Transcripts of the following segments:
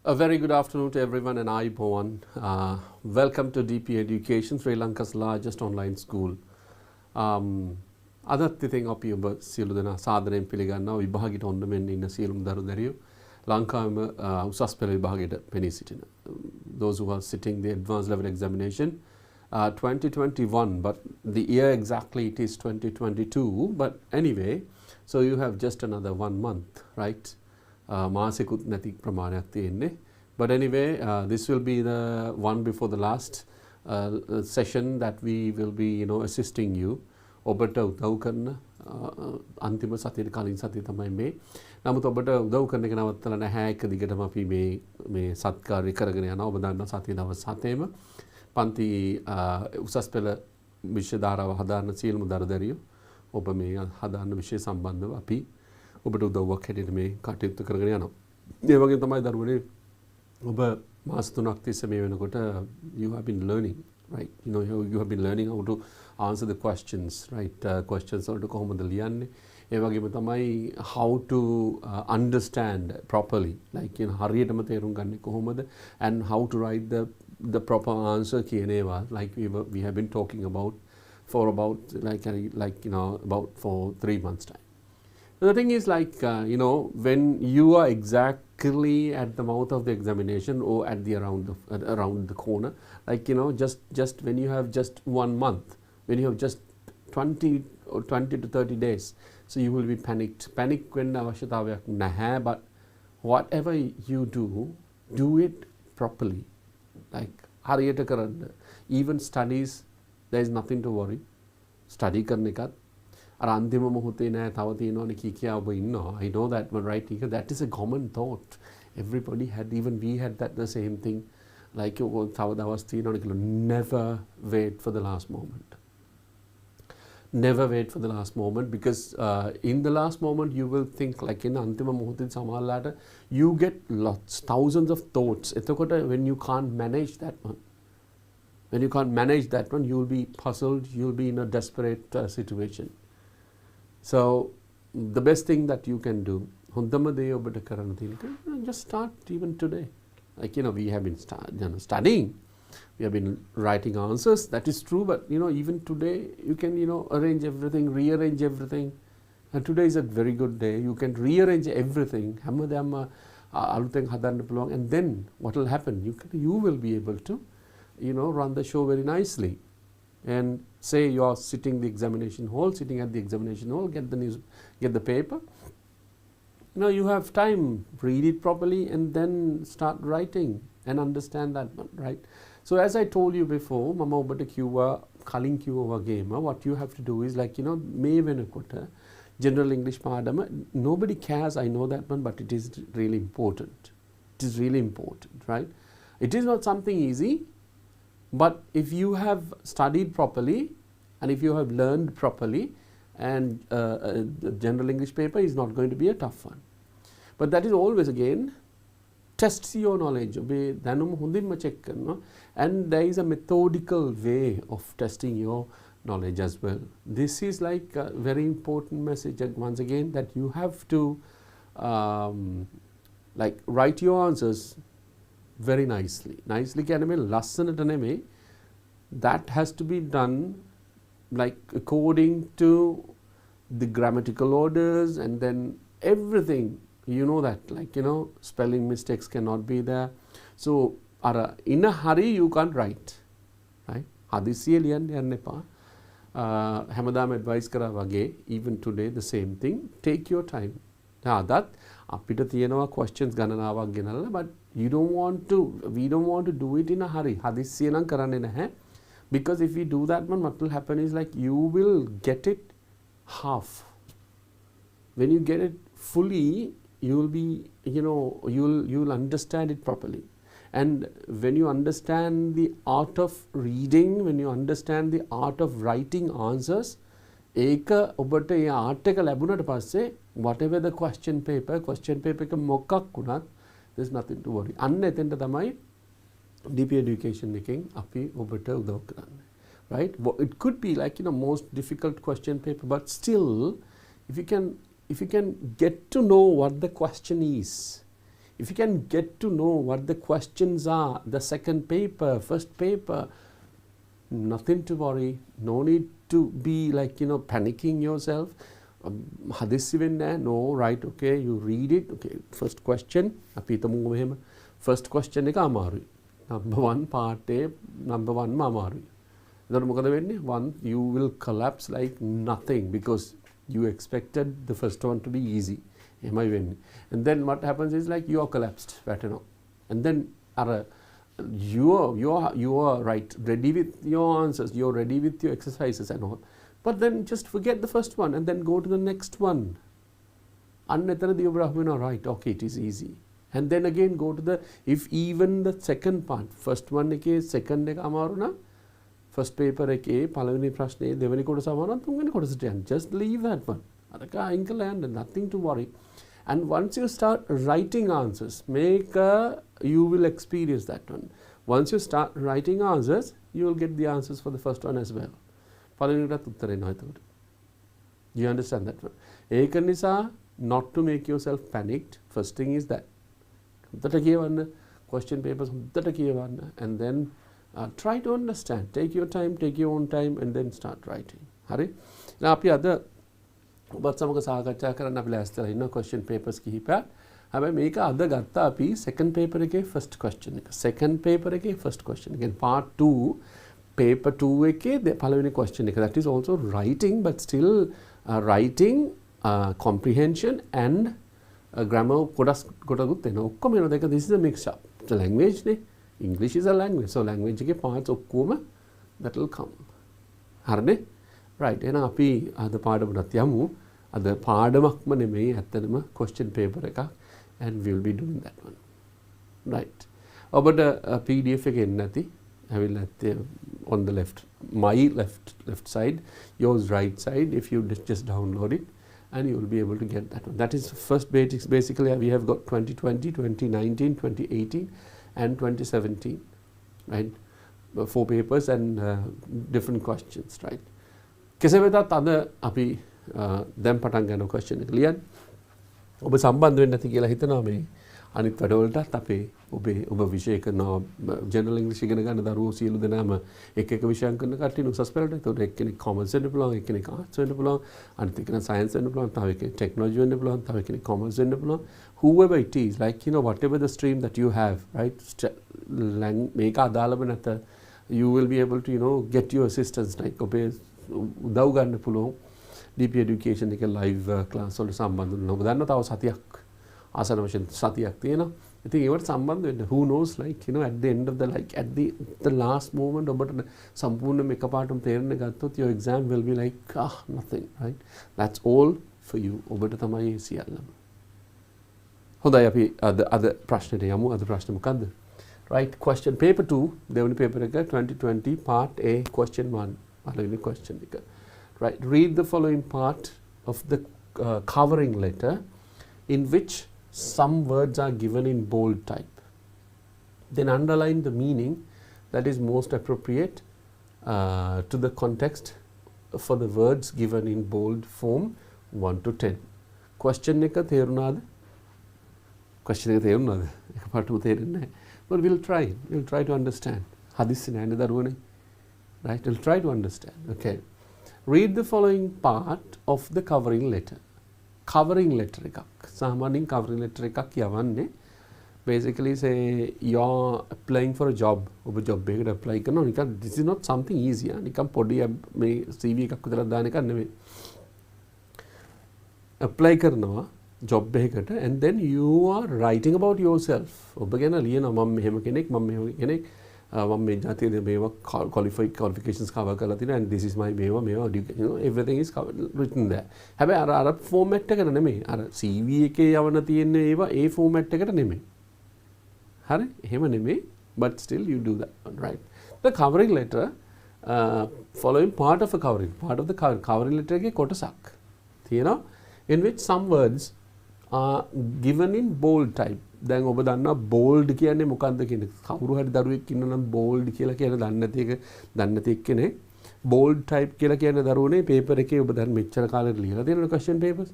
A very good afternoon to everyone and Ayubowan. Welcome to DP Education, Sri Lanka's largest online school. අදත් ඉතින් අපි ඔබ සියලු දෙනා සාදරයෙන් පිළිගන්නවා විභාගයට ඔන්න මෙන්න ඉන්න සියලුම දරු දැරියෝ ලංකාවේම උසස් පෙළ විභාගයට පෙනී සිටින. Those who are sitting the advanced level examination 2021, but the year exactly it is 2022, but anyway, so you have just another 1 month, right? මාසෙකුත් නැති ප්‍රමාණයක් තියෙන්නේ. But anyway, this will be the one before the last session that we will be assisting you. ඔබට උදව් කරන අන්තිම සතියේ කලින් සතිය තමයි මේ. නමුත් ඔබට උදව් කරන එක නවත්තලා නැහැ. එක දිගටම අපි මේ සත්කාරය කරගෙන යනවා. ඔබ දන්නා සතිය දවස් 7ෙම පන්ති උසස් පෙළ විෂය ධාරාව හදාන්න සියලුම දරදරියෝ ඔබ මේ හදාන්න විෂය සම්බන්ධව අපි ඔබට උදව්වක් හැටියට මේ කටයුතු කරගෙන යනවා. ඒ වගේම තමයි දරුවනේ ඔබ මාස 3ක් තිස්සේ මේ වෙනකොට you have been learning, right? You have been learning how to answer the questions, right? Questions වලට කොහොමද ලියන්නේ? ඒ වගේම තමයි how to understand properly, like හරියටම තේරුම් ගන්න කොහොමද, and how to write the proper answer කියන ඒවා, like we have been talking about for about about for 3 months time. The thing is when you are exactly at the mouth of the examination or at the around the corner, just when you have just 1 month, when you have just 20 to 30 days, so you will be panicked when avashyatawayak naha, but whatever you do it properly, like hariyata karanna. Even studies, there is nothing to worry. Study karne ka අර අන්තිම මොහොතේ නෑ තව තියෙනවනේ කියා ඔබ ඉන්නවා. I know that one, right? That is a common thought. Everybody had, even we had that the same thing, like තව දවස් තියෙනවනේ කියලා. Never wait for the last moment. Never wait for the last moment, because in the last moment you will think like in අන්තිම මොහොතේ සමහරලාට you get thousands of thoughts. එතකොට when you can't manage that one, you will be puzzled, you will be in a desperate situation. So the best thing that you can do, just start even today. We have been studying, we have been writing answers, that is true, but even today you can arrange everything, rearrange everything, and today is a very good day. You can rearrange everything, and then what will happen, you will be able to run the show very nicely. And say you are sitting at the examination hall, get the paper. You have time, read it properly and then start writing and understand that one, right? So as I told you before, mama obata kiwa kalin kiwa game, what you have to do is may venakota general English padama, nobody cares, I know that one, but it is really important. It is really important, right? It is not something easy. But if you have studied properly and if you have learned properly, and the general English paper is not going to be a tough one. But that is always again tests your knowledge. And there is a methodical way of testing your knowledge as well. This is like a very important message once again, that you have to write your answers very nicely. That has to be done according to the grammatical orders, and then everything, that spelling mistakes cannot be there. So in a hurry you can't write, right? Hadisiye liyanne yanna epa. Hamadam advice kara wage, even today the same thing, take your time. That අපිට තියෙනවා questions ගණනාවක් ගෙනල්ලා, but we don't want to do it in a hurry. හදිස්සිය නම් කරන්නේ නැහැ, because if we do that one, what will happen is you will get it half. When you get it fully, you will be you'll understand it properly. And when you understand the art of reading, when you understand the art of writing answers, ඒක ඔබට ඒ art එක ලැබුණට පස්සේ whatever the question paper එක මොකක් වුණත් there's nothing to worry. අන්න එතෙන්ට තමයි DP education එකෙන් අපි ඔබට උදව් කරන්නේ, right? It could be most difficult question paper, but still if you can get to know what the question is, if you can get to know what the questions are, the second paper, first paper, nothing to worry, no need to be like, panicking yourself. No, right, okay, you read it, okay, first question, first question එක අමාරුයි. Number 1 part A, number 1 අමාරුයි. එතකොට මොකද වෙන්නේ? One, you will collapse like nothing because you expected the first one to be easy. එහෙමයි වෙන්නේ. And then what happens is like you are collapsed, වැටෙනවා. And then you are right, ready with your answers, you're ready with your exercises and all. But then just forget the first one and then go to the next one. Right, okay, it is easy. And then again go to the, if even the second part, first one එකේ second එක අමාරු නම් first paper එකේ පළවෙනි ප්‍රශ්නේ දෙවෙනි කොටස අමාරු නම් තුන්වෙනි කොටසට යන්න. Just leave that one. අරක අයින් කරලා යන්න, nothing to worry. And once you start writing answers, you will experience that one. Once you start writing answers, you will get the answers for the first one as well. You understand that one? ඒක නිසා not to make yourself panicked. First thing is that question papers and then try to understand. Take your time, take your own time and then start writing. Hari? Now අපි අද ඔබත් සමග සාකච්ඡා කරන්න අපි ලෑස්තිලා ඉන්න question papers කිහිපයක්. හැබැයි මේක අද ගත්තා අපි second paper එකේ first question එක. Second paper එකේ first question. Again part 2 paper 2 එකේ පළවෙනි question එක. That is also writing but still writing comprehension and grammar කොටකුත් එනවා. ඔක්කොම එනවා. දෙක this is a mix up. It's a language නේ. English is a language. So language එකේ parts ඔක්කොම that will come. හරිනේ? Right. එහෙනම් අපි අද පාඩමට යමු. අද පාඩමක්ම නෙමෙයි ඇත්තටම question paper එකක් and we will be doing that one. Right. ඔබට PDF එක එන්නේ නැති. ඇවිල්ලා on the left, my left side, yours right side, if you just download it and you will be able to get that one. That is first basics. Basically we have got 2020, 2019, 2018 and 2017, right? 4 papers and different questions, right? කෙසේ වෙතත් අද අපි දැන් පටන් ගන්න question එක ලියන්න. ඔබ සම්බන්ධ වෙන්න නැති කියලා හිතනවා මේ අනිත් වැඩවලටත් අපේ ඔබ විෂය කරනවා ජෙනරල් ඉංග්‍රීසි ඉගෙන ගන්න දරුවෝ සියලු දෙනාම එක විෂයන් කරන කට්ටිය උසස් පෙළට. ඒතකොට එක්කෙනෙක් කොමර්ස් වෙන්න පුළුවන්, එක්කෙනෙක් ආර්ට්ස් වෙන්න පුළුවන්, අනිත් එක්කෙනා සයන්ස් වෙන්න පුළුවන්, තව එක්කෙනෙක් ටෙක්නොලොජි වෙන්න පුළුවන්, තව එක්කෙනෙක් කොමර්ස් වෙන්න පුළුවන්. Whoever it is, like whatever the stream that you have, right? මේක අදාළව නැත, you will be able to get your assistance, like ඔබේ උදව් ගන්න පුළුවන් DP education එක live class වලට සම්බන්ධ වෙනවා. ඔබ දන්නවා තව සතියක් ආසන්න වශයෙන් සතියක් තියෙනවා. ඉතින් ඒවට සම්බන්ධ වෙන්න who knows like at the end of the at the last moment ඔබට සම්පූර්ණයෙන්ම එකපාරටම තේරෙන්න ගත්තොත් your exam will be like nothing, right? That's all for you. ඔබට තමයි සියල්ලම. හොඳයි අපි අද ප්‍රශ්නෙට යමු. අද ප්‍රශ්නේ මොකද්ද? Right, question paper 2 දෙවෙනි paper එක 2020 part A question 1. Question. Right, read the following part of the covering letter in which some words are given in bold type. Then underline the meaning that is most appropriate to the context for the words given in bold form 1 to 10. Question එක තේරුණාද? Question එක තේරුණාද? එකපාරටම තේරෙන්නේ නැහැ. But we'll try to understand. හදිස්සි නෑනේ දරුවනේ. Right, we'll try to understand. Okay, read the following part of the covering letter. Covering letter එකක් සාමාන්‍යයෙන් covering letter එකක් යවන්නේ basically say you're applying for a job. ඔබ job එකකට apply කරනවා නිකන් this is not something easy. නිකන් පොඩි මේ CV එකක් විතරක් දාන එකක් නෙමෙයි. apply කරනවා job එකකට and then you are writing about yourself. ඔබ ගැන ලියනවා මම මෙහෙම කෙනෙක්, මම මෙහෙම කෙනෙක්, මම මේ ජාතියේ මේවා qualifications cover කරලා තියෙනවා and this is my මේවා everything is covered, written there. හැබැයි අර format එකට නෙමෙයි. අර CV එකේ යවන තියෙන ඒවා ඒ format එකට නෙමෙයි. හරි? එහෙම නෙමෙයි. But still you do that one, right? The covering letter following part of the covering letter එකේ කොටසක් තියෙනවා in which some words are given in bold type. දැන් ඔබ දන්නවා bold කියන්නේ මොකක්ද කියන එක. කවුරු හරි දරුවෙක් ඉන්නවා නම් bold කියලා කියන දන්නේ නැති එක්කෙනෙක් bold type කියලා කියන දරුවනේ paper එකේ ඔබ දැන් මෙච්චර කාලෙට ලියලා තියෙන question papers.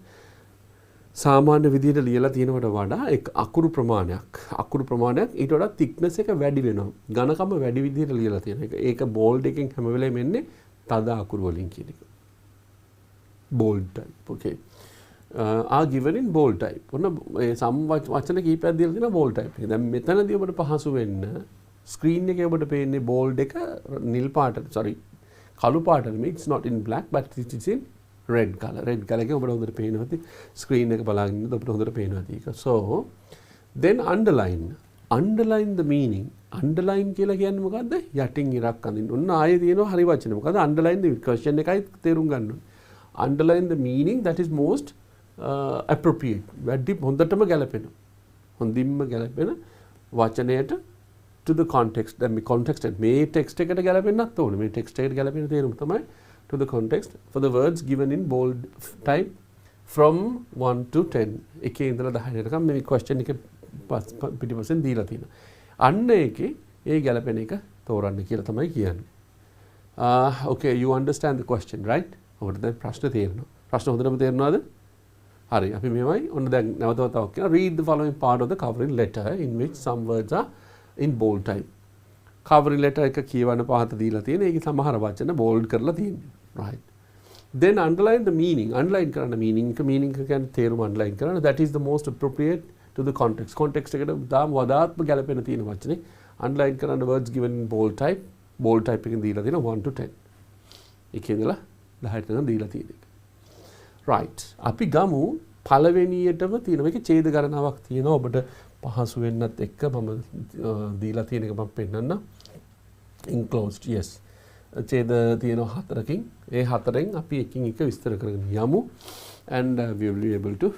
සාමාන්‍ය විදිහට ලියලා තියෙනවට වඩා එක් අකුරු ප්‍රමාණයක් ඊට වඩා thickness එක වැඩි වෙනවා. ඝනකම වැඩි විදිහට ලියලා තියෙන එක. ඒක bold එකෙන් හැම වෙලේම එන්නේ තද අකුරු වලින් කියන එක. bold type. Okay. Are given in bold type. ඔන්න ඒ වචන කීපයක් දීලා තියෙනවා bold type එක. දැන් මෙතනදී ඔබට පහසු වෙන්න screen එකේ ඔබට පේන්නේ bold එක නිල් පාටට කළු පාටට නෙමෙයි. It's not in black but it is in red color. Red color එක ඔබට හොඳට පේනවා ඇති. screen එක බලාගෙන ඉන්නකොට ඔබට හොඳට පේනවා ඇති ඒක. So then underline the meaning. underline කියලා කියන්නේ මොකද්ද? යටින් ඉරක් අඳින්න. ඔන්න ආයේ තියෙනවා හරි වචනේ. මොකද underline the question එකයි තේරුම් ගන්න ඕනේ. underline the meaning that is most appropriate. වැඩි හොඳටම ගැලපෙන. හොඳින්ම ගැලපෙන වචනයට to the context. දැන් මේ context මේ text එකට ගැලපෙන්නත් ඕනේ. මේ text එකට ගැලපෙන තේරුම තමයි to the context for the words given in bold type from 1 to 10. එකේ ඉඳලා 10 වෙනකම් මේ question එක පිටිපස්සෙන් දීලා තියෙනවා. අන්න ඒකේ ඒ ගැලපෙන එක තෝරන්න කියලා තමයි කියන්නේ. Okay, you understand the question, right? ඔබට දැන් ප්‍රශ්න තේරෙනවා. ප්‍රශ්න හොඳටම තේරෙනවද? හරි. අපි මෙවයි ඔන්න දැන් නැවත වතාවක් කියනවා. Read the following part of the covering letter in which some words are in bold type. covering letter එක කියවන පහත දීලා තියෙන. ඒකේ සමහර වචන bold කරලා තියෙනවා. Right. Then underline the meaning. Underline කරන්න meaning එක කියන්නේ තේරුම underline කරන්න. That is the most appropriate to the context. Context එකට දාම වඩාත්ම ගැලපෙන තියෙන වචනේ. Underline කරන්න words given in bold type. Bold type එකෙන් දීලා තියෙනවා 1 to 10. එකේ ඉඳලා 10ට යන දීලා තියෙන එක. Right. අපි ගමු පළවෙනියටම තියෙන මේකේ ඡේද ගණනාවක් තියෙනවා. ඔබට පහසු වෙන්නත් එක්ක මම දීලා තියෙන එක මම පෙන්නන්න. Enclosed. Yes. ඡේද තියෙනවා 4කින්. ඒ 4ෙන් අපි එකින් එක විස්තර කරගෙන යමු and we will be able to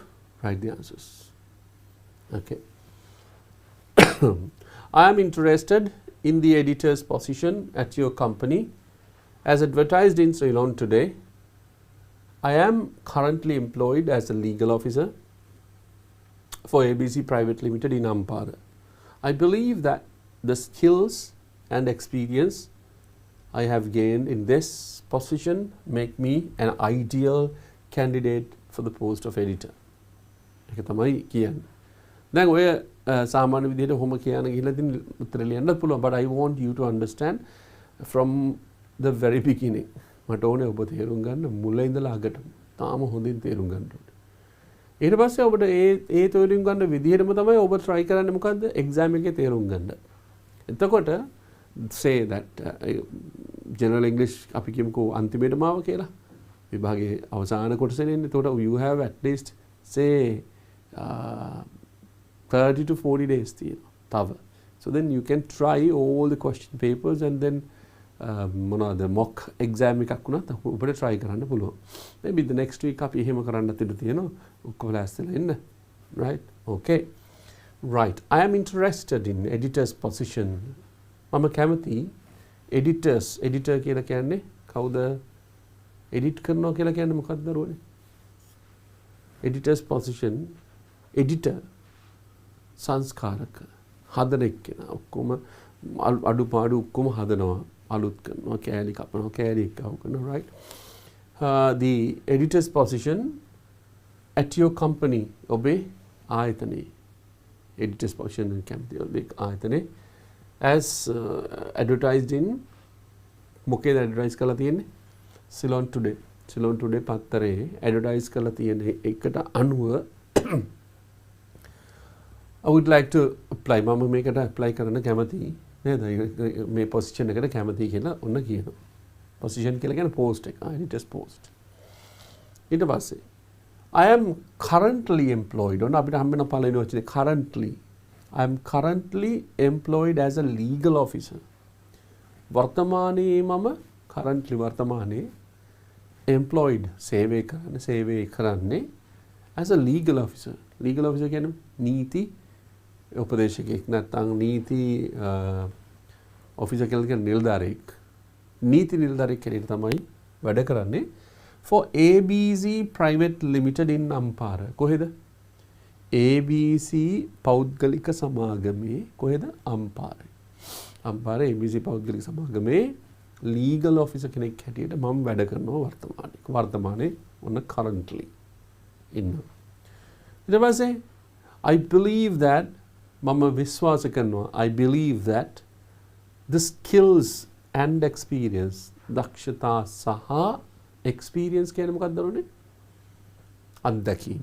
write the answers. Okay. I am interested in the editor's position at your company as advertised in Ceylon today. I am currently employed as a legal officer for ABC Private Limited in Ampara. I believe that the skills and experience I have gained in this position make me an ideal candidate for the post of editor. ඒක තමයි කියන්නේ. දැන් ඔය සාමාන්‍ය විදිහට කොහොම කියන ගිහිල්ලා ඉතින් උත්තර ලියන්න පුළුවන්. But I want you to understand from the very beginning. මට ඕනේ ඔබ තේරුම් ගන්න මුල ඉඳලා අගට. තාම හොඳින් තේරුම් ගන්න ඕනේ. ඊට පස්සේ ඔබට ඒ තේරුම් ගන්න විදිහටම තමයි ඔබ try කරන්නේ මොකද්ද? exam එකේ තේරුම් ගන්න. එතකොට say that general English අපි කියමුකෝ අන්තිමේටම ආව කියලා. විභාගයේ අවසාන කොටසෙන් එන්නේ. එතකොට you have at least say 30 to 40 days තියෙනවා. තව. So then you can try all the question papers and then මොනවාද mock exam එකක් වුණත් ඔබට try කරන්න පුළුවන්. Maybe the next week අපි එහෙම කරන්නත් ඉඩ තියෙනවා. ඔක්කොම ලෑස්තිලා ඉන්න. Right? Okay. Right. I am interested in editor's position. මම කැමති editor කියලා කියන්නේ කවුද? edit කරනවා කියලා කියන්නේ මොකක්ද දරුවනේ? editor's position editor සංස්කාරක හදන එක්කෙනා ඔක්කොම අඩුපාඩු ඔක්කොම හදනවා. අලුත් කරනවා කෑලි කපනවා කෑලි එකව කරනවා right the editor's position at your company ඔබේ ආයතනයේ editor's position කැමති ඔබේ ආයතනයේ as advertised in මොකේද advertise කරලා තියෙන්නේ Ceylon today පත්තරේ advertise කරලා තියෙන එකට අනුව I would like to apply මම මේකට apply කරන්න කැමතියි නේද මේ පොසිෂන් එකට කැමති කියලා ඔන්න කියනවා පොසිෂන් කියලා කියන්නේ post එක editor's post ඊට පස්සේ I am currently employed ඔන්න අපිට හම්බෙන පළවෙනි වචනේ currently I am currently employed as a legal officer වර්තමානයේ මම වර්තමානයේ employed සේවය කරන්නේ as a legal officer කියන්නේ නීති උපදේශකෙක් නැත්නම් නීති ඔෆිසර් කෙනෙක් නිලධාරියෙක් නීති නිලධාරියෙක් කෙනෙක් තමයි වැඩ කරන්නේ for ABC Private Limited in Ampara කොහෙද ABC පෞද්ගලික සමාගමේ කොහෙද අම්පාරේ ABC පෞද්ගලික සමාගමේ legal officer කෙනෙක් හැටියට මම වැඩ කරනවා වර්තමානයේ ඔන්න currently ඉන්නවා ඊට පස්සේ I believe that මම විශ්වාස කරනවා I believe that the skills and experience දක්ෂතා සහ experience කියන්නේ මොකක්ද දරුවනේ? අත්දැකීම්.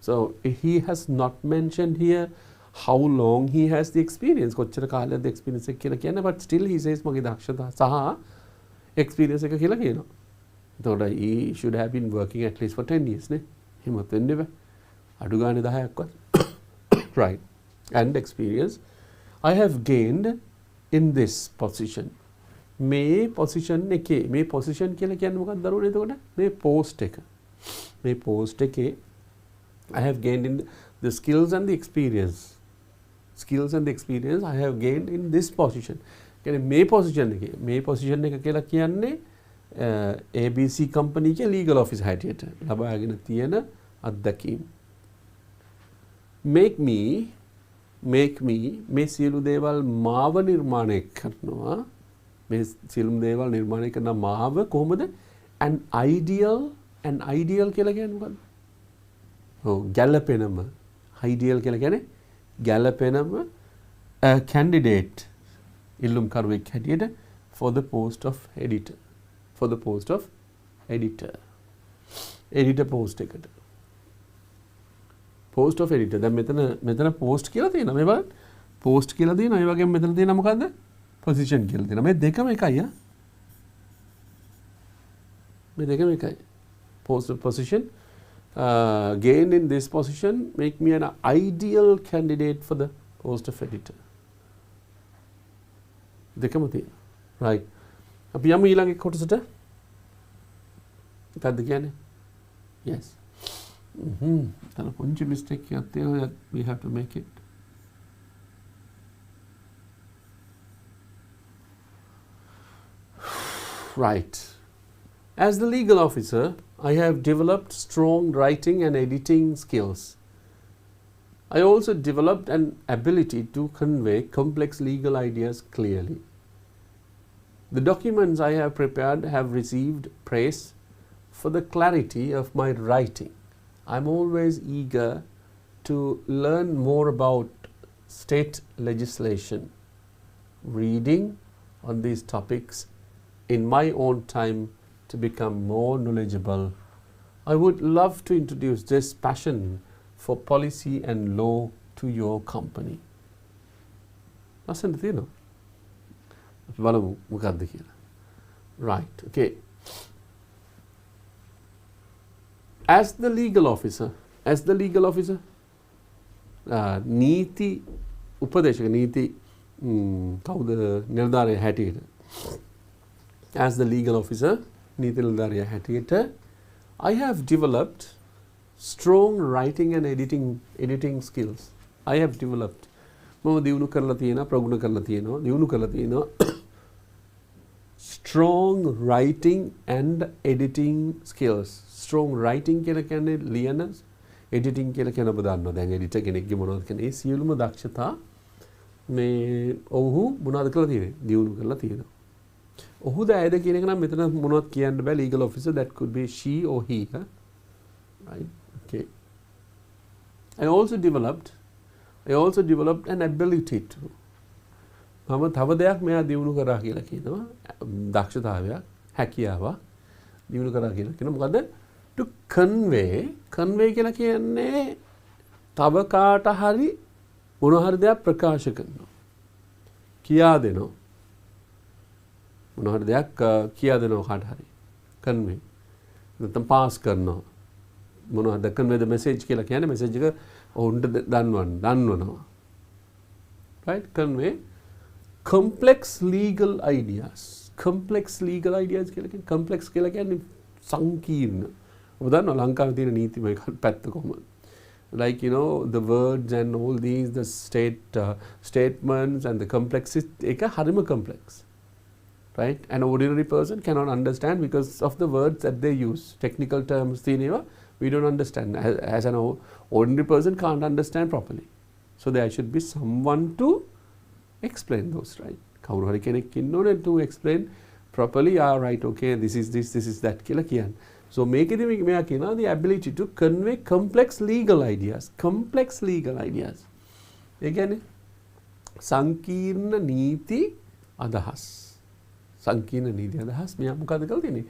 So he has not mentioned here how long he has the experience. කොච්චර කාලයක්ද experience එක කියලා කියන්නේ, but still he says මගේ දක්ෂතා සහ experience එක කියලා කියනවා. එතකොට he should have been working at least for 10 years නේ. එහෙමත් වෙන්න බෑ. අඩු ගානේ 10ක්වත්. Right. And experience I have gained in this position. මේ position එකේ මේ position කියලා කියන්නේ මොකක්ද දරුවනේ? එතකොට මේ post එක. මේ post එකේ I have gained in the skills and the experience. Skills and the experience I have gained in this position. කියන්නේ මේ position එකේ මේ position එක කියලා කියන්නේ ABC company එකේ legal officer හැටියට ලබාගෙන තියෙන අත්දැකීම්. Make me මේ සියලු දේවල් මාව නිර්මාණය කරනවා. මේ සියලු දේවල් නිර්මාණය කරන මාව කොහොමද? an ideal කියලා කියන්නේ මොකක්ද? ගැළපෙනම ideal කියලා කියන්නේ ගැළපෙනම candidate ඉල්ලුම්කරුවෙක් හැටියට for the post of editor. editor post එකට. post of editor. දැන් මෙතන post කියලා තියෙනවා. මේ බලන්න. post කියලා තියෙනවා. ඒ වගේම මෙතන තියෙනවා මොකද්ද? position කියලා තියෙනවා. මේ දෙකම එකයි ආ. මේ දෙකම එකයි. post position gained in this position make me an ideal candidate for the post of editor. දෙකම තියෙනවා. right. අපි යමු ඊළඟ කොටසට. මොකද්ද කියන්නේ? yes. තන පුංචි mistake එකක් තියෙනවා. we have to make it. right. As the legal officer, I have developed strong writing and editing skills. I also developed an ability to convey complex legal ideas clearly. The documents I have prepared have received praise for the clarity of my writing. I'm always eager to learn more about state legislation. Reading on these topics in my own time to become more knowledgeable. I would love to introduce this passion for policy and law to your company. ලස්සනට තියෙනවා. අපි බලමු මොකක්ද කියලා. Right. Okay. As the legal officer නීති උපදේශක නීති කවුද නිලධාරියා හැටියට as the legal officer නීති නිලධාරියා හැටියට I have developed strong writing and editing skills. I have developed මම දියුණු කරලා තියෙනවා ප්‍රගුණ කරලා තියෙනවා strong writing and editing skills. strong writing කියලා කියන්නේ ලියන editing කියලා කියන ඔබ දන්නවා. දැන් editor කෙනෙක්ගේ මොනවද කියන්නේ? ඒ සියලුම දක්ෂතා මේ ඔහු මොනවද කරලා තියෙන්නේ? දියුණු කරලා තියෙනවා. ඔහුද ඇයද කියන එක නම් මෙතන මොනවද කියන්න බෑ. legal officer that could be she or he. Right? Okay. I also developed an ability to මම තව දෙයක් මෙයා දියුණු කරා කියලා කියනවා. දක්ෂතාවයක්, හැකියාවක් දියුණු කරා කියලා කියනවා. මොකද to convey කියලා කියන්නේ තව කාට හරි මොන හරි දෙයක් ප්‍රකාශ කරනවා. කියා දෙනවා. මොන හරි දෙයක් කියා දෙනවා කාට හරි. convey. නැත්නම් pass කරනවා. මොනවද convey the message කියලා කියන්නේ message එක ඔවුන්ට දන්වනවා. right? convey complex legal ideas කියලා කියන්නේ complex කියලා කියන්නේ සංකීර්ණ. ඔබ දන්නවා ලංකාවේ තියෙන නීතිමය පැත්ත කොහොමද? like the words and all these the statements and the complexity එක හරිම complex. right? An ordinary person cannot understand because of the words that they use. Technical terms තියෙනවා we don't understand. As an ordinary person can't understand properly. So there should be someone to explain those, right? කවුරු හරි කෙනෙක් ඉන්න ඕනේ to explain properly. Right, okay, this is that කියලා කියන්නේ. So මේකෙදි මෙයා කියනවා the ability to convey complex legal ideas. Complex legal ideas. ඒ කියන්නේ සංකීර්ණ නීති අදහස්. සංකීර්ණ නීති අදහස් මෙයා මොකද කරලා තියෙන්නේ?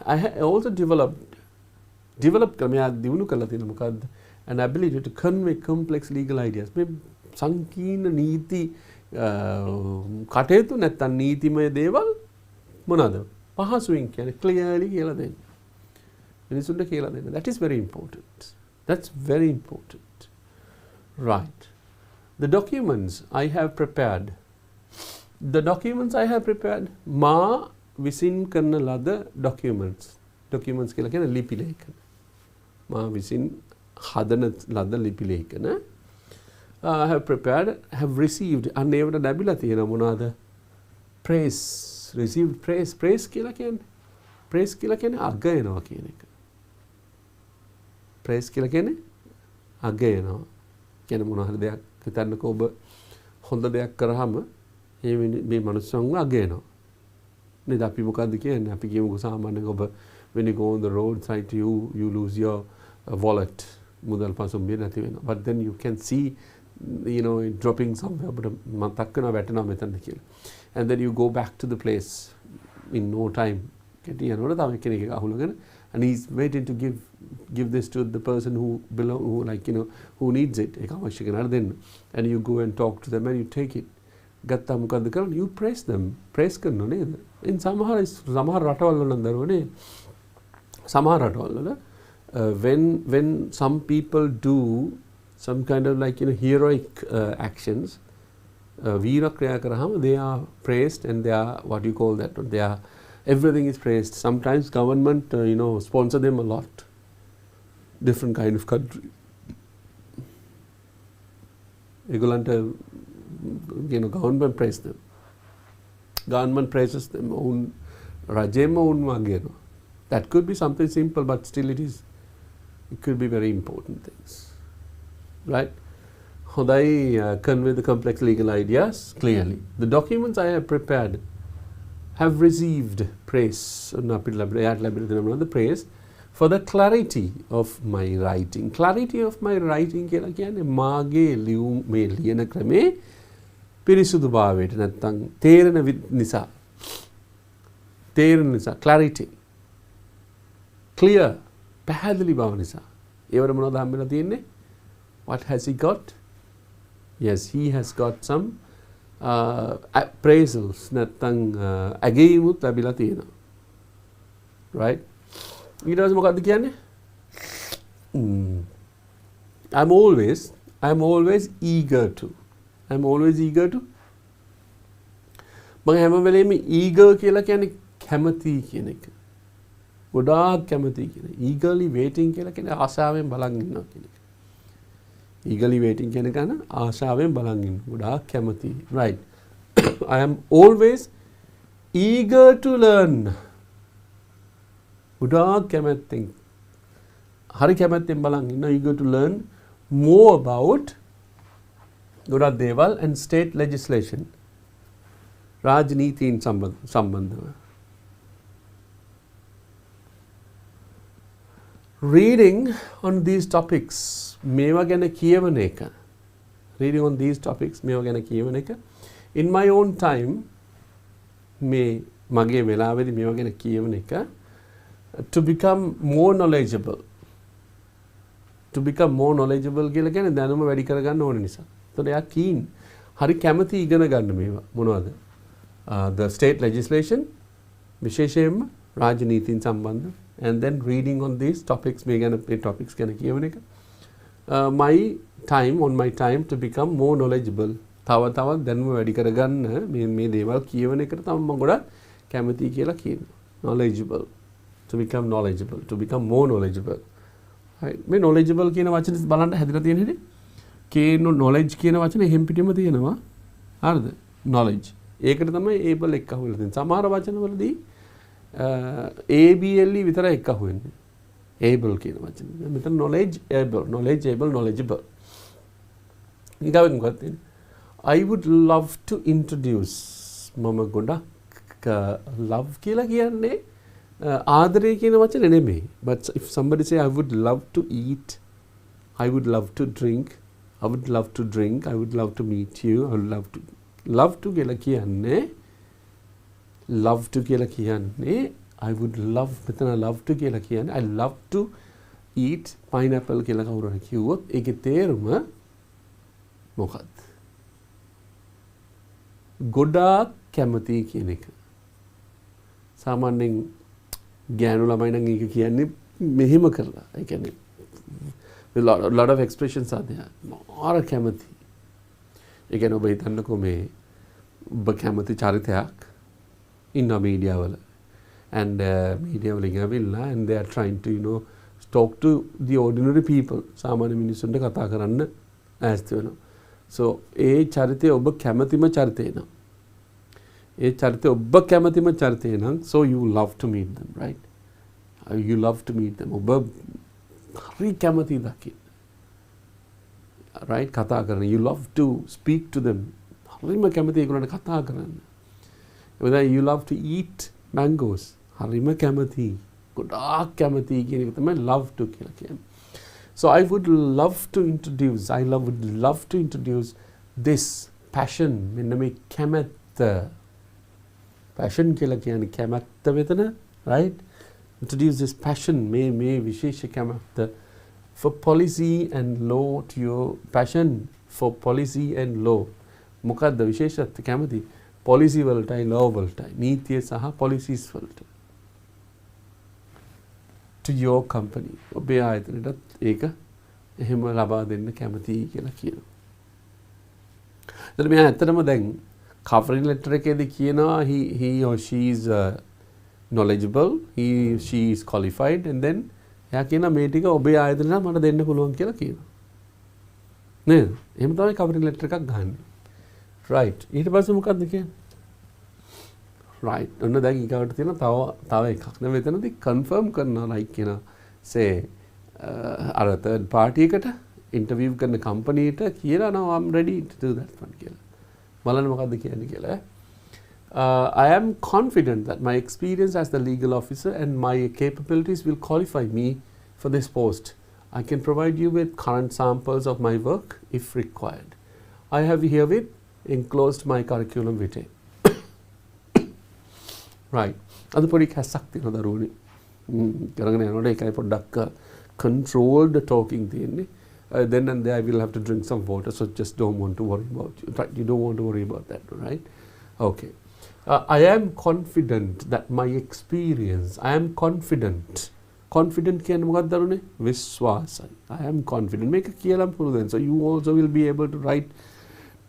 I also developed මෙයා දිනු කරලා තියෙන මොකද්ද? An ability to convey complex legal ideas. මේ සංකීර්ණ නීති කටයුතු නැත්තම් නීතිමය දේවල් මොනවාද? පහසුවෙන් කියන්නේ clearly කියලා දෙන්න. මිනිසුන්ට කියලා දෙන්න. That is very important. That's very important. Right. The documents I have prepared. මා විසින් කරන ලද documents. Documents කියලා කියන්නේ ලිපි ලේඛන. මා විසින් හදන ලද ලිපි ලේඛන. I have prepared, have received. අන්න ඒවට ලැබිලා තියෙන මොනවාද? Praise. Received praise. Praise කියලා කියන්නේ. Praise කියලා කියන්නේ අගයනවා කියන එක. Praise කියලා කියන්නේ අගයනවා. කියන්නේ මොන හරි දෙයක් හිතන්නකෝ ඔබ හොඳ දෙයක් කරාම මේ මනුස්සයන්ව අගයනවා. නේද? අපි මොකද්ද කියන්නේ? අපි කියමුකෝ සාමාන්‍යයෙන් ඔබ when you go on the road side you lose your wallet. මුදල් පසුම්බිය නැති වෙනවා. But then you can see it dropping somewhere. ඔබට මතක් වෙනවා වැටෙනවා මෙතනද කියලා. And then you go back to the place in no time. කෙටියනොට තව කෙනෙක් අහුලගෙන and he's waiting to give this to the person who who needs it. ඒක අවශ්‍ය කෙනාට දෙන්න. And you go and talk to them and you take it. ගත්තා මොකද්ද කරන්නේ? You praise them. praise කරනවා නේද? in සමහර රටවල් වල නම් දරුවනේ සමහර රටවල් වල when some people do some kind of heroic actions, veera kriya karahama, they are praised and they are what you call that, they are everything is praised. Sometimes government sponsor them a lot, different kind of country. Egolanta government praise them, government praises them own rajema own mageno. That could be something simple, but still it could be very important things. Right? They convey the complex legal ideas clearly. The documents I have prepared have received praise. The praise for the clarity of my writing. Clarity of my writing කියලා කියන්නේ මාගේ ලියුම් මේ ලියන ක්‍රමේ පිරිසුදු භාවයට නැත්තම් තේරෙන නිසා clarity. Clear. පැහැදිලි බව නිසා. ඒවට මොනවද හම්බෙලා තියෙන්නේ? What has he got? Yes, he has got some appraisals. නැත්තම් ඇගීමුත් ලැබිලා තියෙනවා. Right? ඊට පස්සේ මොකද්ද කියන්නේ? I'm always eager to. I'm always eager to. මම හැම වෙලේම eager කියලා කියන්නේ කැමති කියන එක. ගොඩාක් කැමති කියන එක. eagerly waiting කියලා කියන්නේ ආශාවෙන් බලන් ඉන්නවා කියන එක. eagerly waiting කියන එක න ආශාවෙන් බලන් ඉන්නවා. ගොඩාක් කැමති. Right. I am always eager to learn. ගොඩාක් කැමැත්තෙන් හරි කැමැත්තෙන් බලන් ඉන්නවා. eager to learn more about ගොඩක් දේවල් and state legislation. රාජනීතීන් සම්බන්ධව. Reading on these topics මේවා ගැන කියවන එක. Reading on these topics මේවා ගැන කියවන එක. In my own time මේ මගේ වෙලාවෙදි මේවා ගැන කියවන එක. To become more knowledgeable. To become more knowledgeable කියලා කියන්නේ දැනුම වැඩි කරගන්න ඕන නිසා. එතකොට එයා keen. හරි කැමති ඉගෙන ගන්න මේවා. මොනවද? The state legislation විශේෂයෙන්ම රාජනීතින් සම්බන්ධ. And then reading on these topics මේ topics ගැන කියවන එක. My time to become more knowledgeable. තව දැනුම වැඩි කරගන්න මේ දේවල් කියවන එකට තමයි මම ගොඩක් කැමති කියලා කියනවා. Knowledgeable. To become knowledgeable. To become more knowledgeable. Right. මේ knowledgeable කියන වචනේ බලන්න හැදලා තියෙන හැටි. knowledge කියන වචනේ එහෙම් පිටින්ම තියෙනවා. හරිද? Knowledge. ඒකට තමයි able එක අහුවෙලා තියෙන්නේ. සමහර වචනවලදී ABLE විතරයි එක අහුවෙන්නේ. able කියන වචනේ. මෙතන knowledgeable. ඊගාවෙන් මොකක්ද තියෙන්නේ? I would love to introduce මම ගොඩක් love කියලා කියන්නේ ආදරය කියන වචනේ නෙමෙයි. But if somebody say I would love to eat, I would love to drink, I would love to drink, I would love to meet you, I would love to කියලා කියන්නේ love to කියලා කියන්නේ I would love මෙතන love to කියලා කියන්නේ I love to eat pineapple කියලා කවුරු හරි කිව්වොත් ඒකේ තේරුම මොකක්ද? ගොඩාක් කැමති කියන එක. සාමාන්‍යයෙන් ගෑනු ළමයි නම් ඒක කියන්නේ මෙහෙම කරලා. ඒ කියන්නේ lot of expressions are there. මාර කැමති. ඒ කියන්නේ ඔබ හිතන්නකෝ මේ ඔබ කැමති චරිතයක් ඉන්න මීඩියා වල. And media වලින් ඇවිල්ලා and they are trying to talk to the ordinary people. සාමාන්‍ය මිනිස්සුන්ට කතා කරන්න ඈස්ති වෙනවා. So ඒ චරිතය ඔබ කැමතිම චරිතේ නම් ඒ චරිතය ඔබ කැමතිම චරිතේ නම් so you love to meet them, right? You love to meet them. ඔබ හරි කැමති දකින්න. Right? කතා කරන්න. You love to speak to them. හරිම කැමති ඒගොල්ලන්ට කතා කරන්න. Whether you love to eat mangoes. හරිම කැමති. ගොඩාක් කැමති කියන එක තමයි love to කියලා කියන්නේ. So I would love to introduce, would love to introduce this passion, මෙන්න මේ කැමැත්ත. passion කියලා කියන්නේ කැමැත්ත මෙතන, right? Introduce this passion, මේ විශේෂ කැමැත්ත for policy and law to your passion for policy and law. මොකද්ද විශේෂත්ව කැමති? policy වලටයි law වලටයි, නීතිය සහ policies වලට. To your company. ඔබේ ආයතනයටත් ඒක එහෙම ලබා දෙන්න කැමතියි කියලා කියනවා. එතකොට මෙයා ඇත්තටම දැන් covering letter එකේදී කියනවා he or she is knowledgeable, she is qualified, and then එයා කියනවා මේ ටික ඔබේ ආයතනයට මට දෙන්න පුළුවන් කියලා කියනවා. නේද? එහෙම තමයි covering letter එකක් ගහන්නේ. right. ඊට පස්සේ මොකක්ද කියන්නේ? right. ඔන්න දැන් ඊගාවට තියෙන තව එකක්. දැන් මෙතනදී confirm කරනවා like කියනවා say අර third party එකට interview කරන company එකට කියලා now I'm ready to do that one කියලා. බලන්න මොකද්ද කියන්නේ කියලා. I am confident that my experience as the legal officer and my capabilities will qualify me for this post. I can provide you with current samples of my work if required. I have herewith enclosed my curriculum vitae. Right. අද පොඩි කැස්සක් තියෙන දරුවනේ. කරගෙන යනකොට ඒකයි පොඩ්ඩක් controlled talking තියෙන්නේ. Then and there I will have to drink some water, so just don't want to worry about you. Right? You don't want to worry about that, right? Okay. I am confident that my experience, I am confident. Confident කියන්නේ මොකක්ද දරුවනේ? විශ්වාසයි. I am confident. මේක කියලා පුළුවන්. So you also will be able to write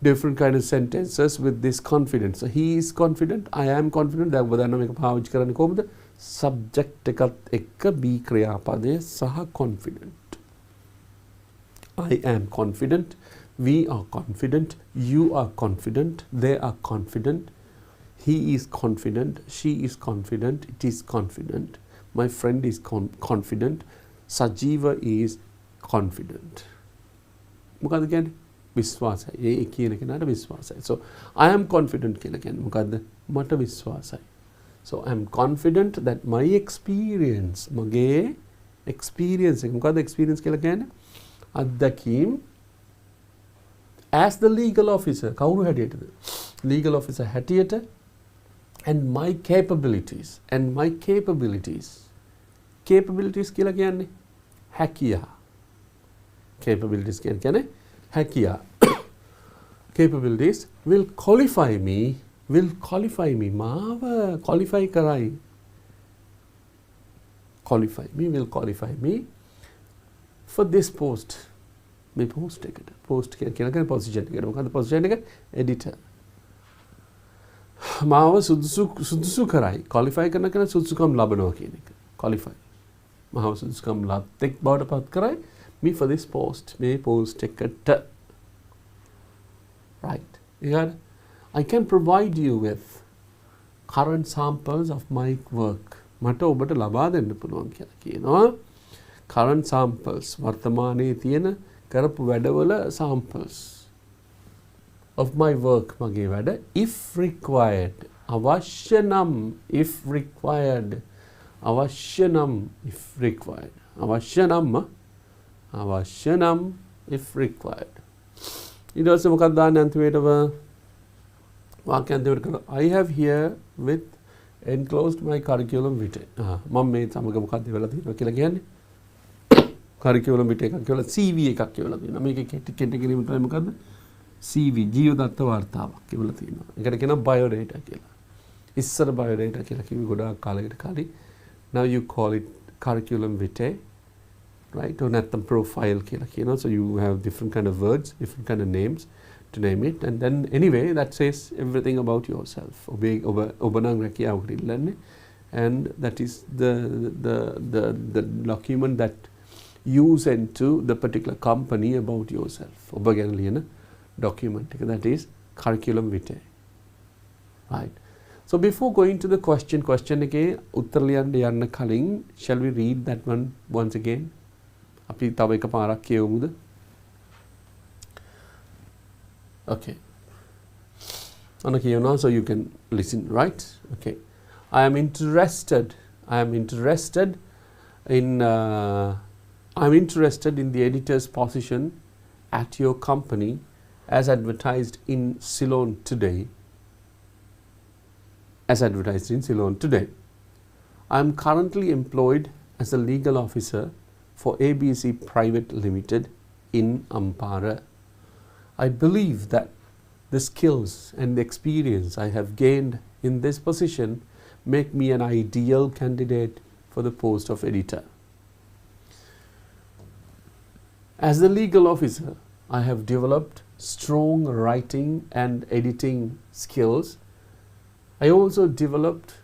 different kind of sentences with this confidence. So he is confident, I am confident. දැන් ඔබ දන්නවා මේක පාවිච්චි කරන්නේ කොහොමද? subject එකත් එක්ක be ක්‍රියාපදයේ සහ confident. I am confident, we are confident, you are confident, they are confident, he is confident, she is confident, it is confident, my friend is confident, Sajiva is confident. මොකද්ද කියන්නේ? විශ්වාසයි. ඒ කියන කෙනාට විශ්වාසයි. So I am confident කියලා කියන්නේ මොකද්ද? මට විශ්වාසයි. So I am confident that my experience, මගේ experience එක මොකද්ද experience කියලා කියන්නේ? අත්දැකීම් as the legal officer කවුරු හැටියටද? legal officer හැටියට and my capabilities කියලා කියන්නේ හැකියා. capabilities කියන්නේ හැකියා. capabilities will qualify me මාව qualify කරයි. will qualify me for this post. මේ post එකට. post කියන position එකට. මොකද්ද position එක? editor. මාව සුදුසු කරයි. qualify කරන කෙනා සුදුසුකම් ලබනවා කියන එක. qualify. මාව සුදුසුකම් ලබ්තෙක් බවට පත් කරයි. me for this post. මේ post එකට. Right. I can provide you with current samples of my work. මට ඔබට ලබා දෙන්න පුළුවන් කියලා කියනවා. current samples වර්තමානයේ තියෙන කරපු වැඩවල samples of my work මගේ වැඩ if required අවශ්‍ය නම් if required අවශ්‍ය නම් if required. අවශ්‍ය නම් if required. ඊට පස්සේ මොකක්ද දාන්නේ අන්තිමේටම වාක්‍ය අන්තිමට කරලා I have here with enclosed my curriculum vitae. මම මේ සමග මොකක්ද වෙලා තියෙනවා කියලා කියන්නේ curriculum vitae එකක් කියලා CV එකක් කියලා තියෙනවා. මේකේ කෙටි කිරීම තමයි මොකද්ද? CV ජීවදත්ත වාර්තාවක් කියලා තියෙනවා. ඒකට කියනවා biodata කියලා. ඉස්සර biodata කියලා කිව්වේ ගොඩාක් කාලයකට කලින්. Now you call it curriculum vitae, right? Or නැත්නම් profile කියලා කියනවා. So you have different kind of words, different kind of names to name it, and then anyway that says everything about yourself. ඔබ නම් රැකියාවකට ඉල්ලන්නේ, and that is the document that you send to the particular company about yourself. ඔබ ගැන ලියන document එක, that is curriculum vitae, right? So before going to the question එකේ උත්තර ලියන්න යන්න කලින් shall we read that one once again? අපි තව එක පාරක් කියවමුද? Okay. Anna කියනවා, so you can listen, right? Okay. I am interested in the editor's position at your company as advertised in Ceylon today. I am currently employed as a legal officer for ABC Private Limited in Ampara. I believe that the skills and the experience I have gained in this position make me an ideal candidate for the post of editor. As a legal officer, I have developed strong writing and editing skills. I also developed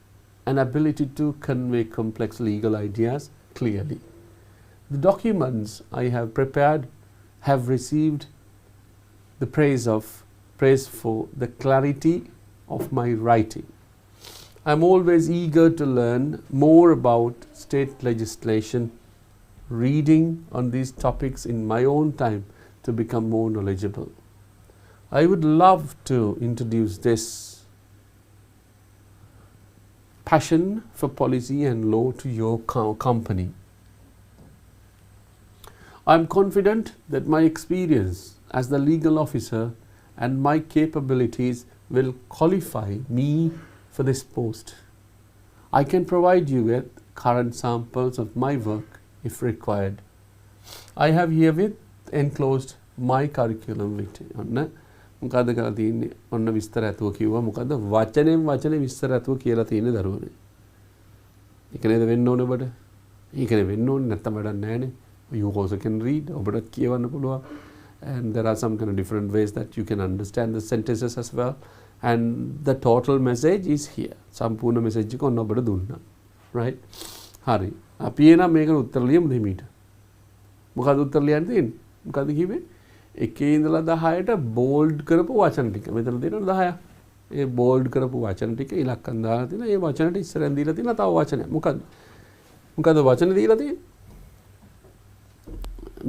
an ability to convey complex legal ideas clearly. The documents I have prepared have received the praise for the clarity of my writing. I am always eager to learn more about state legislation, reading on these topics in my own time to become more knowledgeable. I would love to introduce this passion for policy and law to your company. I am confident that my experience as the legal officer and my capabilities will qualify me for this post. I can provide you with current samples of my work if required. I have herewith enclosed my curriculum vitae. මොකද්ද කරලා තියෙන්නේ? ඔන්න විස්තර ඇතුව කිව්වා. මොකද්ද වචනෙන් විස්තර ඇතුව කියලා තියෙන්නේ දරුවනේ. ඒක නේද වෙන්න ඕනේ ඔබට? ඒකනේ වෙන්න ඕනේ නැත්තම් වැඩක් නැහැනේ. You also can read. ඔබට කියවන්න පුළුවන්. And there are some kind of different ways that you can understand the sentences as well. And the total message is here. සම්පූර්ණ message එක ඔන්න ඔබට දුන්නා. Right? හරි. අපි එනම් මේකට උත්තර ලියමු දෙමීට. මොකද්ද උත්තර ලියන්න තියෙන්නේ? මොකද්ද කිව්වේ? එකේ ඉඳලා 10ට bold කරපු වචන ටික. මෙතන තියෙනවා 10ක්. ඒ bold කරපු වචන ටික ඉලක්කම් දාලා තියෙනවා. ඒ වචනට ඉස්සරෙන් දීලා තියෙනවා තව වචනයක්. මොකද්ද වචන දීලා තියෙන්නේ?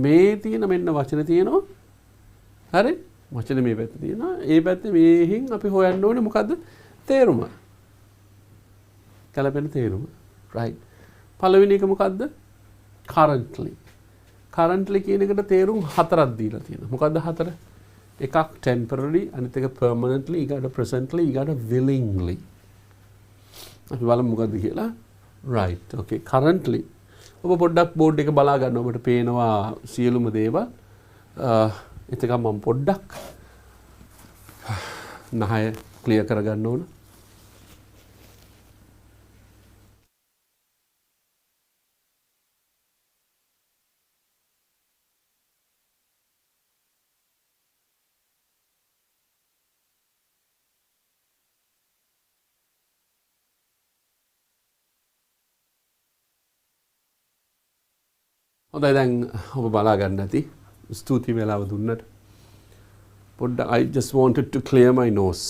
මේ තියෙන මෙන්න වචන තියෙනවා. හරි? වචන මේ පැත්තේ තියෙනවා. ඒ පැත්තේ මේහින් අපි හොයන්න ඕනේ මොකද්ද? තේරුම. කලපෙන තේරුම. right. පළවෙනි එක මොකද්ද? currently. currently කියන එකට තේරුම් හතරක් දීලා තියෙනවා. මොකද්ද හතර? එකක් temporary, අනිත් එක permanently, ඊගාට presently, ඊගාට willingly. අපි බලමු මොකද්ද කියලා. right. okay. currently. ඔබ පොඩ්ඩක් බෝඩ් එක බලා ගන්න. ඔබට පේනවා සියලුම දේවල්. එතකම මම පොඩ්ඩක් නහය ක්ලියර් කරගන්න ඕන. හොඳයි දැන් ඔබ බලා ගන්න ඇති. ස්තුති වෙලාව දුන්නට. පොඩ්ඩක් I just wanted to clear my nose.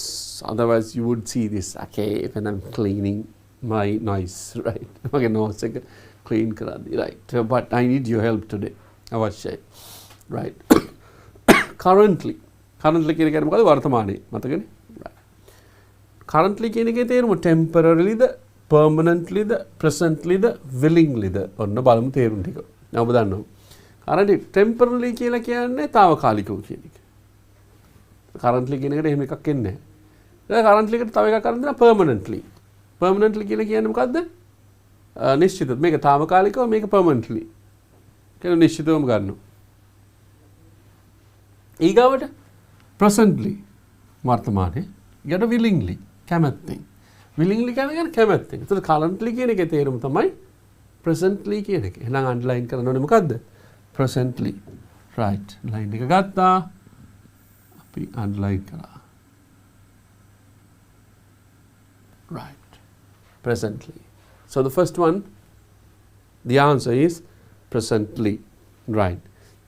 Otherwise you would see this. Okay, when I'm cleaning my nose, right? මගේ nose එක clean කරද්දී, right? But I need your help today. අවශ්‍යයි. Right. currently කියන එක මොකද? වර්තමානයේ. මතකනේ? Right. currently කියන එකේ තේරුම temporarily ද permanently ද presently ද willingly ද ඔන්න බලමු තේරුම් ටික. දැන් ඔබ දන්නවා. currently temporarily කියලා කියන්නේ తాවකාලිකව කියන එක. currently කියන එකට එහෙම එකක් එන්නේ නැහැ. currently එකට තව එකක් අරන් දෙනවා permanently. permanently කියලා කියන්නේ මොකද්ද? නිශ්චිතව. මේක తాවකාලිකව මේක permanently. කියලා නිශ්චිතවම ගන්නවා. ඊගාවට presently වර්තමානයේ ඊට willingly කැමැත්තෙන්. willingly කියන්නේ කැමැත්තෙන්. ඒතකොට currently කියන එකේ තේරුම තමයි presently කියන එක. එහෙනම් underline කරන්න ඕනේ මොකද්ද? presently. right. line එක ගත්තා. අපි underline කරා. right. presently. So the first one, the answer is presently. right.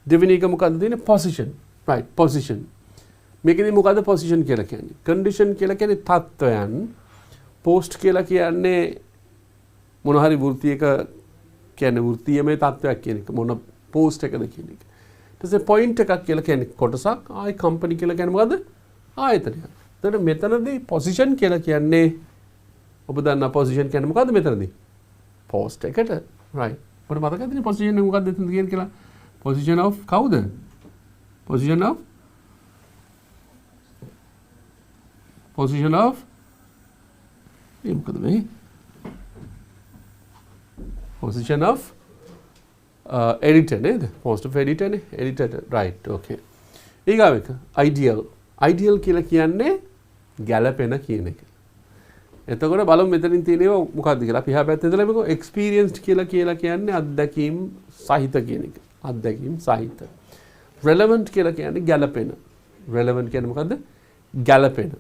දෙවෙනි එක මොකද්ද දෙන්නේ? position. right. position. මේකෙදි මොකද්ද position කියලා කියන්නේ? condition කියලා කියන්නේ තත්වයන්. post කියලා කියන්නේ මොන හරි වෘත්තියක කියන්නේ වෘත්තීයමය තත්වයක් කියන එක. මොන post එකද කියන එක. ඊට පස්සේ point එකක් කියලා කියන්නේ කොටසක්. ආයි company කියලා කියන්නේ මොකද්ද? ආයතනයක්. එතකොට මෙතනදී position කියලා කියන්නේ ඔබ දන්නා position කියන්නේ මොකද්ද මෙතනදී? post එකට. right. ඔබට මතකද නේ position එක මොකද්ද එතන කියන්නේ කියලා? position of කවුද? position of මොකද මේ? position of editor නේද? post of editor නේ. editor right. okay. ඊගාව එක ideal. ideal කියලා කියන්නේ ගැළපෙන කියන එක. එතකොට බලමු මෙතනින් තියෙනවා මොකක්ද කියලා. අපි එහා පැත්තේ ඉඳලා මේක experienced කියලා කියන්නේ අත්දැකීම් සහිත කියන එක. අත්දැකීම් සහිත. relevant කියලා කියන්නේ ගැළපෙන. relevant කියන්නේ මොකද්ද? ගැළපෙන.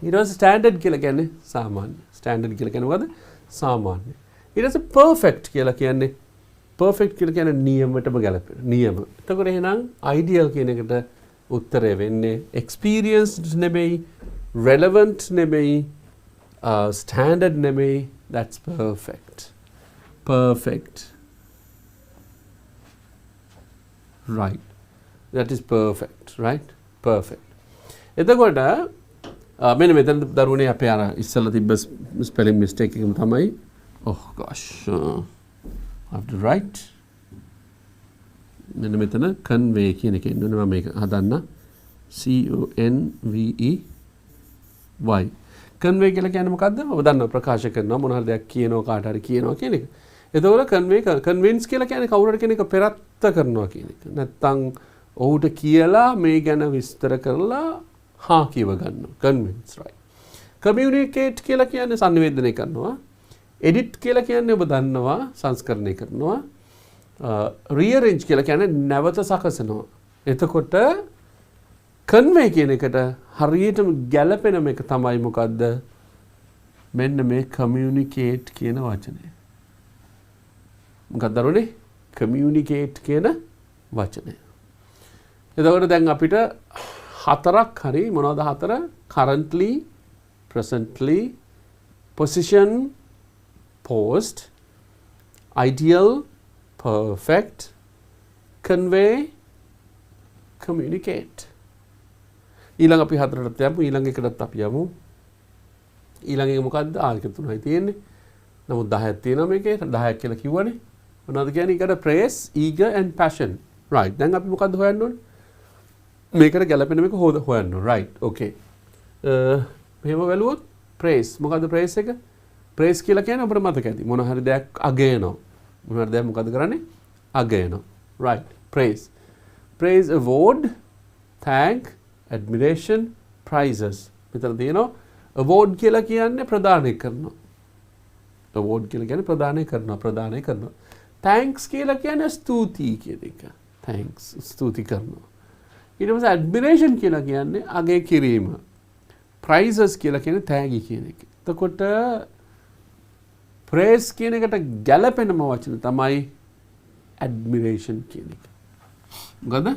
ඊට පස්සේ standard කියලා කියන්නේ සාමාන්‍ය. standard කියලා කියන්නේ මොකද්ද? සාමාන්‍ය. ඊට පස්සේ perfect කියලා කියන්නේ නියමයටම ගැළපෙන. නියම. එතකොට එහෙනම් ideal කියන එකට උත්තරය වෙන්නේ experienced නෙමෙයි, relevant නෙමෙයි, standard නෙමෙයි, that's perfect. perfect. right. that is perfect. right. perfect. එතකොට මෙන්න මෙතන දරුවනේ අපේ අර ඉස්සෙල්ලා තිබ්බ spelling mistake එකම තමයි oh gosh I have to write මෙන්න මෙතන convey කියන එක එන්න ඕනේ මම මේක හදන්න CONVEY convey කියලා කියන්නේ මොකද්ද? ඔබ දන්නවා ප්‍රකාශ කරනවා මොන හරි දෙයක් කියනවා කාට හරි කියනවා කියන එක. එතකොට convince කියලා කියන්නේ කවුරු හරි කෙනෙක් පෙරත්ත කරනවා කියන එක. නැත්තම් ඔහුට කියලා මේ ගැන විස්තර කරලා හා කියව ගන්නවා. convince right. communicate කියලා කියන්නේ සංනිවේදනය කරනවා. edit කියලා කියන්නේ ඔබ දන්නවා සංස්කරණය කරනවා. rearrange කියලා කියන්නේ නැවත සකසනවා. එතකොට convey කියන එකට හරියටම ගැළපෙන මේක තමයි මොකද්ද? මෙන්න මේ communicate කියන වචනය. මොකක්ද දරුවනේ? communicate කියන වචනය. එතකොට දැන් අපිට හතරක් හරි මොනවද හතර? currently, presently, position, post, ideal, perfect, convey, communicate. ඊළඟ අපි හතරට යමු. ඊළඟ එකටත් අපි යමු. ඊළඟ එක මොකද්ද? ආයක තුනයි තියෙන්නේ. නමුත් 10ක් තියෙනවා මේකේ. 10ක් කියලා කිව්වනේ. මොනවද කියන්නේ? ඊකට praise, eager and passion. right. දැන් අපි මොකද්ද හොයන්න ඕනේ? මේකට ගැලපෙන මේක හොයන්න ඕනේ. right. okay. මෙහෙම වැළුවොත් praise. මොකද්ද praise එක? praise කියලා කියන්නේ අපිට මතක ඇති. මොන හරි දෙයක් අගයනවා. මොන හරි දෙයක් මොකද්ද කරන්නේ? අගයනවා. right. praise. praise award, thank, admiration, prizes. මෙතන තියෙනවා award කියලා කියන්නේ ප්‍රදානය කරනවා. award කියලා කියන්නේ ප්‍රදානය කරනවා. thanks කියලා කියන්නේ ස්තුති කියන එක. thanks ස්තුති කරනවා. ඊට පස්සේ admiration කියලා කියන්නේ අගය කිරීම. prizes කියලා කියන්නේ තෑගි කියන එක. එතකොට praise කියන එකට ගැළපෙනම වචන තමයි admiration කියන එක. මොකද?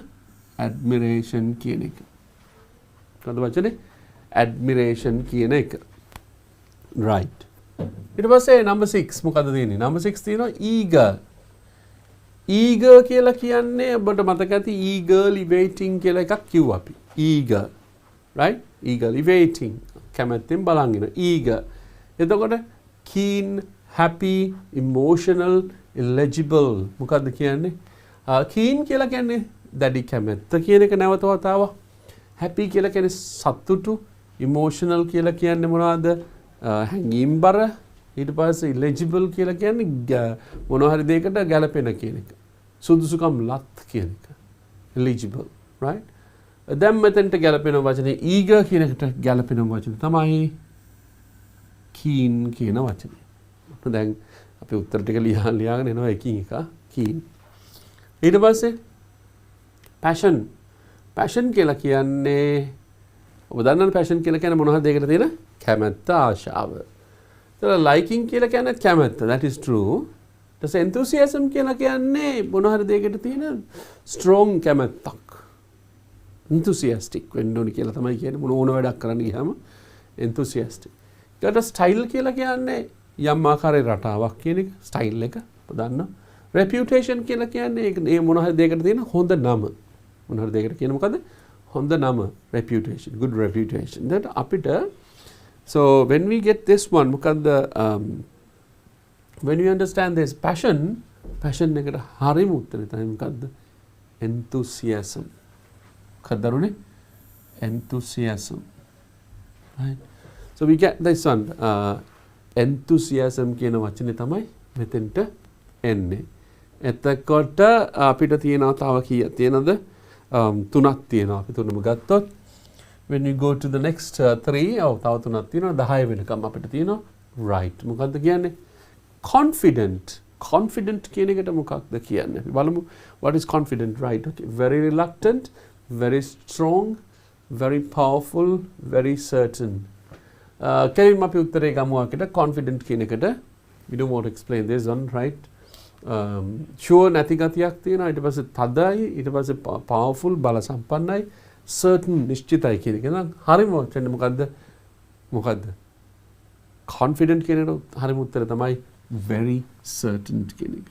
admiration කියන එක. මොකද වචනේ? admiration කියන එක. right. ඊට පස්සේ number 6 මොකද්ද තියෙන්නේ? number 6 තියෙනවා eager. eager කියලා කියන්නේ ඔබට මතක ඇති eagerly waiting කියලා එකක් කිව්වා අපි. eager. right? eagerly waiting. කැමැත්තෙන් බලන් ඉන්න. eager. එතකොට keen, happy, emotional, illegible. මොකද්ද කියන්නේ? keen කියලා කියන්නේ දැඩි කැමැත්ත කියන එක නැවත වතාවක්. happy කියලා කියන්නේ සතුටු. emotional කියලා කියන්නේ මොනවද? හැඟීම්බර. ඊට පස්සේ illegible කියලා කියන්නේ මොන හරි දෙයකට ගැලපෙන කියන එක. සුදුසුකම් ලත් කියන එක. eligible, right? දැන් මෙතෙන්ට ගැලපෙන වචනේ eager කියන එකට ගැලපෙන වචනේ තමයි keen කියන වචනේ. දැන් අපි උත්තර ටික ලියාගෙන එනවා එකින් එක keen. ඊට පස්සේ passion. passion කියලා කියන්නේ ඔබ දන්නවනේ passion කියලා කියන්නේ මොන හරි දෙයකට තියෙන කැමැත්ත ආශාව. ඒතර liking කියලා කියන්නේ කැමැත්ත. That is true. ඊට enthusiasm කියලා කියන්නේ මොන හරි දෙයකට තියෙන strong කැමැත්තක්. enthusiastic වෙන්න ඕනි කියලා තමයි කියන්නේ මොන ඕන වැඩක් කරන්න ගියාම enthusiastic. ඊට style කියලා කියන්නේ යම් ආකාරයේ රටාවක් කියන එක style එක දන්නවා. reputation කියලා කියන්නේ ඒ මොන හරි දෙයකට තියෙන හොඳ නම. මොන හරි දෙයකට කියන මොකද්ද? හොඳ නම. reputation, good reputation. that අපිට so when we get this one මොකද්ද when you understand this passion එකට හරිම උත්තරේ තමයි මොකද්ද? enthusiasm. කදරුනේ enthusiasm, right? So we get this one enthusiasm කියන වචනේ තමයි මෙතෙන්ට එන්නේ. එතකොට අපිට තියෙනවා තව කීයක් තියෙනවද? තුනක් තියෙනවා. අපි තුනම ගත්තොත් when we go to the next three තව තුනක් තියෙනවා 10 වෙනකම් අපිට තියෙනවා right. මොකද්ද කියන්නේ? confident කියන එකට මොකක්ද කියන්නේ? අපි බලමු what is confident, right? Okay. very reluctant, very strong, very powerful, very certain. කෙලින්ම අපි උත්තරේ ගමු අකට confident කියන එකට. We don't want to explain this one, right? sure නැති ගතියක් තියෙනවා. ඊට පස්සේ තදයි, ඊට පස්සේ powerful බල සම්පන්නයි, certain නිශ්චිතයි කියන එක. නම් හරිම වචනේ මොකද්ද? confident කියන එකට හරිම උත්තරේ තමයි very certain කියන එක.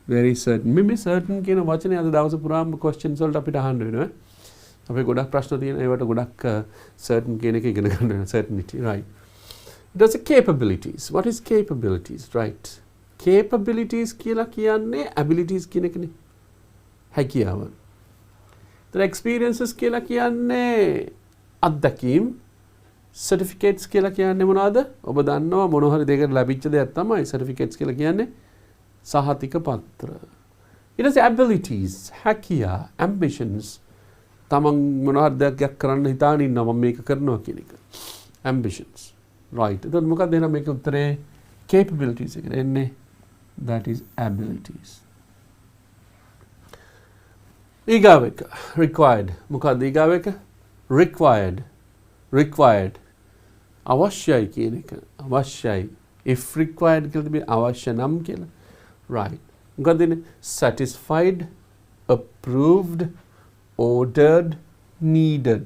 very certain. මේ certain කියන වචනේ අද දවස් පුරාම questions වලට අපිට අහන්න වෙනවා. අපි ගොඩක් ප්‍රශ්න තියෙන ඒවට ගොඩක් certain කියන එක ඉගෙන ගන්න වෙනවා. certainty, right? It does capabilities. What is capabilities, right? capabilities කියලා කියන්නේ abilities කියන එකනේ. හැකියාව. The experiences කියලා කියන්නේ අත්දැකීම්. certificates කියලා කියන්නේ මොනවද? ඔබ දන්නවා මොන හරි දෙයකට ලැබිච්ච දෙයක් තමයි certificates කියලා කියන්නේ. සහතික පත්‍ර. ඊට පස්සේ abilities, හැකියා, ambitions. තමන් මොන හරි දෙයක් කරන්න හිතාගෙන ඉන්නවා මම මේක කරනවා කියන එක. ambitions. right. එතකොට මොකක්ද එහෙනම් මේක උත්තරේ capabilities එකට එන්නේ? that is abilities. ඊගාව එක required. මොකක්ද ඊගාව එක? required. අවශ්‍යයි කියන එක. අවශ්‍යයි. if required කියලා තිබෙන්නේ අවශ්‍ය නම් කියලා. right. මොකක්ද ඉන්නේ? satisfied, approved, ordered, needed.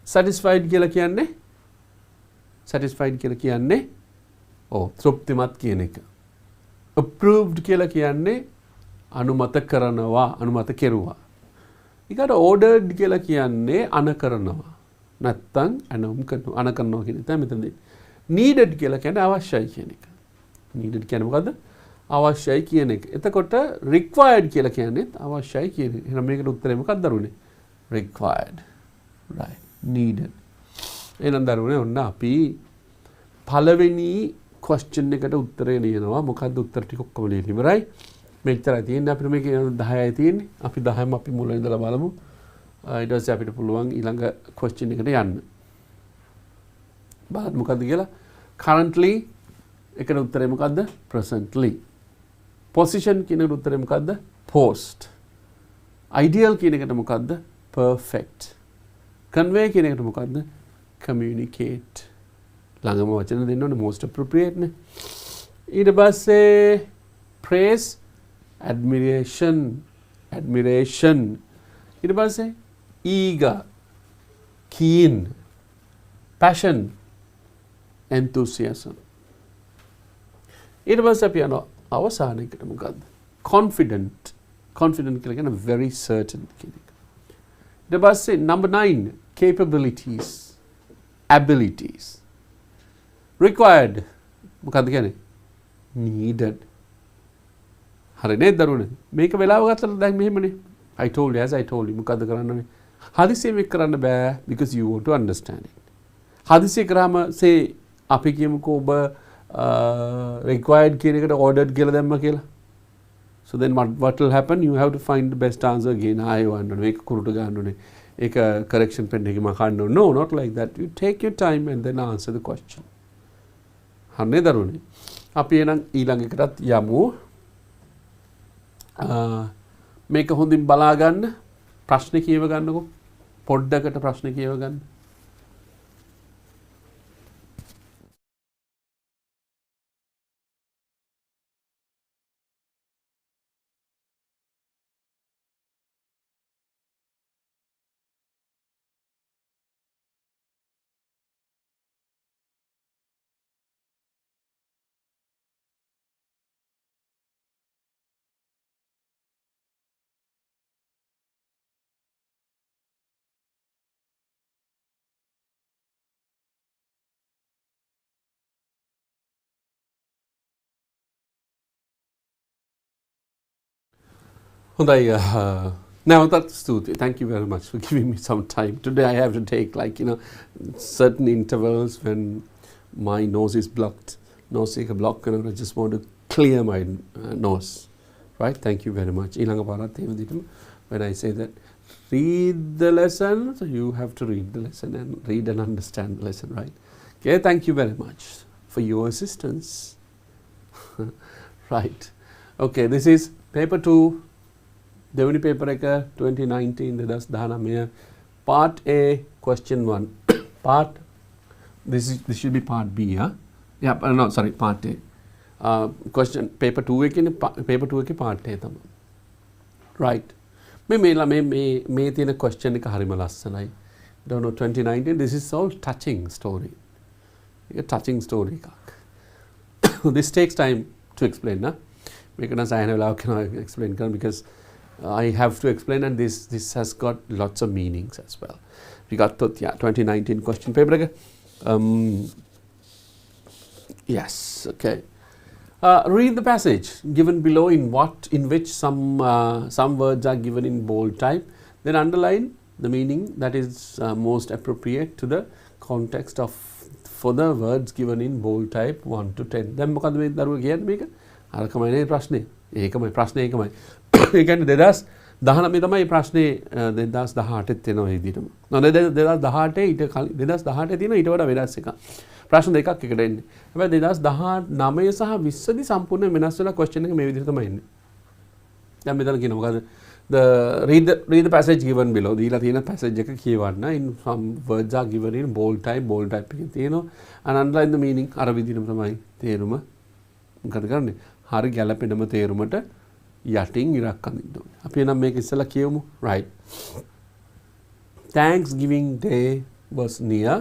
satisfied කියලා කියන්නේ තෘප්තිමත් කියන එක. approved කියලා කියන්නේ අනුමත කරනවා, අනුමත කෙරුවා. ඊකට ordered කියලා කියන්නේ අන කරනවා. නැත්තම් අනුම් කරනවා, අන කරනවා කියන එක තමයි මෙතනදී. needed කියලා කියන්නේ අවශ්‍යයි කියන එක. needed කියන්නේ මොකද්ද? අවශ්‍යයි කියන එක. එතකොට required කියලා කියන්නේ අවශ්‍යයි කියන එක. එහෙනම් මේකට උත්තරේ මොකක්ද දරුනේ? required. right. needed. එහෙනම් දරුනේ ඔන්න අපි පළවෙනි question එකට උත්තරේ ලියනවා. මොකද්ද උත්තර ටික ඔක්කොම ලියලා ඉවරයි. මෙච්චරයි තියෙන්නේ. අපිට මේක 10යි තියෙන්නේ. අපි 10ම අපි මුල ඉඳලා බලමු. ඊට පස්සේ අපිට පුළුවන් ඊළඟ question එකට යන්න. බලන්න මොකද්ද කියලා. currently එකට උත්තරේ මොකද්ද? presently. position කියන එකට උත්තරේ මොකද්ද? post. ideal කියන එකට මොකද්ද? perfect. convey කියන එකට මොකද්ද? communicate. ළඟම වචන දෙන්න ඕනේ most appropriate නේ. ඊට පස්සේ praise, admiration. ඊට පස්සේ eager, keen, passion, enthusiasm. ඊට පස්සේ අපි යනවා අවසානයකට මොකද්ද? confident කියලා කියන්නේ very certain කියන එක. ඊට පස්සේ number 9 capabilities, abilities. required මොකක්ද කියන්නේ needed හරි නේද දරුවනේ මේක වෙලාව ගත්තලා දැන් මෙහෙමනේ I told you as I told you මොකද්ද කරන්න ඕනේ හදිසියෙ මේක කරන්න බෑ because you want to understand it හදිසියෙ කරාම say අපි කියමුකෝ ඔබ required කියන එකට ordered කියලා දැම්මා කියලා so then what will happen you have to find the best answer again I want to make කුරුට ගන්න ඕනේ ඒක correction pen එකේ මම කන්න ඕනේ no not like that you take your time and then answer the question හන්නේ දරුවනේ අපි එහෙනම් ඊළඟ එකටත් යමු මේක හොඳින් බලා ගන්න ප්‍රශ්න කියව ගන්නකො පොඩ්ඩකට ප්‍රශ්න කියව ගන්න Now that's Stuti. Thank you very much for giving me some time. Today I have to take certain intervals when my nose is blocked. Nose is blocked and I just want to clear my nose. Right? Thank you very much. When I say that read the lesson, so you have to read the lesson and read and understand the lesson, right? Okay, thank you very much for your assistance. Right. Okay, this is paper 2. දෙවනි paper එක 2019 2019 part A question 1 part this should be part B yeah no sorry part A question paper 2 එකේ part A තමයි right මේ තියෙන question එක හරිම ලස්සනයි don't know 2019 this is all touching story a touching story එකක් this takes time to explain මේක නම් සායන වෙලාවක explain කරන්න because I have to explain and this has got lots of meanings as well. We got to 2019 question paper. Yes, okay. Read the passage given below in which some words are given in bold type. Then underline the meaning that is most appropriate to the context of for the words given in bold type 1 to 10. Then මොකද මේ දරුවෝ කියන්නේ මේක? අර කමයි ප්‍රශ්නේ. ඒකමයි ප්‍රශ්නේ ඒකමයි. ඒ කියන්නේ 2019 තමයි ප්‍රශ්නේ 2018 ත් එනවා ඉදිරියටම. නෝ 2018 ඊට කලින් 2018 තියෙන ඊට වඩා වෙනස් එකක්. ප්‍රශ්න දෙකක් එකට එන්නේ. හැබැයි 2019 සහ 20 දී සම්පූර්ණ වෙනස් වෙලා question එක මේ විදිහට තමයි එන්නේ. දැන් මෙතන කියන මොකද read the passage given below. දීලා තියෙන passage එක කියවන්න. In some words are given in bold type එකේ තියෙනවා. and underline the meaning අර විදිහටම තමයි තේරුම මොකද කරන්නේ? හරි ගැළපෙනම තේරුමට යටින් ඉරක් අඳින්න ඕනේ. අපි එනම් මේක ඉස්සලා කියමු. Right. Thanksgiving Day was near.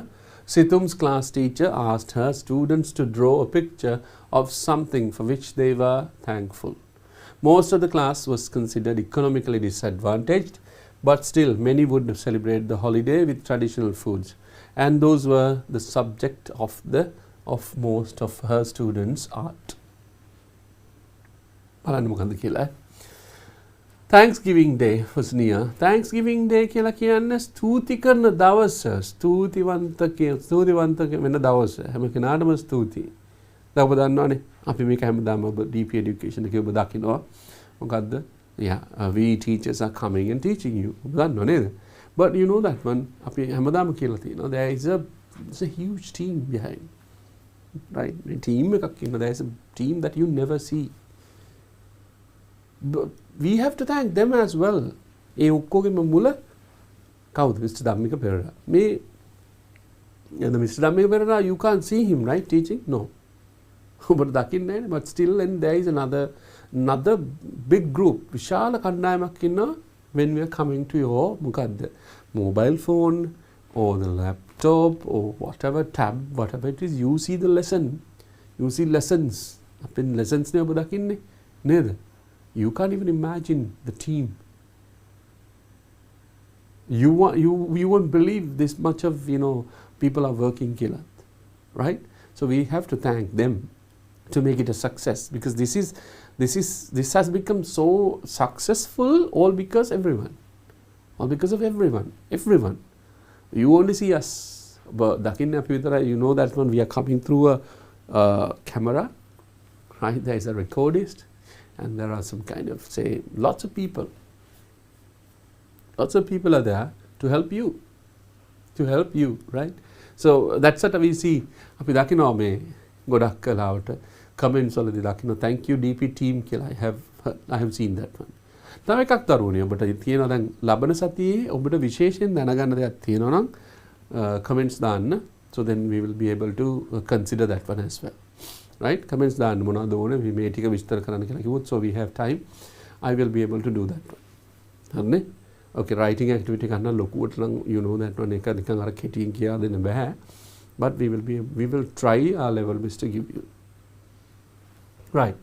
Situm's class teacher asked her students to draw a picture of something for which they were thankful. Most of the class was considered economically disadvantaged, but still many would celebrate the holiday with traditional foods. And those were the subject of most of her students' art. බලන්න මොකද්ද කියලා Thanksgiving Day was near. Thanksgiving Day කියලා කියන්නේ ස්තුති කරන දවස ස්තුතිවන්ත වෙන දවස හැම කෙනාටම ස්තුතියි. දැන් ඔබ දන්නවනේ අපි මේක හැමදාම ඔබ DP education එකේ ඔබ දකිනවා මොකද්ද we teachers are coming and teaching you ඔබ දන්නව නේද but you know that one අපි හැමදාම කියලා තියෙනවා there is a huge team behind right team එකක් ඉන්න there is a team that you never see but we have to thank them as well ඒ ඔක්කොගෙම මුල කවුද Mr. Dhammika Perera මේ and Mr. Dhammika Perera you can't see him right teaching no ඔබට දකින්නේ නැහැ but still and there is another big group විශාල කණ්ඩායමක් ඉන්නවා when we are coming to your මොකද්ද mobile phone or the laptop or whatever tab whatever it is you see the lesson you see lessons අපෙන් lessons නේ ඔබ දකින්නේ නේද you can't even imagine the team you won't believe this much of people are working කියලා right So we have to thank them to make it a success, because this has become so successful all because of everyone. You only see us, but dakinne api vitara, you know that when we are coming through a camera, right? There is a recordist, and there are some kind of, say, lots of people are there to help you, right? So that's what we see. Api dakinnawa me godak kalawata comments වලදී දකින්න thank you DP team කියලා I have seen that one. තව එකක් දරුවනේ ඔබට තියෙනවා දැන් ලබන සතියේ ඔබට විශේෂයෙන් දැනගන්න දෙයක් තියෙනවා නම් comments දාන්න, so then we will be able to consider that one as well, right? Comments දාන්න මොනවද ඕනේ මේ ටික විස්තර කරන්න කියලා කිව්වොත්, so we have time, I will be able to do that one. හරිනේ? Okay, writing activity ගන්න ලොකුවට නම් you know that one එක නිකන් අර කෙටියෙන් කියලා දෙන්න බෑ, but we will try our level best to give you. Right.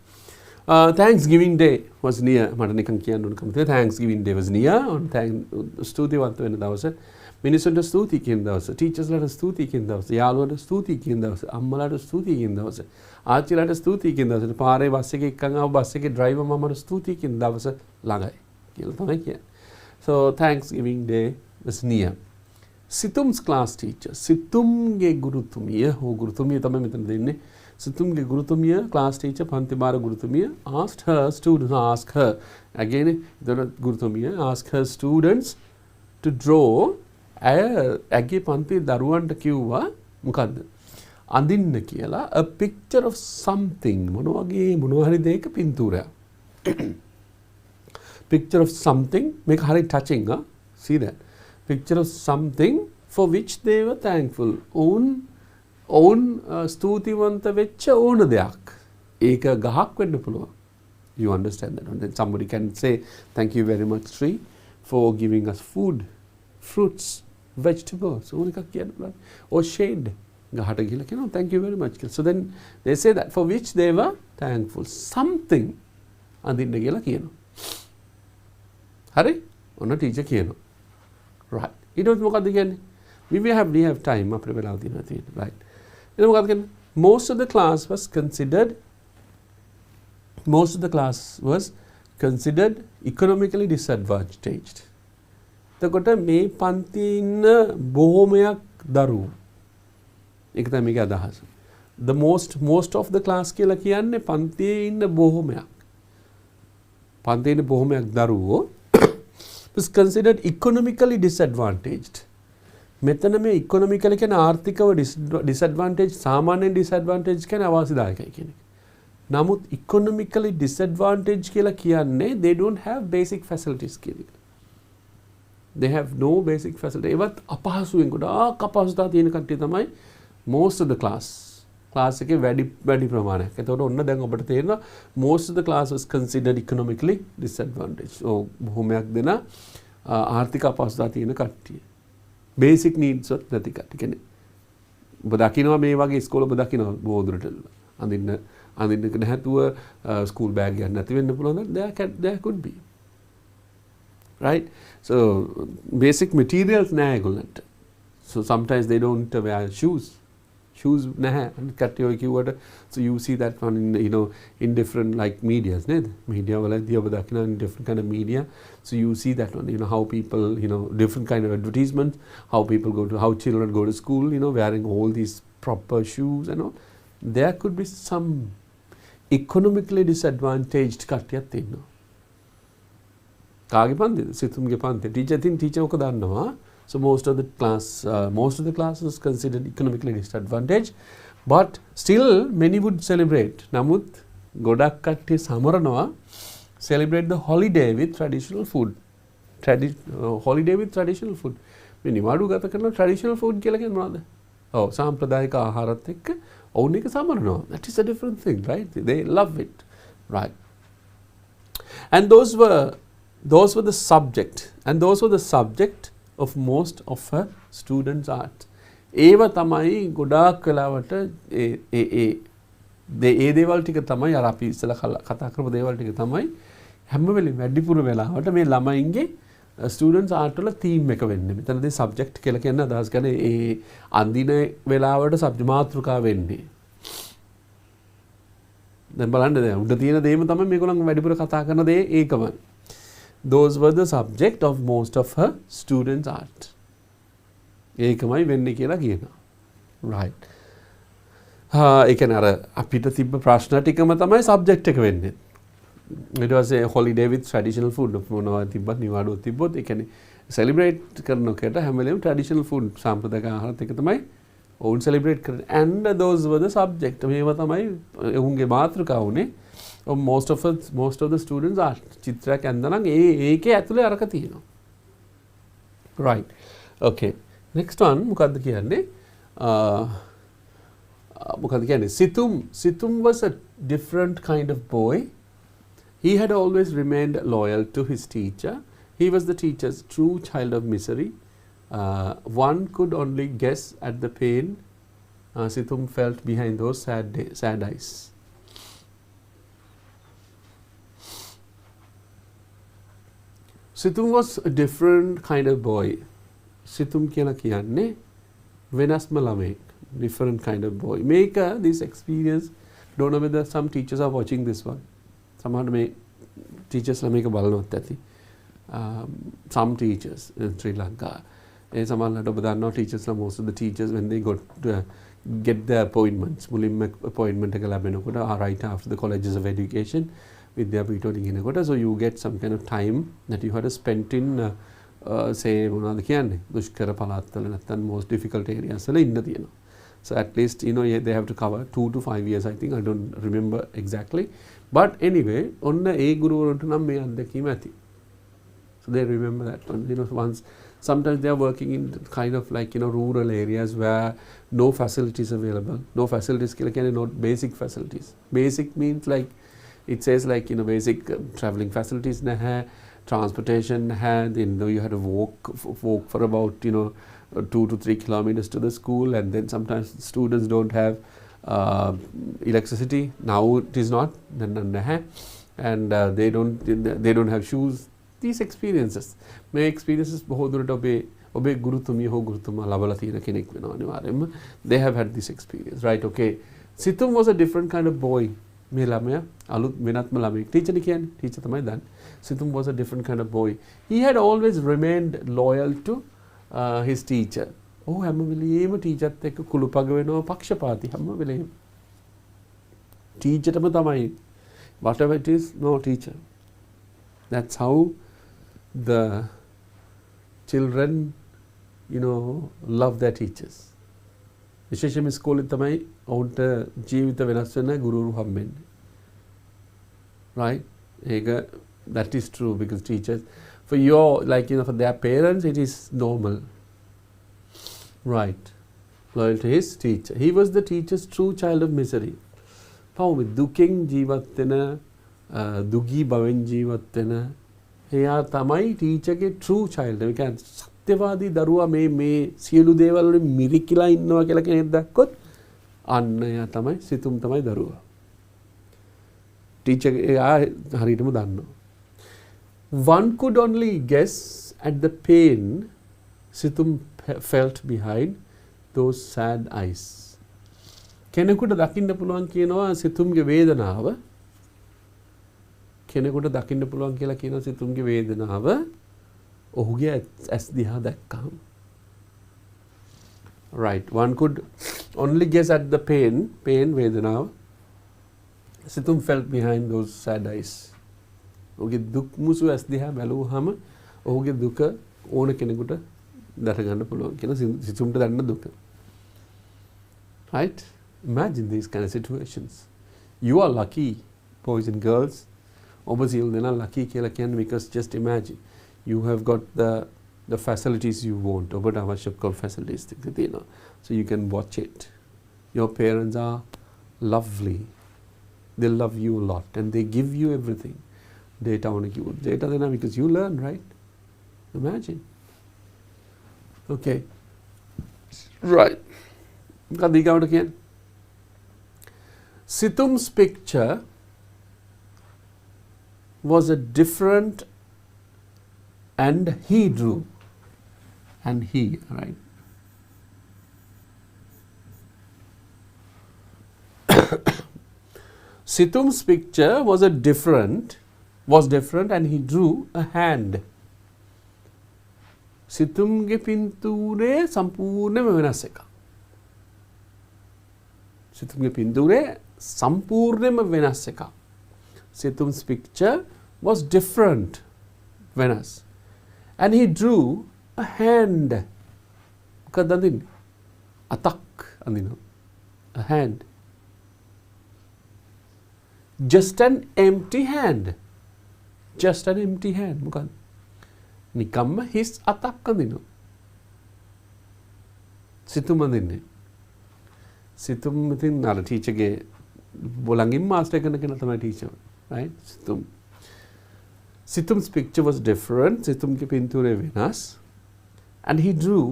Thanksgiving Day was near. මට නිකන් කියන්න ඕන කම තියෙනවා. Thanksgiving Day was near. on ස්තුතිවන්ත වෙන දවස. මිනිසුන්ට ස්තුති කියන දවස. ටීචර්ස්ලාට ස්තුති කියන දවස. යාළුවන්ට ස්තුති කියන දවස. අම්මලාට ස්තුති කියන දවස. ආච්චිලාට ස්තුති කියන දවස. පාරේ බස් එකේ එක්කන් ආව බස් එකේ ඩ්‍රයිවර් මමට ස්තුති කියන දවස ළඟයි කියලා තමයි කියන්නේ. So Thanksgiving Day was near. Situm's class teacher. සිතුම්ගේ ගුරුතුමිය හෝ ගුරුතුමිය තමයි මෙතන දෙන්නේ. සිතුම්ගේ ගුරුතුමිය class teacher පන්තිභාර ගුරුතුමිය asked her students to draw ඇගේ පන්ති දරුවන්ට කිව්වා මොකද්ද අඳින්න කියලා a picture of something මොනවා හරි දෙයක පින්තූරයක් picture of something මේක හරි touching see that picture of something for which they were thankful own ස්තුතිවන්ත වෙච්ච ඕන දෙයක් ඒක ගහක් වෙන්න පුළුවන්. You understand that? And then somebody can say thank you very much tree for giving us food, fruits, vegetables, ඕන එකක් කියන්න පුළුවන්. or shade ගහට ගිහලා කියනවා thank you very much. So then they say that for which they were thankful, something අඳින්න කියලා කියනවා. හරි? ඔන්න ටීචර් කියනවා. right. ඊට පස්සේ මොකද්ද කියන්නේ? we have time අපේ වෙලාව දිනවා තියෙන්නේ. right. Most of the class was considered economically disadvantaged. එතකොට මේ පන්තියේ ඉන්න බොහෝමයක් දරුවෝ. ඒක තමයි මේකේ අදහස. The most of the class කියලා කියන්නේ පන්තියේ ඉන්න බොහෝමයක්. පන්තියේ ඉන්න බොහෝමයක් දරුවෝ was considered economically disadvantaged. මෙතන මේ ඉකොනොමිකලි කියන ආර්ථිකව ඩිසැඩ්වාන්ටේජ් සාමාන්‍යයෙන් ඩිසැඩ්වාන්ටේජ් කියන්නේ අවාසිදායකයි කියන එක. නමුත් ඉකොනොමිකලි ඩිසැඩ්වාන්ටේජ් කියලා කියන්නේ they don't have basic facilities කියන එක. They have no basic facility. ඒවත් අපහසුයෙන් ගොඩාක් අපහසුතා තියෙන කට්ටිය තමයි most of the class එකේ වැඩි ප්‍රමාණයක්. එතකොට ඔන්න දැන් ඔබට තේරෙනවා most of the class was considered economically disadvantaged. බොහොමයක් දෙනා ආර්ථික අපහසුතා තියෙන කට්ටිය. basic needs නැති කට්ටිය කියන්නේ ඔබ දකිනවා මේ වගේ ඉස්කෝල ඔබ දකිනවා බෝදුරට අඳින්න නැතුව ස්කූල් බෑග් ගන්න නැති වෙන්න පුළුවන් there could be, right? So basic materials නැහැ ඒගොල්ලන්ට. So sometimes they don't wear shoes නැහැ කට්ටිය ඔය කිව්වට. So you see that one in different like medias නේද? media වලදී ඔබ දකිනවා in different kind of media. So you see that one, how people, different kind of advertisements, how children go to school, wearing all these proper shoes and all. There could be some economically disadvantaged කට්ටියක් ඉන්නවා. කාගේ පන්තිද? සිතුම්ගේ පන්ති. teacher ඔක දන්නවා. So most of the class was considered economically disadvantaged, but still many would celebrate. නමුත් ගොඩක් කට්ටිය සමරනවා celebrate the holiday with traditional food. Holiday with traditional food. මේ නිවාඩු ගත කරන traditional food කියලා කියන්නේ මොනවද? සාම්ප්‍රදායික ආහාරත් එක්ක ඔවුන් එක සමරනවා. That is a different thing, right? They love it, right? And those were the subject of most of her students' art. ඒව තමයි ගොඩාක් වෙලාවට ඒ දේවල් ටික තමයි අර අපි ඉස්සලා කතා කරපු දේවල් ටික තමයි හැම වෙලෙම වැඩිපුර වෙලාවට මේ ළමයින්ගේ ස්ටුඩන්ට්ස් ආර්ට් වල තීම් එක වෙන්නේ. මෙතනදී සබ්ජෙක්ට් කියලා කියන අදහස් ගන්න ඒ අඳින වෙලාවට සබ්ජෙක්ට් මාතෘකාව වෙන්නේ. දැන් බලන්න දැන් උඩ තියෙන දේම තමයි මේගොල්ලන් වැඩිපුර කතා කරන දේ ඒකම. Those were the subject of most of her students' art. ඒකමයි වෙන්නේ කියලා කියනවා. Right. ඒ කියන්නේ අර අපිට තිබ්බ ප්‍රශ්න ටිකම තමයි subject එක වෙන්නේ. ඊට පස්සේ holiday with traditional food මොනවා තිබ්බත් නිවාඩුවක් තිබ්බොත් ඒ කියන්නේ celebrate කරනකොට හැම වෙලේම traditional food සාම්ප්‍රදායික ආහාරත් එක තමයි ඔවුන් celebrate කරන්නේ. And those were the subject. මේවා තමයි ඔවුන්ගේ මාතෘකාව උනේ. most of the students art. චිත්‍රයක් ඇඳනනම් ඒකේ ඇතුලේ අරක තියෙනවා. Right. Okay. Next one මොකද්ද කියන්නේ? මොකද්ද කියන්නේ? Situm was a different kind of boy. He had always remained loyal to his teacher. He was the teacher's true child of misery. One could only guess at the pain Situm felt behind those sad eyes. Situm was a different kind of boy. Situm කියලා කියන්නේ වෙනස්ම ළමෙක්. Different kind of boy. Make this experience. Don't know whether some teachers are watching this one. සමහර මේ teachers ලා මේක බලනවත් ඇති. Some teachers in Sri Lanka. ඒ සමහරවිට ඔබ දන්නවා teachers ලා most of the teachers when they got to get their appointments මුලින්ම appointment එක ලැබෙනකොට right after the colleges of education විද්‍යාපීඨවල ඉගෙනකොට so you get some kind of time that you had to spend in say මොනවද කියන්නේ දුෂ්කර පළාත්වල නැත්නම් most difficult areas වල ඉන්න තියෙනවා. So at least they have to cover 2 to 5 years I think I don't remember exactly but anyway ඔන්න ඒ ගුරුවරුන්ට නම් මේ අත්දැකීම ඇති. So they remember that one once sometimes they are working in kind of like rural areas where no facilities available. No facilities කියලා කියන්නේ not basic facilities. Basic means like it says like basic travelling facilities නැහැ, transportation නැහැ, then you had to walk for about 2 to 3 kilometers to the school and then sometimes students don't have electricity. Now it is not and they don't have shoes. These experiences මේ experiences බොහෝ දුරට ඔබේ ගුරුතුමිය හෝ ගුරුතුමා ලබලා තියෙන කෙනෙක් වෙනවා අනිවාර්යයෙන්ම. They have had this experience, right? Okay. Situm was a different kind of boy. මේ ළමයා අලුත් වෙනත්ම ළමෙක්. ටීචර් කියන්නේ ටීචර් තමයි දන්නේ. Situm was a different kind of boy. He had always remained loyal to his teacher. හැම වෙලෙම ටීචර්ත් එක්ක කුළුපග වෙනවා පක්ෂපාතී හැම වෙලෙම. ටීචර්ටම තමයි whatever it is no teacher. That's how the children love their teachers. විශේෂයෙන්ම ඉස්කෝලේ තමයි ඔවුන්ට ජීවිත වෙනස් වෙන ගුරුවරු හම්බෙන්නේ. Right? That is true because teachers for for their parents it is normal. Right. Loyal to his teacher. He was the teacher's true child of misery. පවුමේ දුකින් ජීවත් වෙන දුගී බවෙන් ජීවත් වෙන එයා තමයි ටීචර්ගේ true child. ඒ කියන්නේ සත්‍යවාදී දරුවා මේ සියලු දේවල් වලින් මිරිකිලා ඉන්නවා කියලා කෙනෙක් දැක්කොත් අන්න එයා තමයි සිතුම් තමයි දරුවා. ටීචර් එයා හරියටම දන්නවා. One could only guess at the pain Situm felt behind those sad eyes. කෙනෙකුට දකින්න පුළුවන් කියනවා සිතුම්ගේ වේදනාව. කෙනෙකුට දකින්න පුළුවන් කියලා කියනවා සිතුම්ගේ වේදනාව ඔහුගේ ඇස් දිහා දැක්කම. Right. One could only guess at the pain වේදනාව Situm felt behind those sad eyes. ඔහුගේ දුක් මුසු ඇස් දිහා බැලුවහම ඔහුගේ දුක ඕන කෙනෙකුට දැක ගන්න පුළුවන් කියන සිතුම්ට දැනෙන දුක. Right? Imagine these kind of situations. You are lucky, boys and girls. Obviously, you're not lucky because just imagine you have got the facilities you want. Facilities, so you can watch it. Your parents are lovely. They love you a lot and they give you everything. Data because you learn, right? Imagine. Okay. Right. Got the count again. Situm's picture was a different and he drew. And he, right? Situm's picture was different and he drew a hand. සිතුම්ගේ පින්තූරේ සම්පූර්ණයෙන්ම වෙනස් එකක්. සිතුම්ගේ පින්තූරේ සම්පූර්ණයෙන්ම වෙනස් එකක්. Situm's picture was different, වෙනස්. And he drew a hand. මොකක්ද අඳින්නේ? අතක් අඳිනවා. A hand. Just an empty hand. Just an empty hand. මොකක්ද? නිකම්ම හිස් අතක් අඳිනවා. සිතුම් අඳින්නේ. සිතුම් ඉතින් අර ටීචර්ගේ බොලංගින් මාස්ටර් කරන කෙනා තමයි ටීචර්. right? සිතුම්. Situm's picture was different. සිතුම්ගේ පින්තූරේ වෙනස්. And he drew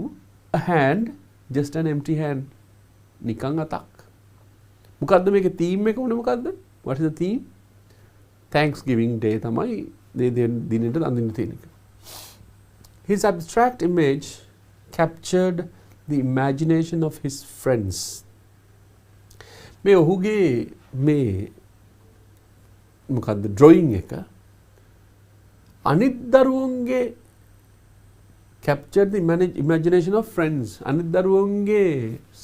a hand, just an empty hand. නිකන් අතක්. මොකද්ද මේකේ theme එක උනේ මොකද්ද? What is the theme? Thanksgiving Day තමයි දිනෙට අඳින්න තියෙන එක. His abstract image captured the imagination of his friends. මේ ඔහුගේ මේ මොකද්ද drawing එක අනිත් දරුවන්ගේ captured the imagination of friends. අනිත් දරුවන්ගේ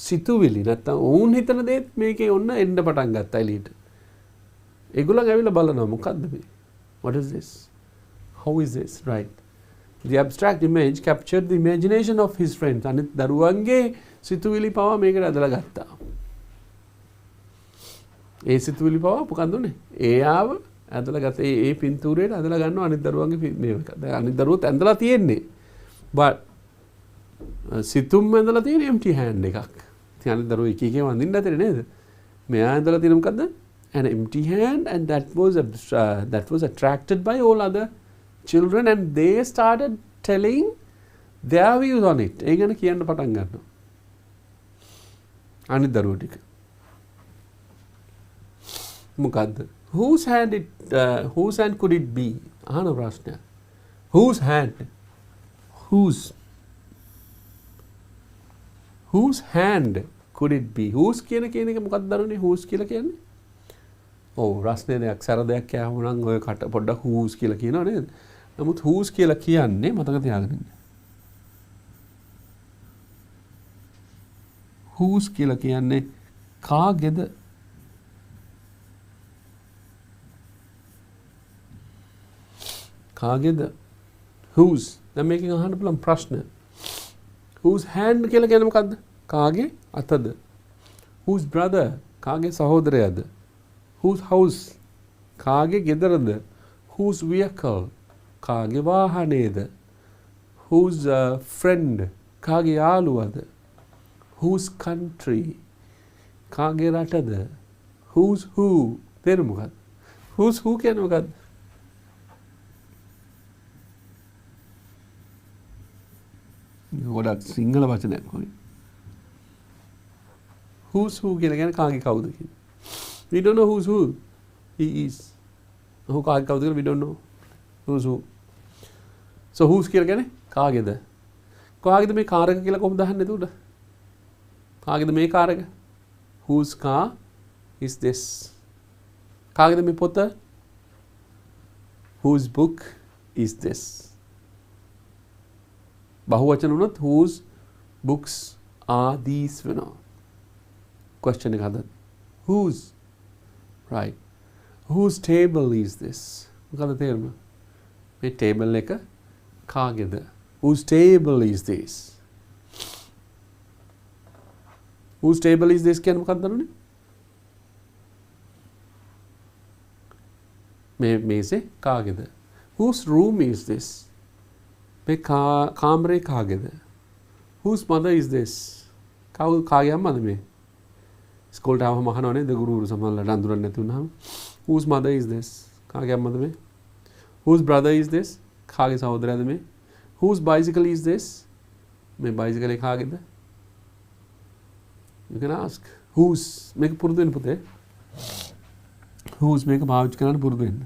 සිතුවිලි නැත්තම් ඔවුන් හිතන දේත් මේකේ ඔන්න එන්න පටන් ගත්තා එළියට. ඒගොල්ලන් ඇවිල්ලා බලනවා මොකද්ද මේ? What is this? How is this? Right. The abstract image captured the imagination of his friends. අනිත් දරුවන්ගේ සිතුවිලි පවා මේකට ඇදලා ගත්තා. ඒ සිතුවිලි පවා මොකක්ද උනේ? ඒ ආව ඇදලා ගත්ත ඒ පින්තූරයට ඇදලා ගන්නවා අනිත් දරුවන්ගේ මේක. දැන් අනිත් දරුවොත් ඇඳලා තියෙන්නේ. But සිතුම් ඇඳලා තියෙන empty hand එකක්. ඉතින් අනිත් දරුවෝ එක එකේ වඳින්න නැතේ නේද? මෙයා ඇඳලා තියෙන මොකද්ද? An empty hand, and that was attracted by all other children, and they started telling their views on it. ඒ ගැන කියන්න පටන් ගන්නවා. අනිත් දරුවෝ ටික. මොකද්ද? Whose hand could it be? අහන ප්‍රශ්නය. Whose hand? Whose hand could it be? Whose කියන එක මොකක්ද දරුවනේ? Whose කියලා කියන්නේ? ඔව් රස්නේ දෙයක් සැර දෙයක් කියවම නම් ඔය කට පොඩ්ඩක් whose කියලා කියනවා නේද? නමුත් whose කියලා කියන්නේ මතක තියාගන්න ඉන්න. whose කියලා කියන්නේ කාගේද? කාගේද? whose. දැන් මේකෙන් අහන්න පුළුවන් ප්‍රශ්න. whose hand කියලා කියන්නේ මොකද්ද? කාගේ අතද? whose brother? කාගේ සහෝදරයාද? whose house? කාගේ ගෙදරද? whose vehicle? කාගේ වාහනේද? whose friend? කාගේ යාළුවද? whose country? කාගේ රටද? whose who? තේරුම මොකක්ද? whose who කියන්නේ මොකක්ද? ගොඩක් සිංහල වචනයක් වගේ. whose who කියලා කියන්නේ කාගේ කවුද කියන්නේ. We don't know who's who. He is. Who කාගේ කවුද කියලා we don't know. Who's who. So who's කියලා කියන්නේ කාගේද? කාගේද මේ කාර් එක කියලා කොහොමද අහන්නේ එතකොට? කාගේද මේ කාර් එක? Whose car is this? කාගේද මේ පොත? Whose book is this? බහුවචන වුණොත් whose books are these වෙනවා. question එක හදන්න. Whose? Right. Whose table is this? මොකද තේරුම? මේ table එක කාගේද? Whose table is this? Whose table is this කියන්නේ මොකක්ද දන්නවනේ? මේ මේසේ කාගේද? Whose room is this? මේ කාමරේ කාගේද? Whose mother is this? කාගේ අම්මද මේ? ස්කෝල්ට ආවම අහනවා නේද ගුරුවරු සමහරවිට අඳුරන්නේ නැති වුණාම. Whose mother is this? කාගේ අම්මද මේ? Whose brother is this? කාගේ සහෝදරයාද මේ? Whose bicycle is this? මේ bicycle එක කාගේද? You can ask. Whose? මේක පුරුදු වෙන්න පුතේ. Whose මේක පාවිච්චි කරන්න පුරුදු වෙන්න.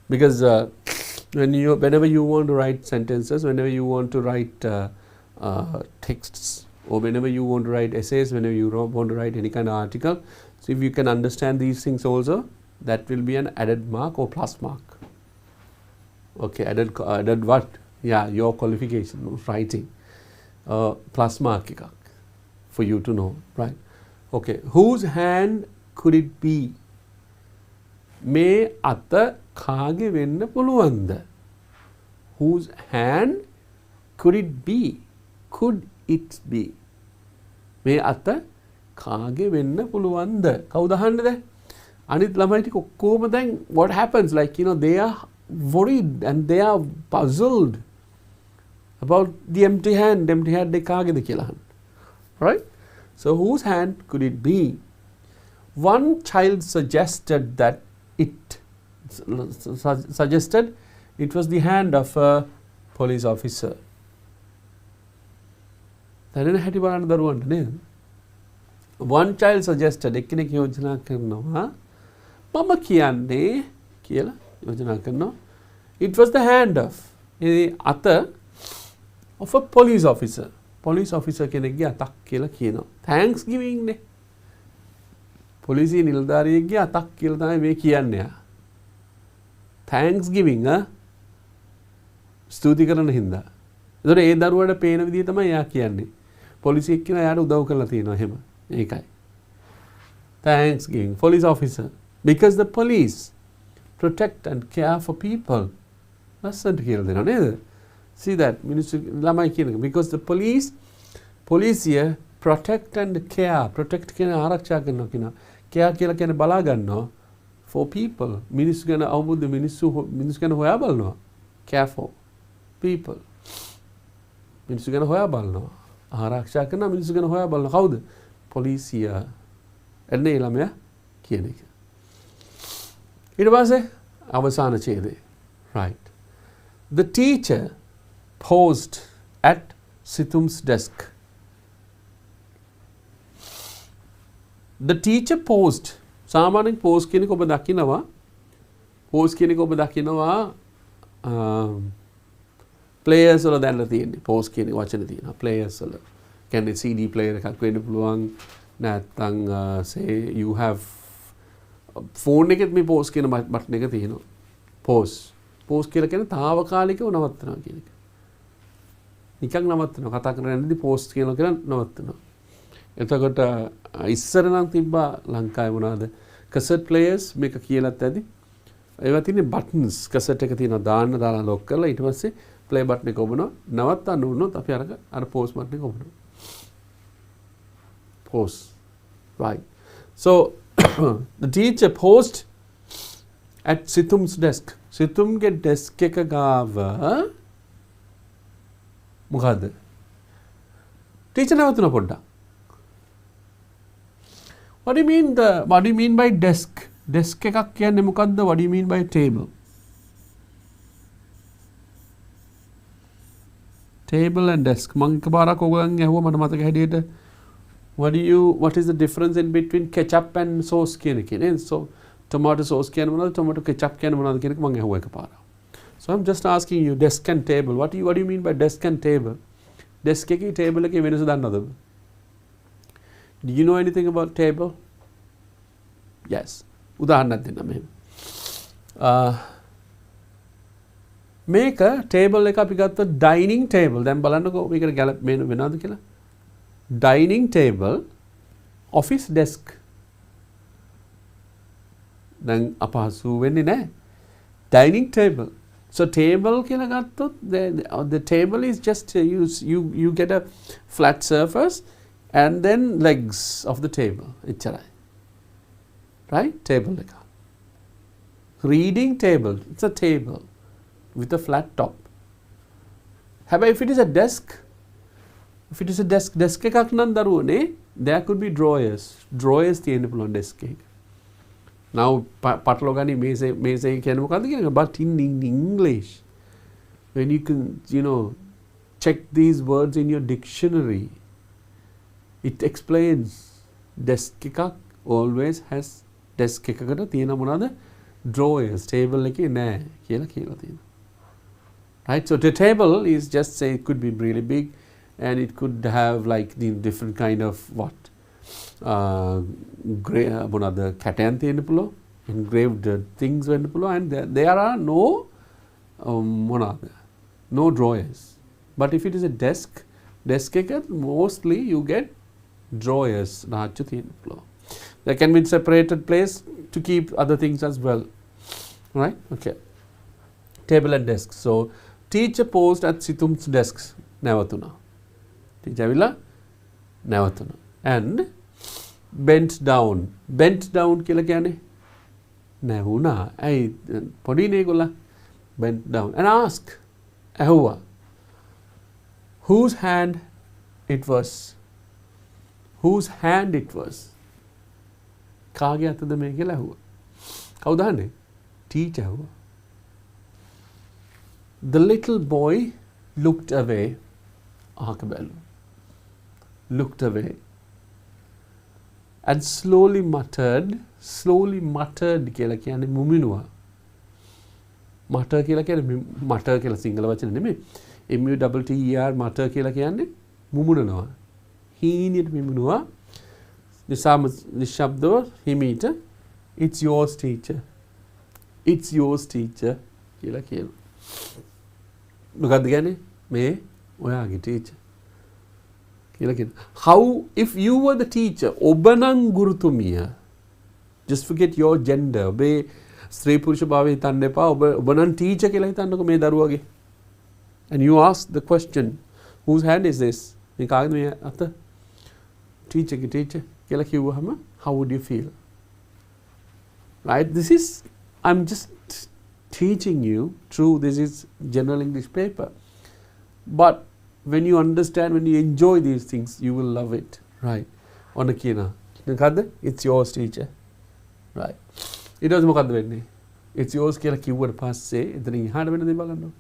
Because whenever you want to write sentences, whenever you want to write texts, or whenever you want to write essays, whenever you want to write any kind of article, so So if you can understand these things also, that will be an added mark or plus mark. Okay, added what? Yeah, your qualification, writing. Plus mark එකක් for you to know, right? Okay, whose hand could it be? මේ අත කාගේ වෙන්න පුළුවන්ද? Whose hand could it be? Could it be? මේ අත කාගේ වෙන්න පුළුවන්ද? කවුද අහන්නේද? අනිත් ළමයි ටික ඔක්කොම දැන් what happens, like they are worried and they are puzzled about the empty hand එක කාගේද කියලා අහන්න. Right? So whose hand could it be? One child suggested that it was the hand of a police officer. දැනෙන හැටි බලන්න දරුවන්ට නේද? One child suggested, එක්කෙනෙක් යෝජනා කරනවා මම කියන්නේ කියලා යෝජනා කරනවා. It was the hand of, ඒ අත of a police officer. Police officer කෙනෙක්ගේ අතක් කියලා කියනවා. Thanks giving නේ. පොලිසිය නිලධාරියෙක්ගේ අතක් කියලා තමයි මේ කියන්නේ. Thanks giving ස්තුති කරන හින්දා. ඒතකොට ඒ දරුවට පේන විදිය තමයි එයා කියන්නේ. පොලිසියෙක් කියලා එයාට උදව් කරලා තියෙනවා එහෙම. ඒකයි. Thanks giving. Police officer. Because the police protect and care for people. ලස්සනට කියලා දෙනවා නේද? See that? ළමයි කියන එක. Because the police protect and care. Protect කියන ආරක්ෂා කරනවා කියනවා. care කියලා කියන්නේ බලා ගන්නවා for people. මිනිස්සු ගැන අවබෝධ මිනිස්සු ගැන හොයා බලනවා. care for people. මිනිස්සු ගැන හොයා බලනවා. ආරක්ෂා කරනවා මිනිස්සු ගැන හොයා බලනවා. කවුද? පොලිසිය. එන්නේ ළමයා කියන එක. ඊට පස්සේ අවසාන ඡේදය. Right. The teacher paused at Situm's desk. The teacher paused. සාමාන්‍යයෙන් pause කියන එක ඔබ දකිනවා. pause කියන එක ඔබ දකිනවා players වල දැන්ලා තියෙන්නේ. pause කියන වචන තියෙනවා. players වල. කියන්නේ CD player එකක් වෙන්න පුළුවන්. නැත්නම් say you have phone එකෙත් මේ pause කියන බටන් එක තියෙනවා. pause. pause කියලා කියන්නේ తాවකාලිකව නවත්තනවා කියන එක. නිකන් නවත්තනවා. කතා කරනදී pause කියලා නවත්තනවා. එතකොට ඉස්සර නම් තිබ්බා ලංකාවේ මොනවාද? cassette players මේක කියලාත් ඇති. ඒවා තියෙන්නේ buttons. cassette එක තියෙනවා දාලා lock කරලා ඊට පස්සේ play button එක ඔබනවා. නවත්තන්න වුණොත් අපි අර pause button එක ඔබනවා. Pause. Right. So the teacher paused at Situm's desk. Situmගේ desk එක ගාව මොකද්ද? teacher නවතුන පොඩ්ඩක්. What do you mean by desk? Desk එකක් කියන්නේ මොකද්ද? What do you mean by table? Table and desk. මම එකපාරක් ඔයගොල්ලන් ඇහුවා මට මතක හැටියට what is the difference in between ketchup and sauce කියන එක නේ? So tomato sauce කියන්නේ මොනවද? tomato ketchup කියන්නේ මොනවද කියන එක මම ඇහුවා එකපාරක්. So I'm just asking you desk and table. What do you mean by desk and table? Desk එකේ table එකේ වෙනස දන්නවද? Do you know anything about table? Yes. උදාහරණයක් දෙන්න මෙහෙම. මේක table එක අපි ගත්ත dining table. දැන් බලන්නකෝ මේකට වෙනවද කියලා? Dining table, office desk. දැන් අපහසු වෙන්නේ නැහැ. Dining table. So table කියලා ගත්තොත් the table is just you get a flat surface and then legs of the table. එච්චරයි. Right? Table එක. Reading table. It's a table with a flat top. හැබැයි if it is a desk එකක් නම් දරුවනේ there could be drawers තියෙන්න පුළුවන් desk එක. Now පටලවා ගනි මේසේ කියන්නේ මොකද්ද කියන එක. But in English when you can check these words in your dictionary it explains desk එකක් always has desk එකකට තියෙන මොනවාද drawers table එකේ නෑ කියලා තියෙනවා. Right? So the table is just say it could be really big and it could have like the different kind of මොනවද කැටයන් තියෙන්න පුළුවන්, engraved things වෙන්න පුළුවන්, and there are no මොනවද no drawers. But if it is a desk එක mostly you get drawers රාජ්‍ය තියෙන්න පුළුවන්. There can be separated place to keep other things as well. Right? Okay. Table and desk. So teacher paused at Situm's desk. නැවතුණා. teacher ඇවිල්ලා නැවතුණා. And bent down. Bent down කියලා කියන්නේ නැහුණා. ඇයි පොඩිනේ ඒගොල්ල bent down and ask. ඇහුවා. Whose hand it was? Whose hand it was? කාගේ අතද මේ කියලා ඇහුවා. කවුද අහන්නේ? Teacher ඇහුවා. The little boy looked away. අහක බැලුවා. Looked away. And slowly muttered කියලා කියන්නේ මුමිනුවා. mutter කියලා කියන්නේ mutter කියලා සිංහල වචන නෙමෙයි. mutter mutter කියලා කියන්නේ මුමුණනවා. හීනියට මුමුණනවා. නිශ්ශබ්දව හිමීට it's yours teacher. It's yours teacher කියලා කියනවා. මොකක්ද කියන්නේ? මේ ඔයාගේ teacher. කියලා කියනවා. How if you were the teacher ඔබ නම් ගුරුතුමිය. Just forget your gender. ඔබේ ස්ත්‍රී පුරුෂ භාවය හිතන්න එපා. ඔබ නම් teacher කියලා හිතන්නකෝ මේ දරුවගේ. And you ask the question, whose hand is this? මේ කාගේද මේ අත? teacher කියලා කිව්වහම how would you feel? Right? This is I'm just teaching you. True, this is general English paper. But when you understand, when you enjoy these things, you will love it. Right? ඔන්න කියනවා. මොකද්ද? It's yours teacher. Right. ඊට පස්සේ මොකද්ද වෙන්නේ? It's yours කියලා කිව්වට පස්සේ එතන ඉහාට වෙන දේ බලන්න.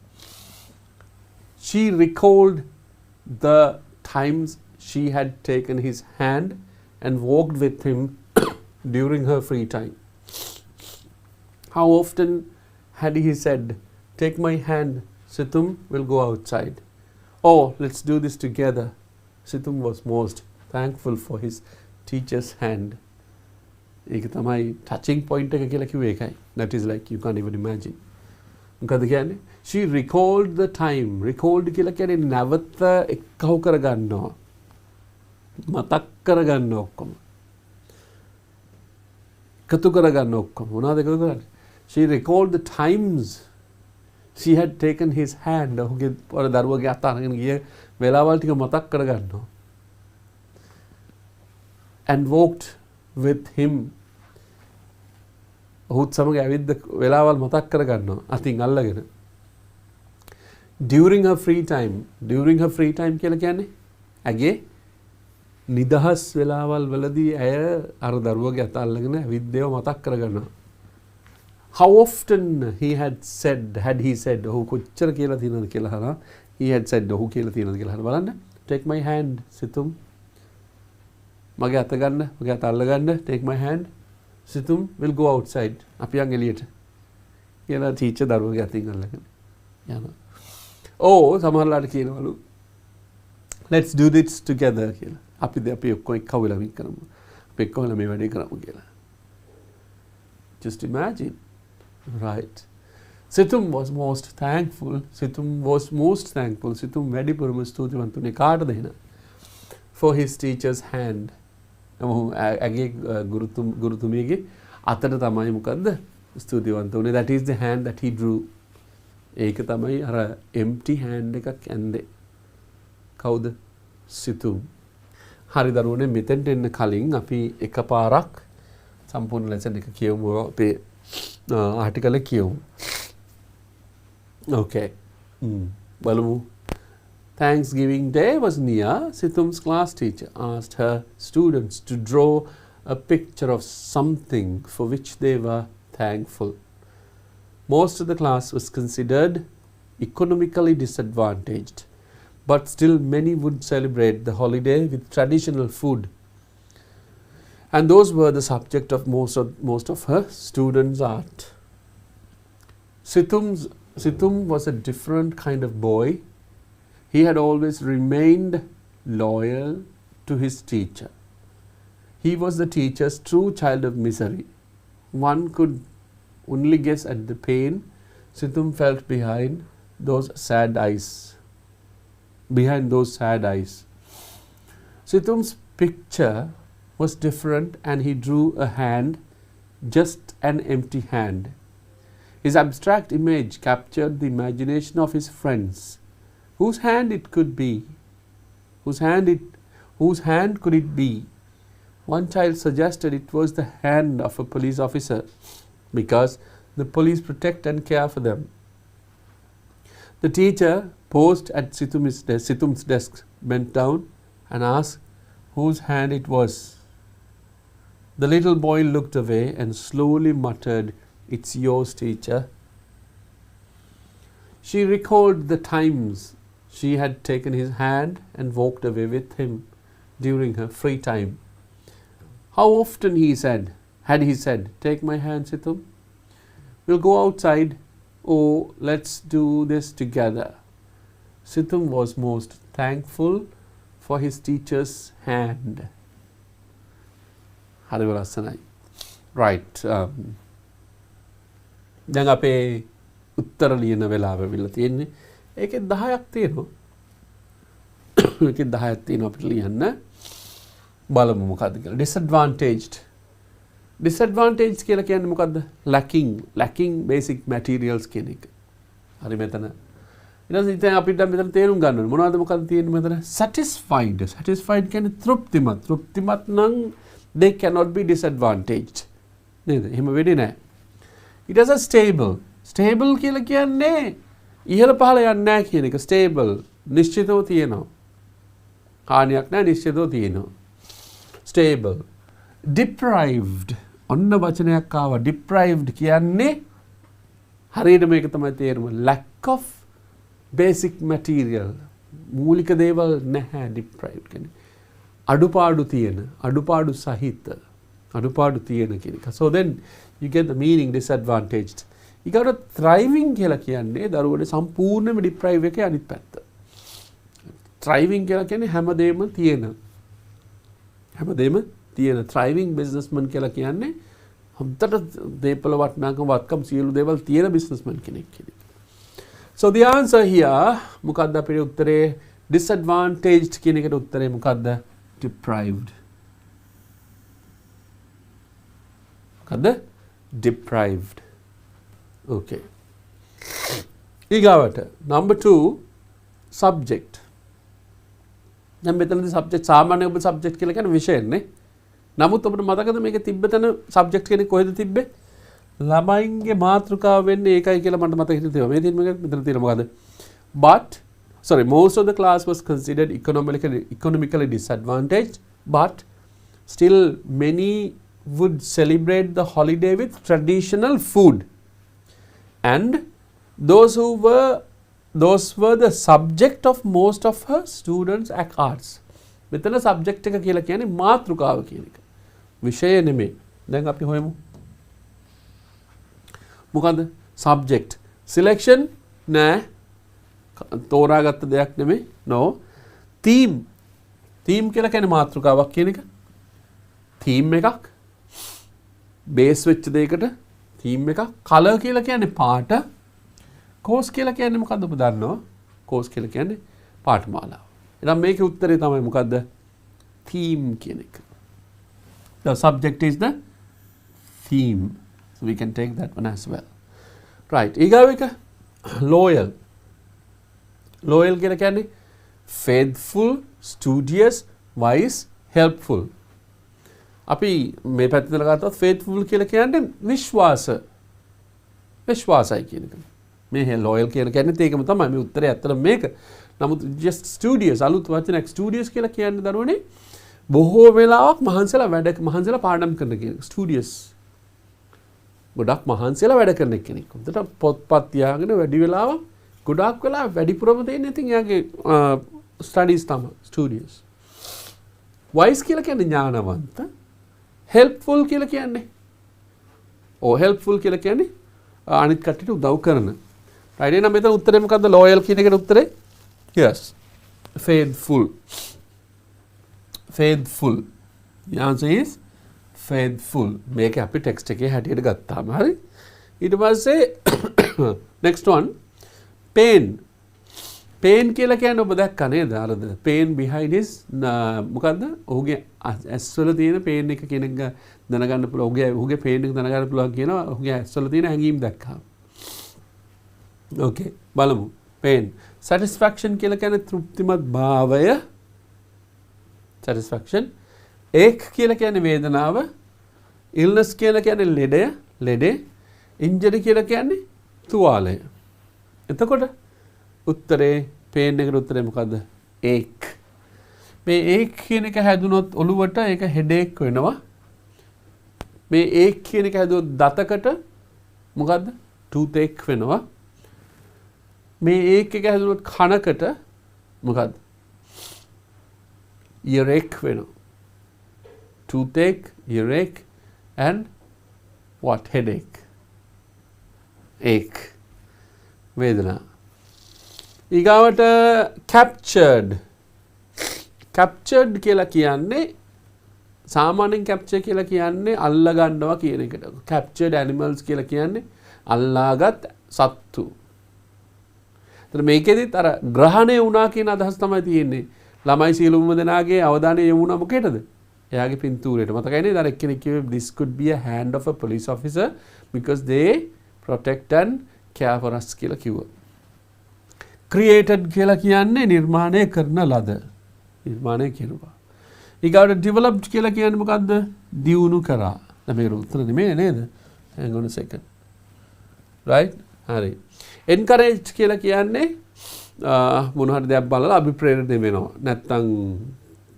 She recalled the times she had taken his hand and walked with him during her free time. How often had he said, "Take my hand, Situm will go outside." "Oh, let's do this together." Situm was most thankful for his teacher's hand. ඒක තමයි touching point එක කියලා කිව්වේ ඒකයි. That is like you can't even imagine. මොකද කියන්නේ? She recalled the time. Recalled කියලා කියන්නේ නැවත එක්කව කරගන්නවා. මතක් කරගන්න ඔක්කොම. එකතු කරගන්න ඔක්කොම. මොනවද එකතු කරන්නේ? She recalled the times she had taken his hand. ඔහුගේ පොර දරුවගේ අත අරගෙන ගිය වෙලාවල් ටික මතක් කරගන්නවා. And walked with him. ඔහුත් සමග ඇවිද්ද වෙලාවල් මතක් කරගන්නවා. අතින් අල්ලගෙන. During her free time. During her free time කියලා කියන්නේ ඇගේ නිදහස් වෙලාවල් වලදී ඇය අර දරුවගේ අත අල්ලගෙන ඇවිද්දේව මතක් කරගන්නවා. How often had he said ඔහු කොච්චර කියලා තියෙනවද කියලා අහනවා. He had said ඔහු කියලා තියෙනවද කියලා අහන්න බලන්න. Take my hand Situm. මගේ අත ගන්න, මගේ අත අල්ල ගන්න. Take my hand. Situm will go outside. අපි යන් එළියට. කියලා ටීචර් දරුවගේ අතින් අල්ලගෙන යනවා. සමහරලාට කියනවලු let's do this together කියලා. අපි ඔක්කොම එක්කව වෙලා මේක කරමු. අපි එක්කව මේ වැඩේ කරමු කියලා. Just imagine. Right. Situm was most thankful. Situm වැඩිපුරම ස්තුතිවන්තුනේ කාටද එහෙනම්? For his teacher's hand. ඇගේ ගුරුතුමියගේ අතට තමයි මොකද්ද? ස්තුතිවන්තුනේ. That is the hand that he drew. ඒක තමයි අර empty hand එකක් ඇන්දේ. කවුද? Situm. හරි දරුවනේ මෙතෙන්ට එන්න කලින් අපි එකපාරක් සම්පූර්ණ ලෙසන් එක කියමු අපේ ආටිකල් එක කියමු. Okay. බලමු. Thanksgiving Day was near. Situm's class teacher asked her students to draw a picture of something for which they were thankful. Most of the class was considered economically disadvantaged, but still many would celebrate the holiday with traditional food. And those were the subject of most of her students' art. Situm was a different kind of boy. He had always remained loyal to his teacher. he was the teacher's true child of misery. One could only guess at the pain Situm felt behind those sad eyes. Situm's picture was different, and he drew a hand, just an empty hand. His abstract image captured the imagination of his friends. Whose hand it could be? Whose hand could it be? One child suggested it was the hand of a police officer, because the police protect and care for them. The teacher paused at Situm's desk, bent down and asked whose hand it was. The little boy looked away and slowly muttered, "It's yours, teacher." She recalled the times she had taken his hand and walked away with him during her free time. How often had he said, "Take my hand, Situm. We'll go outside. Oh, let's do this together." Situm was most thankful for his teacher's hand. හරිම ලස්සනයි. Right. දැන් අපේ උත්තර ලියන වෙලාව වෙලා තියෙන්නේ. ඒකේ 10ක් තියෙනවා. ඒකේ 10ක් තියෙනවා අපිට ලියන්න. බලමු මොකද්ද කියලා. Disadvantaged. Disadvantaged කියලා කියන්නේ මොකද්ද? Lacking basic materials කියන එක. හරි මෙතන. ඊට පස්සේ අපිට මෙතන තේරුම් ගන්න ඕනේ. මොනවද මොකද්ද තියෙන්නේ මෙතන? Satisfied. Satisfied කියන්නේ තෘප්තිමත්. තෘප්තිමත් නම් they cannot be disadvantaged. නේද? එහෙම වෙන්නේ නැහැ. It is a stable. Stable කියලා කියන්නේ ඉහළ පහළ යන්නේ නැහැ කියන එක. Stable. නිශ්චිතව තියෙනවා. හානියක් නැහැ, නිශ්චිතව තියෙනවා. Stable. Deprived. ඔන්න වචනයක් ආවා. Deprived කියන්නේ හරියට මේක තමයි තේරුම. Lack of basic material. මූලික දේවල් නැහැ deprived කියන්නේ. අඩුපාඩු තියෙන, අඩුපාඩු සහිත, අඩුපාඩු තියෙන කියන එක. So then you get the meaning disadvantaged. ඊකට thriving කියලා කියන්නේ දරුවනේ සම්පූර්ණයෙන්ම deprive එකේ අනිත් පැත්ත. Thriving කියලා කියන්නේ හැමදේම තියෙන. හැමදේම තියෙන thriving businessman කියලා කියන්නේ හොඳට දේපල වටනාකම් වත්කම් සියලු දේවල් තියෙන businessman කෙනෙක් කියන එක. So the answer here මොකක්ද අපේ උත්තරේ? Disadvantaged කියන එකට උත්තරේ මොකක්ද? Deprived. මොකක්ද? Deprived. Okay. ඊගාවට number 2 subject. දැන් මෙතනදී subject සාමාන්‍ය ඔබ subject කියලා කියන්නේ විෂයනේ. නමුත් ඔබට මතකද මේක තිබ්බ තැන subject කෙනෙක් කොහෙද තිබ්බේ? ළමයින්ගේ මාතෘකාව වෙන්නේ ඒකයි කියලා මට මතක හිටිනවා. මේ තියෙන මේක මෙතන තියෙන මොකද්ද? Most of the class was considered economically disadvantaged, but still many would celebrate the holiday with traditional food. And those were the subject of most of her students' arts. මෙතන subject එක කියලා කියන්නේ මාතෘකාව කියන එක. විෂය නෙමෙයි. දැන් අපි හොයමු. මොකද්ද? Subject. Selection නෑ. තෝරාගත්ත දෙයක් නෙමෙයි. No. Theme. Theme කියලා කියන්නේ මාතෘකාවක් කියන එක. Theme එකක්. Base වෙච්ච දෙයකට theme එකක්. Color කියලා කියන්නේ පාට. Course කියලා කියන්නේ මොකද්ද ඔබ දන්නවා? Course කියලා කියන්නේ පාඨමාලාව. එහෙනම් මේකේ උත්තරේ තමයි මොකද්ද? Theme කියන එක. The subject is the theme. So we can take that one as well. Right. ඊගාව එක loyal. Loyal කියලා කියන්නේ faithful, studious, wise, helpful. අපි මේ පැත්තට ගත්තොත් faithful කියලා කියන්නේ විශ්වාසයි කියන එක. මේ loyal කියලා කියන්නේ ඒකම තමයි. මේ උත්තරේ ඇත්තට මේක. නමුත් just studious අලුත් වචනයක් studious කියලා කියන්නේ දරුවනේ බොහෝ වෙලාවක් මහන්සිලා පාඩම් කරන කෙනෙක්. Studious. ගොඩක් මහන්සිලා වැඩ කරන කෙනෙක්. හොඳට පොත්පත් තියාගෙන වැඩි වෙලාවක් ගොඩක් වෙලා වැඩිපුරම තියෙන්නේ ඉතින් එයාගේ ස්ටඩීස් තමයි ස්ටුඩියස්. වයිස් කියලා කියන්නේ ඥානවන්ත. හෙල්ප්ෆුල් කියලා කියන්නේ හෙල්ප්ෆුල් කියලා කියන්නේ අනිත් කට්ටියට උදව් කරන. රයිට් එහෙනම් මෙතන උත්තරේ මොකද්ද? ලෝයල් කියන එකට උත්තරේ yes. Faithful. The answer is faithful. මේක අපි ටෙක්ස්ට් එකේ හැටියට ගත්තාම හරි. ඊට පස්සේ next one pain. pain කියලා කියන්නේ ඔබ දැක්ක නේද? අරද pain behind is මොකද්ද? ඔහුගේ ඇස්වල තියෙන pain එක කියන එක දැනගන්න පුළුවන්. ඔහුගේ pain එක දැනගන්න පුළුවන් කියනවා. ඔහුගේ ඇස්වල තියෙන හැඟීම් දැක්කම. okay බලමු. pain. satisfaction කියලා කියන්නේ තෘප්තිමත් භාවය. satisfaction. ache කියලා කියන්නේ වේදනාව. illness කියලා කියන්නේ ලෙඩේ. injury කියලා කියන්නේ තුවාලය. එතකොට උත්තරේ pain එකට උත්තරේ මොකද්ද? ache. මේ ache කියන එක හැදුනොත් ඔළුවට ඒක headache වෙනවා. මේ ache කියන එක හැදුවොත් දතකට මොකද්ද? toothache වෙනවා. මේ ache එක හැදුනොත් කනකට මොකද්ද? earache වෙනවා. toothache, earache and what? headache. ache. වේදනා. ඊගාවට captured. captured කියලා කියන්නේ සාමාන්‍යයෙන් capture කියලා කියන්නේ අල්ලා ගන්නවා කියන එකට. captured animals කියලා කියන්නේ අල්ලාගත් සත්තු. එතන මේකෙදිත් අර ග්‍රහණය වුණා කියන අදහස තමයි තියෙන්නේ. ළමයි සියලුම දෙනාගේ අවධානය යොමු වුණා මොකේද? එයාගේ පින්තූරයට. මතකයි nේද? අර එක්කෙනෙක් කිව්වේ this could be a hand of a police officer because they protect and care for us කියලා කිව්වා. created කියලා කියන්නේ නිර්මාණය කරන ලද. නිර්මාණය කෙරුවා. ඊගාවට developed කියලා කියන්නේ මොකද්ද? දියුණු කරා. දැන් මේකට උත්තර නෙමෙයි නේද? hang on a second. right? හරි. encouraged කියලා කියන්නේ මොන හරි දෙයක් බලලා අභිප්‍රේරණය වෙනවා. නැත්තම්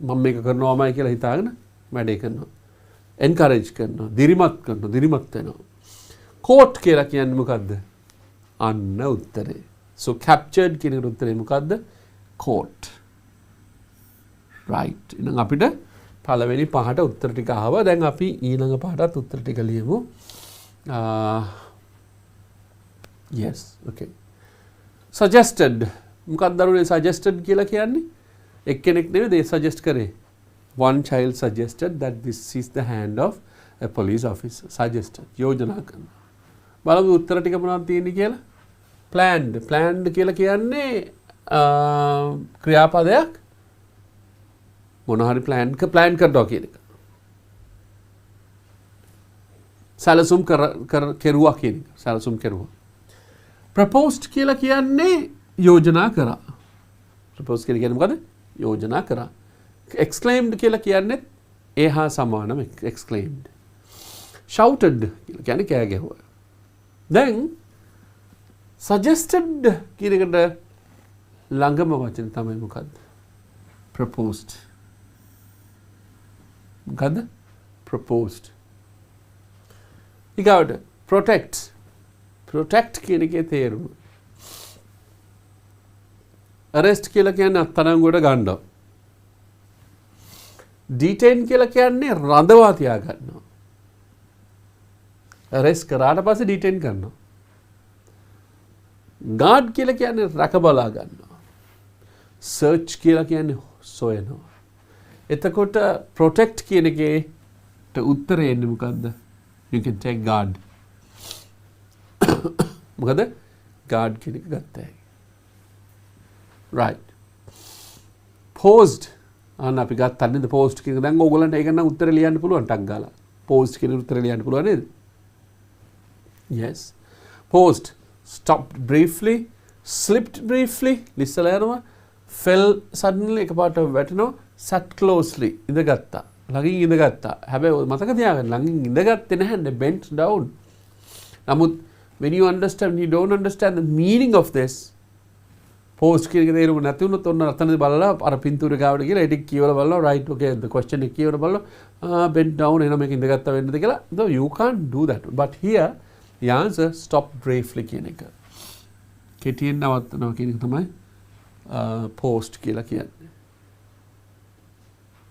මම මේක කරනවාමයි කියලා හිතාගෙන වැඩේ කරනවා. encourage කරනවා. දිරිමත් කරනවා. දිරිමත් වෙනවා. caught කියලා කියන්නේ මොකද්ද? අන්න උත්තරේ. so captured කියන එකට උත්තරේ මොකද්ද? caught. right. එහෙනම් අපිට පළවෙනි පහට උත්තර ටික ආවා. දැන් අපි ඊළඟ පහටත් උත්තර ටික ලියමු. yes. okay. suggested. මොකක්ද දරුවනේ suggested කියලා කියන්නේ? එක්කෙනෙක් නෙවෙයි they suggest කරේ. one child suggested that this is the hand of a police officer. suggested. යෝජනා කරනවා. බලමු උත්තර ටික මොනවද තියෙන්නේ කියලා. planned. planned කියලා කියන්නේ ක්‍රියාපදයක් මොන හරි plan කරනවා කියන එක. සැලසුම් කෙරුවා කියන එක. සැලසුම් කෙරුවා. proposed කියලා කියන්නේ යෝජනා කරා. propose කියලා කියන්නේ මොකද? යෝජනා කරා. exclaimed කියලා කියන්නේ ඒ හා සමානම exclaimed. shouted කියලා කියන්නේ කෑ ගැහුවා. දැන් suggested කියන එකට ළඟම වචන තමයි මොකද්ද? proposed. මොකද්ද? proposed. ඊගාවට protect. protect කියන එකේ තේරුම. arrest කියලා කියන්නේ අත්අඩංගුවට ගන්නවා. detain කියලා කියන්නේ රඳවා තියා ගන්නවා. arrest කරාට පස්සේ detain කරනවා. guard කියලා කියන්නේ රැක බලා ගන්නවා. search කියලා කියන්නේ සොයනවා. එතකොට protect කියන එකේට උත්තරේ එන්නේ මොකද්ද? you can take guard. මොකද guard කියන එක ගත්තා. right. posed. අන්න අපි ගත්තා නේද post කියන එක. දැන් ඕගොල්ලන්ට ඒක නම් උත්තරේ ලියන්න පුළුවන් ටක් ගාලා. post කියන උත්තරේ ලියන්න පුළුවන් නේද? yes. posed. stopped briefly, slipped briefly, ලිස්සලා යනවා, fell suddenly එකපාරට වැටෙනවා, sat closely ඉඳගත්තා. ළඟින් ඉඳගත්තා. හැබැයි මතක තියාගන්න ළඟින් ඉඳගත්තේ නැහැ, bent down. නමුත් when you understand, you don't understand the meaning of this, post කියන එක තේරුම නැති වුණොත් ඔන්න අතනදී බලලා අර පින්තූරේ ගාවට ගිහලා ඒක කියවලා බලනවා, right, okay, the question එක කියවලා බලනවා, bent down එන මේක ඉඳගත්තා වෙන්නද කියලා. So you can't do that. But here the answer stop briefly කියන එක. කෙටියෙන් නවත්තනවා කියන එක තමයි post කියලා කියන්නේ.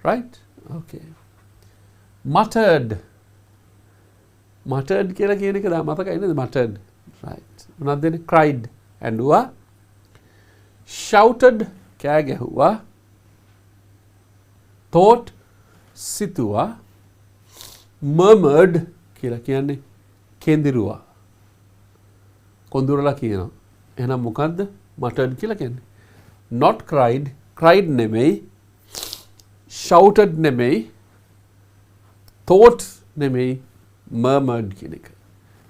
right? okay. muttered. muttered කියලා කියන එක දා මතකයි නේද? muttered. right. මොනවද දෙන්නේ? cried. ඇඬුවා. shouted කෑ ගැහුවා. thought සිතුවා murmured කියලා කියන්නේ කෙඳිරුවා. කොඳුරලා කියනවා. එහෙනම් මොකද්ද muttered කියලා කියන්නේ? Not cried, cried නෙමෙයි, shouted නෙමෙයි, thought නෙමෙයි, murmured කියන එක.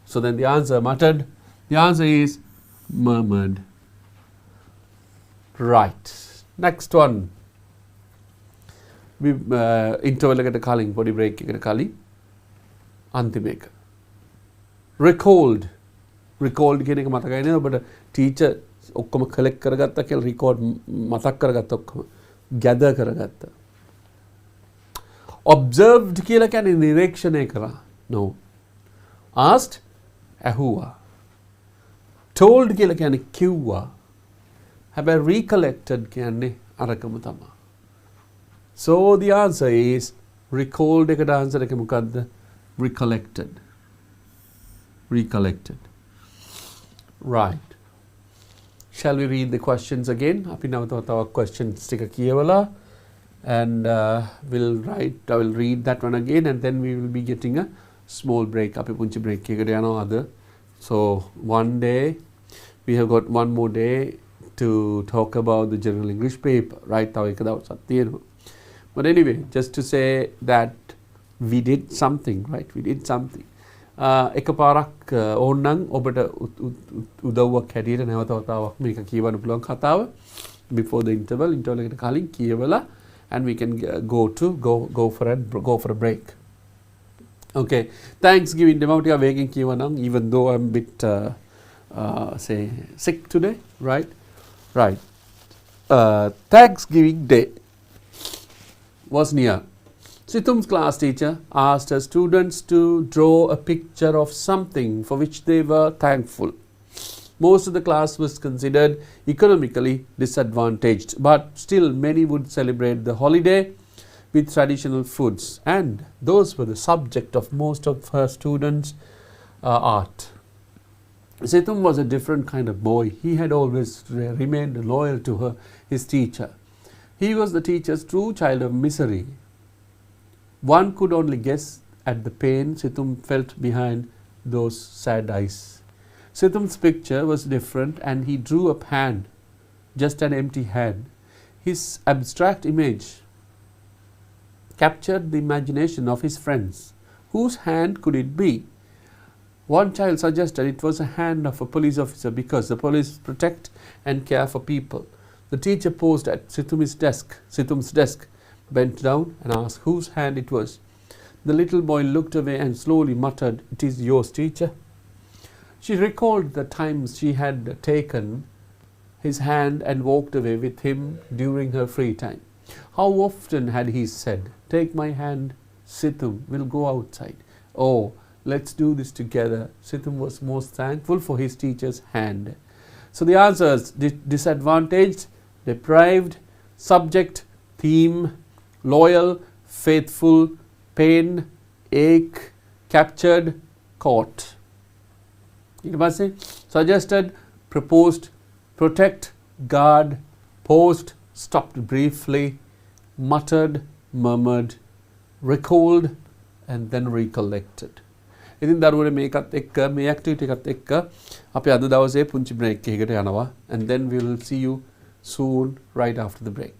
So then the answer muttered, the answer is murmured. Right. Next one. We interval එකට කලින් පොඩි break එකකට කලින් අන්තිම එක. Recalled. Recalled කියන එක මතකයි නේද ඔබට? ටීචර් ඔක්කොම කලෙක්ට් කරගත්තා කියලා record මතක් කරගත්ත ඔක්කොම gather කරගත්තා. Observed කියලා කියන්නේ නිරීක්ෂණය කරා. No. Asked ඇහුවා. Told කියලා කියන්නේ කිව්වා. හැබැයි recollected කියන්නේ අරකම තමයි. So the answer is recalled එකට answer එක මොකද්ද? Recollected. Recollected. Right. Shall we read the questions again? අපි නැවත තව questions ටික කියවලා and I will read that one again and then we will be getting a small break. අපි පුංචි break එකකට යනවා අද. So one day we have got one more day to talk about the general English paper, right? තව එක දවසක් තියෙනවා. But anyway, just to say that we did something, right? We did something. එකපාරක් ඕනනම් ඔබට උදව්වක් හැටියට නැවත වතාවක් මේක කියවන්න පුළුවන් කතාව before the interval එකට කලින් කියවලා and we can go for a break. Okay, Thanksgiving දෙමව්ටික වේගෙන් කියවනම් even though I'm a bit say sick today, right? Right. Thanksgiving Day was near. Situm's class teacher asked her students to draw a picture of something for which they were thankful. Most of the class was considered economically disadvantaged, but still many would celebrate the holiday with traditional foods, and those were the subject of most of her students' art. Situm was a different kind of boy. He had always remained loyal to his teacher. He was the teacher's true child of misery. One could only guess at the pain Situm felt behind those sad eyes. Situm's picture was different and he drew a hand, just an empty hand. His abstract image captured the imagination of his friends. Whose hand could it be? One child suggested it was a hand of a police officer because the police protect and care for people. The teacher paused at Situm's desk, bent down and asked whose hand it was. The little boy looked away and slowly muttered, "It is yours, teacher." She recalled the times she had taken his hand and walked away with him during her free time. How often had he said, "Take my hand, Situm, we'll go outside." "Oh, let's do this together." Situm was most thankful for his teacher's hand. So the answers: disadvantaged, deprived, subject, theme, loyal, faithful, pain, ache, captured, caught. ඊට පස්සේ suggested, proposed, protect, guard, paused, stopped briefly, muttered, murmured, recalled, and then recollected. ඉතින් දරුවනේ මේකත් එක්ක මේ activity එකත් එක්ක අපි අද දවසේ පුංචි බ්‍රේක් එකකට යනවා and then we will see you soon right after the break.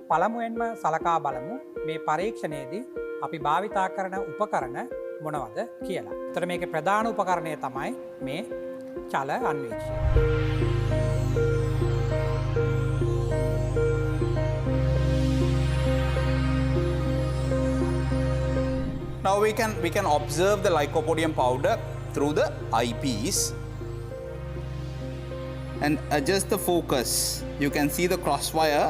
පළමුවෙන්ම සලකා බලමු මේ පරීක්ෂණයේදී අපි භාවිතා කරන උපකරණ මොනවද කියලා. ඒතර මේකේ ප්‍රධාන උපකරණය තමයි මේ චල අන්වීක්ෂය. Now we can observe the lycopodium powder through the eyepiece and adjust the focus. You can see the crosswire.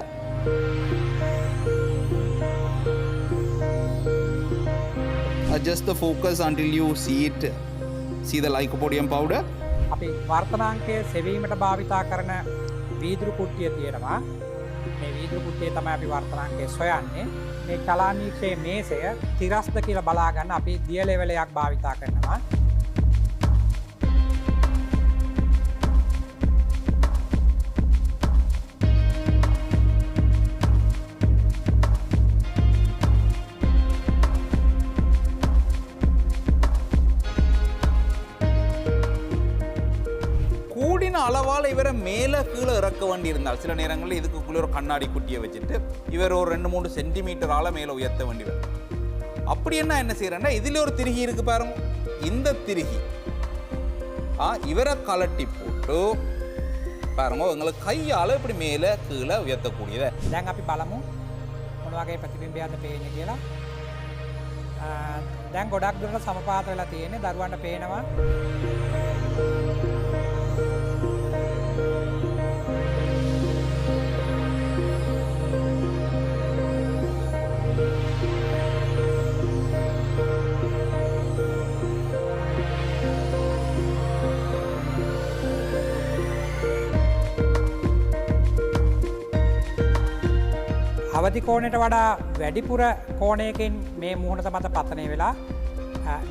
Adjust the focus until you see the lycopodium powder. අපි වර්තනාංකයේ සෙවීමට භාවිතා කරන වීදුරු කුට්ටිය තියෙනවා. මේ වීදුරු කුට්ටිය තමයි අපි වර්තනාංකයේ සොයන්නේ. මේ කලානීක්ෂයේ මේසය තිරස්ද කියලා බලා ගන්න අපි දිය ලෙවලයක් භාවිතා කරනවා. அளவால் இவரை மேலே கீழே இறக்க வேண்டி இருந்தால் சில நேரங்களில் இதுக்குள்ளே ஒரு கண்ணாடி குட்டியை வச்சுட்டு இவர் ஒரு 2-3 சென்டிமீட்டரால் மேலே உயர்த்த வேண்டி வரும். அப்படி என்ன செய்யறேன்னா இதில் ஒரு திருகி இருக்கு பாருங்க. இந்த திருகி இவரை கலட்டி போட்டு பாருங்க உங்களுக்கு கையால் இப்படி மேலே கீழே உயர்த்தக்கூடியதை. දැන් අපි බලමු මොන වගේ ප්‍රතිබිම්බයක්ද පේන්නේ කියලා. දැන් ගොඩක් දුරට සමපාත වෙලා තියෙන්නේ. දරුවන්ට පේනවා. අවදි කෝණයට වඩා වැඩිපුර කෝණයකින් මේ මුහුණත මත පතනය වෙලා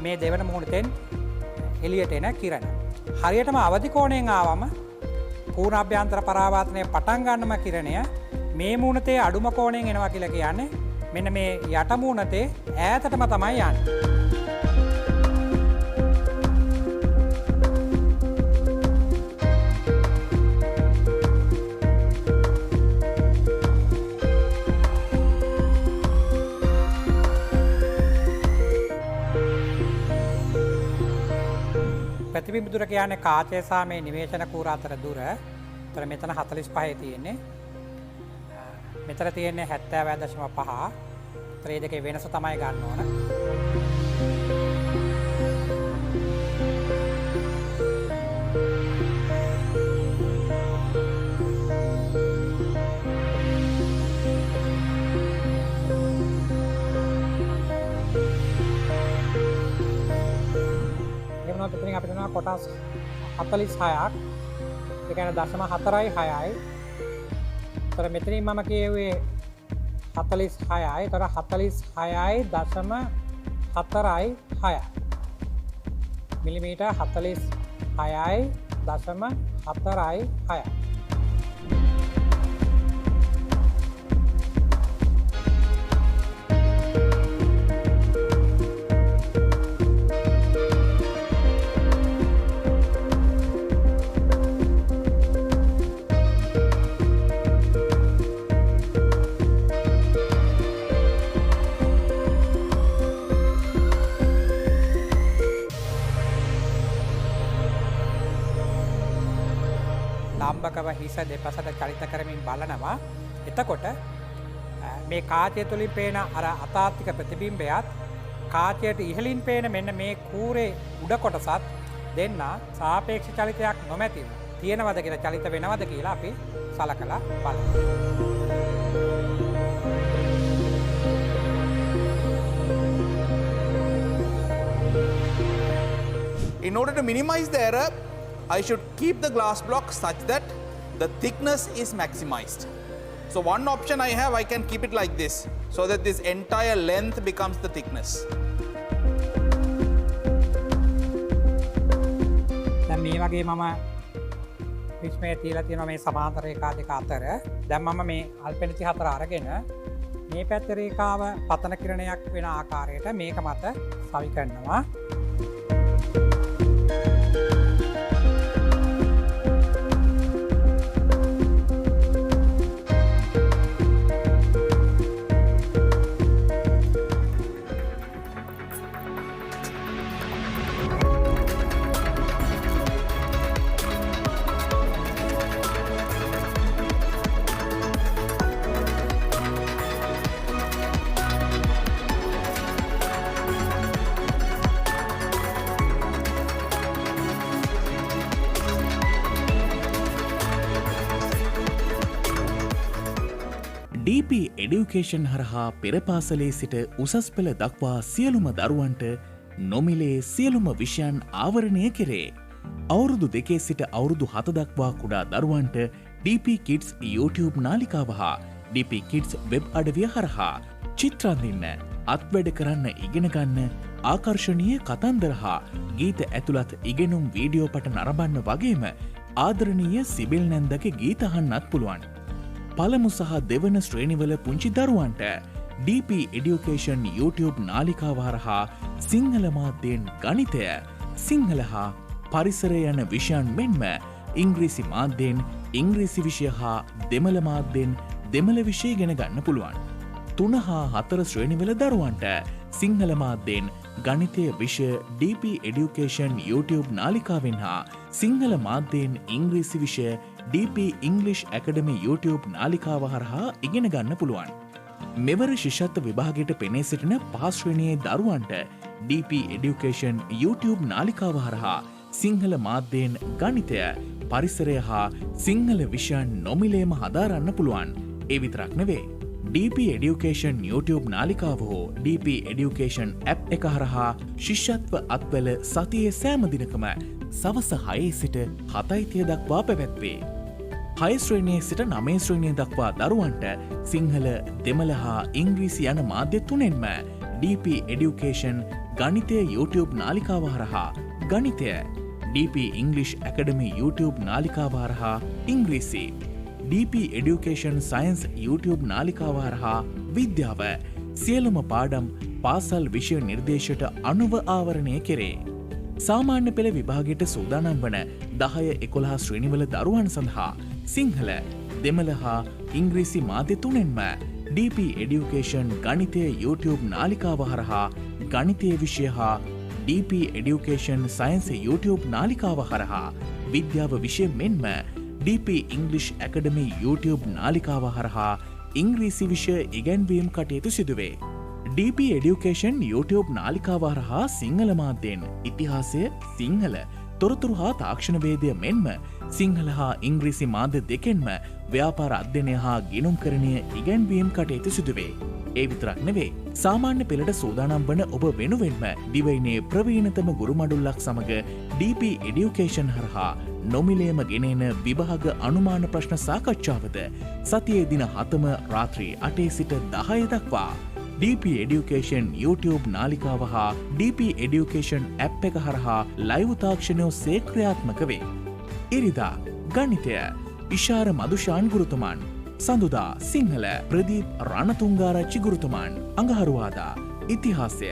මේ දෙවන මුහුණතෙන් එළියට එන කිරණ. හරියටම අවදි කෝණයෙන් ආවම පූර්ණ අභ්‍යන්තර පරාවර්තනය පටන් ගන්නම කිරණය මේ මුහුණතේ අඩුම කෝණයෙන් එනවා කියලා කියන්නේ මෙන්න මේ යට මුහුණතේ ඈතටම තමයි යන්නේ. ප්‍රතිබිම්බ දුර කියන්නේ කාචය සහ මේ නිවේශන කූර අතර දුර. ඒතර මෙතන 45 තියෙන්නේ. මෙතන තියෙන්නේ 70.5. ඒතර මේ දෙකේ වෙනස තමයි ගන්න ඕන. මෙතනින් අපිට යනවා කොටස් 46ක්. ඒ කියන්නේ 0.46යි. ඒතර මෙතනින් මම කියුවේ 46යි. ඒතර 46යි 0.46යි. මිලිමීටර් 46යි 0.46යි. ලාම්බකව හිස දෙපසට චලිත කරමින් බලනවා. එතකොට මේ කාචය තුලින් පේන අර අතාත්තික ප්‍රතිබිම්බයත් කාචයට ඉහළින් පේන මෙන්න මේ කූරේ උඩ කොටසත් දෙන්න සාපේක්ෂ චලිතයක් නොමැතිව තියෙනවද කියලා චලිත වෙනවද කියලා අපි සලකලා බලමු. In order to minimize the error, I should keep the glass block such that the thickness is maximized. So one option I have, I can keep it like this so that this entire length becomes the thickness. දැන් මේ වගේ මම පිස්මේ තියලා තියෙනවා මේ සමාන්තර රේඛා දෙක අතර. දැන් මම මේ අල්පෙනිති 4 අරගෙන මේ පැත්තේ රේඛාව පතන කිරණයක් වෙන ආකාරයට මේක මත සවි කරනවා. එඩියුකේෂන් හරහා පෙරපාසලේ සිට උසස් පෙළ දක්වා සියලුම දරුවන්ට නොමිලේ සියලුම විෂයන් ආවරණය කෙරේ. අවුරුදු 2 සිට අවුරුදු 7 දක්වා කුඩා දරුවන්ට DP Kids YouTube නාලිකාව හා DP Kids වෙබ් අඩවිය හරහා චිත්‍රාඳින්න, අත්වැඩ කරන්න ඉගෙන ගන්න, ආකර්ශනීය කතන්දර හා ගීත ඇතුළත් ඉගෙනුම් වීඩියෝ පට නරඹන්න වගේම ආදරණීය සිබිල් නැන්දගේ ගීත අහන්නත් පුළුවන්. පළමු සහ දෙවන ශ්‍රේණිවල පුංචි දරුවන්ට DP Education YouTube නාලිකාව හරහා සිංහල මාධ්‍යයෙන් ගණිතය, සිංහල හා පරිසරය යන විෂයන් මෙන්ම ඉංග්‍රීසි මාධ්‍යයෙන් ඉංග්‍රීසි විෂය හා දෙමළ මාධ්‍යයෙන් දෙමළ විෂය ඉගෙන ගන්න පුළුවන්. 3 හා 4 ශ්‍රේණිවල දරුවන්ට සිංහල මාධ්‍යයෙන් ගණිතය විෂය DP Education YouTube නාලිකාවෙන් හා සිංහල මාධ්‍යයෙන් ඉංග්‍රීසි විෂය DP English Academy YouTube නාලිකාව හරහා ඉගෙන ගන්න පුළුවන්. මෙවර ශිෂ්‍යත්ව විභාගයට පෙනී සිටින 5 ශ්‍රේණියේ දරුවන්ට DP Education YouTube නාලිකාව හරහා සිංහල මාධ්‍යයෙන් ගණිතය, පරිසරය හා සිංහල විෂයන් නොමිලේම හදාරන්න පුළුවන්. ඒ විතරක් නෙවේ. DP Education YouTube නාලිකාව හෝ DP Education App එක හරහා ශිෂ්‍යත්ව අත්වැල සතියේ සෑම දිනකම සවස 6 සිට 7:30 දක්වා පැවැත්වේ. 6 ශ්‍රේණියේ සිට 9 ශ්‍රේණිය දක්වා දරුවන්ට සිංහල, දෙමළ හා ඉංග්‍රීසි යන මාධ්‍ය තුනෙන්ම DP Education ගණිතය YouTube නාලිකාව හරහා ගණිතය, DP English Academy YouTube නාලිකාව හරහා ඉංග්‍රීසි, DP Education Science YouTube නාලිකාව හරහා විද්‍යාව සියලුම පාඩම් පාසල් විෂය නිර්දේශයට අනුව ආවරණය කෙරේ. සාමාන්‍ය පෙළ විභාගයට සූදානම් වන 10-11 ශ්‍රේණිවල දරුවන් සඳහා සිංහල, දෙමළ හා ඉංග්‍රීසි මාධ්‍ය තුනෙන්ම DP Education ගණිතය YouTube නාලිකාව හරහා ගණිතය විෂය හා DP Education Science YouTube නාලිකාව හරහා විද්‍යාව විෂය මෙන්ම DP English Academy YouTube නාලිකාව හරහා ඉංග්‍රීසි විෂය ඉගැන්වීම් කටයුතු සිදුවේ. DP Education YouTube නාලිකාව හරහා සිංහල මාධ්‍යයෙන් ඉතිහාසය, සිංහල, තොරතුරු හා තාක්ෂණ වේදය මෙන්ම සිංහල හා ඉංග්‍රීසි මාධ්‍ය දෙකෙන්ම ව්‍යාපාර අධ්‍යයනය හා ගිණුම්කරණය ඉගැන්වීම් කටයුතු සිදුවේ. ඒ විතරක් නෙවේ. සාමාන්‍ය පෙළට සූදානම් වන ඔබ වෙනුවෙන්ම දිවයිනේ ප්‍රවීණතම ගුරු මඩුල්ලක් සමග DP Education හරහා නොමිලේම ගෙනෙන විභාග අනුමාන ප්‍රශ්න සාකච්ඡාවද සතියේ දින 7ම රාත්‍රී 8 සිට 10 දක්වා DP Education YouTube නාලිකාව හා DP Education App එක හරහා ලයිව් තාක්ෂණය ඔස්සේ ක්‍රියාත්මක වේ. ඉරිදා ගණිතය ඉෂාර මදුෂාන් ගුරුතුමන්, සඳුදා සිංහල ප්‍රදීප් රණතුංගාරච්චි ගුරුතුමන්, අඟහරුවාදා ඉතිහාසය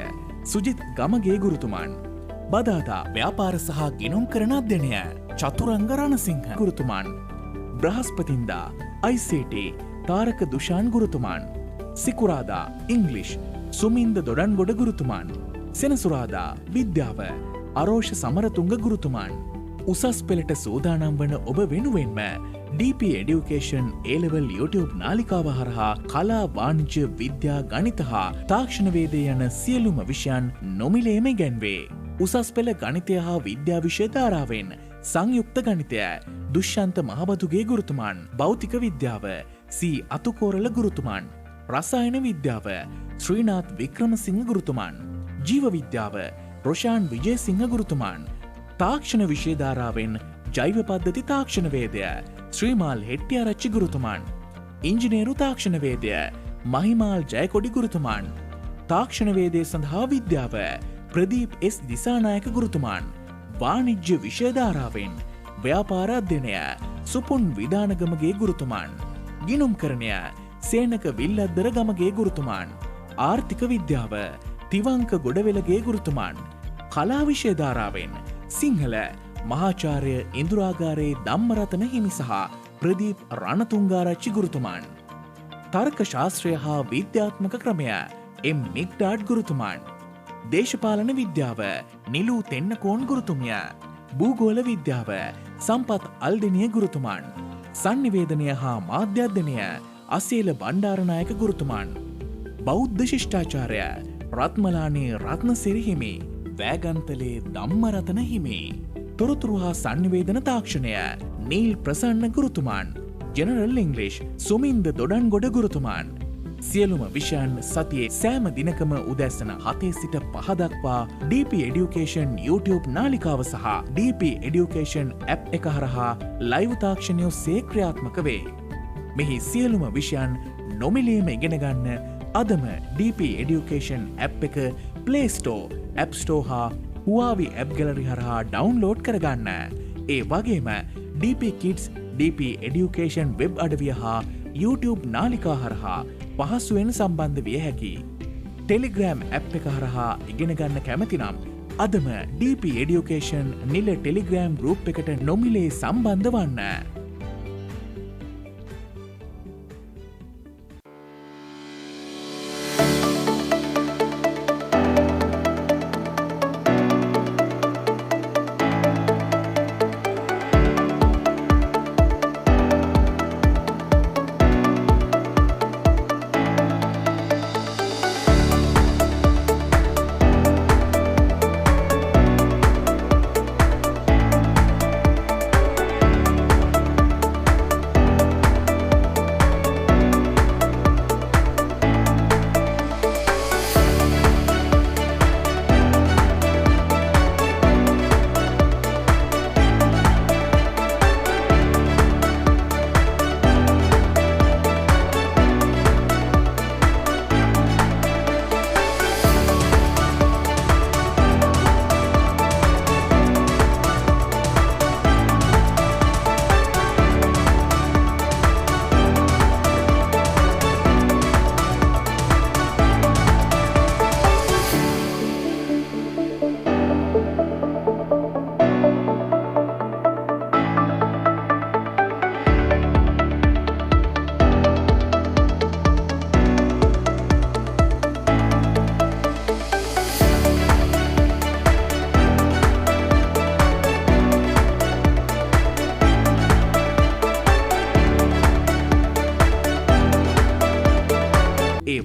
සුජිත් ගමගේ ගුරුතුමන්, බදාදා ව්‍යාපාර සහ ගිණුම් කරන අධ්‍යයනය චතුරංග රණසිංහ ගුරුතුමන්, බ්‍රහස්පතින්දා ICT තාරක දුෂාන් ගුරුතුමන්, සිකුරාදා ඉංග්ලිෂ් සුමින්ද දොඩන්ගොඩ ගුරුතුමන්, සෙනසුරාදා විද්‍යාව අරෝෂ සමරතුංග ගුරුතුමන්. උසස් පෙළට සූදානම් වන ඔබ වෙනුවෙන්ම DP Education A-level YouTube නාලිකාව හරහා කලා, වාණිජ්‍ය, විද්‍යා, ගණිත හා තාක්ෂණ වේදය යන සියලුම විෂයන් නොමිලේම ඉගැන්වේ. උසස් පෙළ ගණිතය හා විද්‍යා විෂය ධාරාවෙන් සංයුක්ත ගණිතය දුෂ්‍යන්ත මහබදුගේ ගුරුතුමන්, භෞතික විද්‍යාව C අතුකෝරල ගුරුතුමන්, රසායන විද්‍යාව ශ්‍රීනාත් වික්‍රමසිංහ ගුරුතුමන්, ජීව විද්‍යාව රොෂාන් විජේසිංහ ගුරුතුමන්, තාක්ෂණ විෂය ධාරාවෙන් ජෛව පද්ධති තාක්ෂණ වේදය ශ්‍රීමාල් හෙට්ටිආරච්චි ගුරුතුමන්, ඉංජිනේරු තාක්ෂණ වේදය මහිමාල් ජයකොඩි ගුරුතුමන්, තාක්ෂණ වේදය සඳහා විද්‍යාව ප්‍රදීප් S දිසානායක ගුරුතුමන්, වාණිජ්‍ය විෂය ධාරාවෙන් ව්‍යාපාර අධ්‍යයනය සුපුන් විධානගමගේ ගුරුතුමන්, ගිණුම්කරණය සේනක විල්ලද්දර ගමගේ ගුරුතුමන්, ආර්ථික විද්‍යාව තිවංක ගොඩවෙලගේ ගුරුතුමන්, කලා විෂය ධාරාවෙන් සිංහල මහාචාර්ය ඉන්දුරාගාරයේ ධම්මරතන හිමි සහ ප්‍රදීප් රණතුංගාරච්චි ගුරුතුමන්, තර්ක ශාස්ත්‍රය හා විද්‍යාත්මක ක්‍රමය M මික්ඩාඩ් ගුරුතුමන්, දේශපාලන විද්‍යාව නිලූ තෙන්නකෝන් ගුරුතුමිය, භූගෝල විද්‍යාව සම්පත් අල්දෙනිය ගුරුතුමන්, සංනිවේදනය හා මාධ්‍යධ්‍යනය අසේල බණ්ඩාරනායක ගුරුතුමන්, බෞද්ධ ශිෂ්ඨාචාරය රත්මලානේ රත්නසිරි හිමි, වෑගන්තලේ ධම්මරතන හිමි, තොරතුරු හා සංනිවේදන තාක්ෂණය නීල් ප්‍රසන්න ගුරුතුමන්, ජෙනරල් ඉංග්ලිෂ් සුමින්ද දොඩන්ගොඩ ගුරුතුමන්, සියලුම විෂයන් සතියේ සෑම දිනකම උදැසන 7 සිට 5 දක්වා DP Education YouTube නාලිකාව සහ DP Education app එක හරහා ලයිව් තාක්ෂණය ඔස්සේ ක්‍රියාත්මක වේ. මෙහි සියලුම විෂයන් නොමිලේම ඉගෙන ගන්න අදම DP Education app එක Play Store, App Store හා Huawei App Gallery හරහා ඩවුන්ලෝඩ් කරගන්න. ඒ වගේම DP Kids, DP Education web අඩවිය හා YouTube නාලිකා හරහා පහසුවෙන් සම්බන්ධ විය හැකි. Telegram app එක හරහා ඉගෙන ගන්න කැමති නම් අදම DP Education නිල Telegram group එකට නොමිලේ සම්බන්ධ වන්න.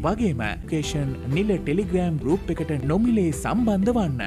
වගේම Education නිල Telegram group එකට නොමිලේ සම්බන්ධ වන්න.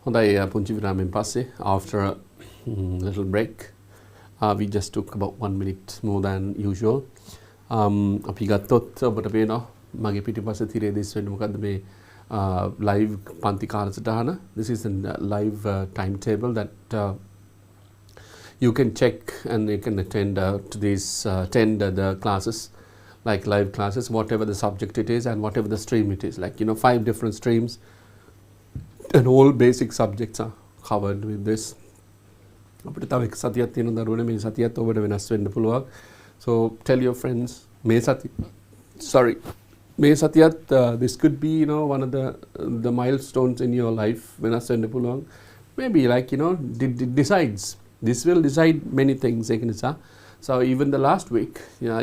හොඳයි පුංචි විරාමයෙන් පස්සේ after a little break we just took about 1 minute more than usual අපි ගත්තොත් ඔබට පේනවා මගේ පිටිපස්සේ තිරේ දිස් වෙන්නේ මොකද්ද මේ live පන්ති කාලසටහන. This is a live timetable that you can check and you can attend to these attend the classes like live classes, whatever the subject it is and whatever the stream it is, like 5 different streams and all basic subjects are covered with this. අපිට තව එක සතියක් තියෙන දරුවනේ මේ සතියත් ඔබට වෙනස් වෙන්න පුළුවන්. So tell your friends මේ සතියත් this could be one of the milestones in your life වෙනස් වෙන්න පුළුවන්. Maybe like decides. This will decide many things ඒක නිසා. So even the last week,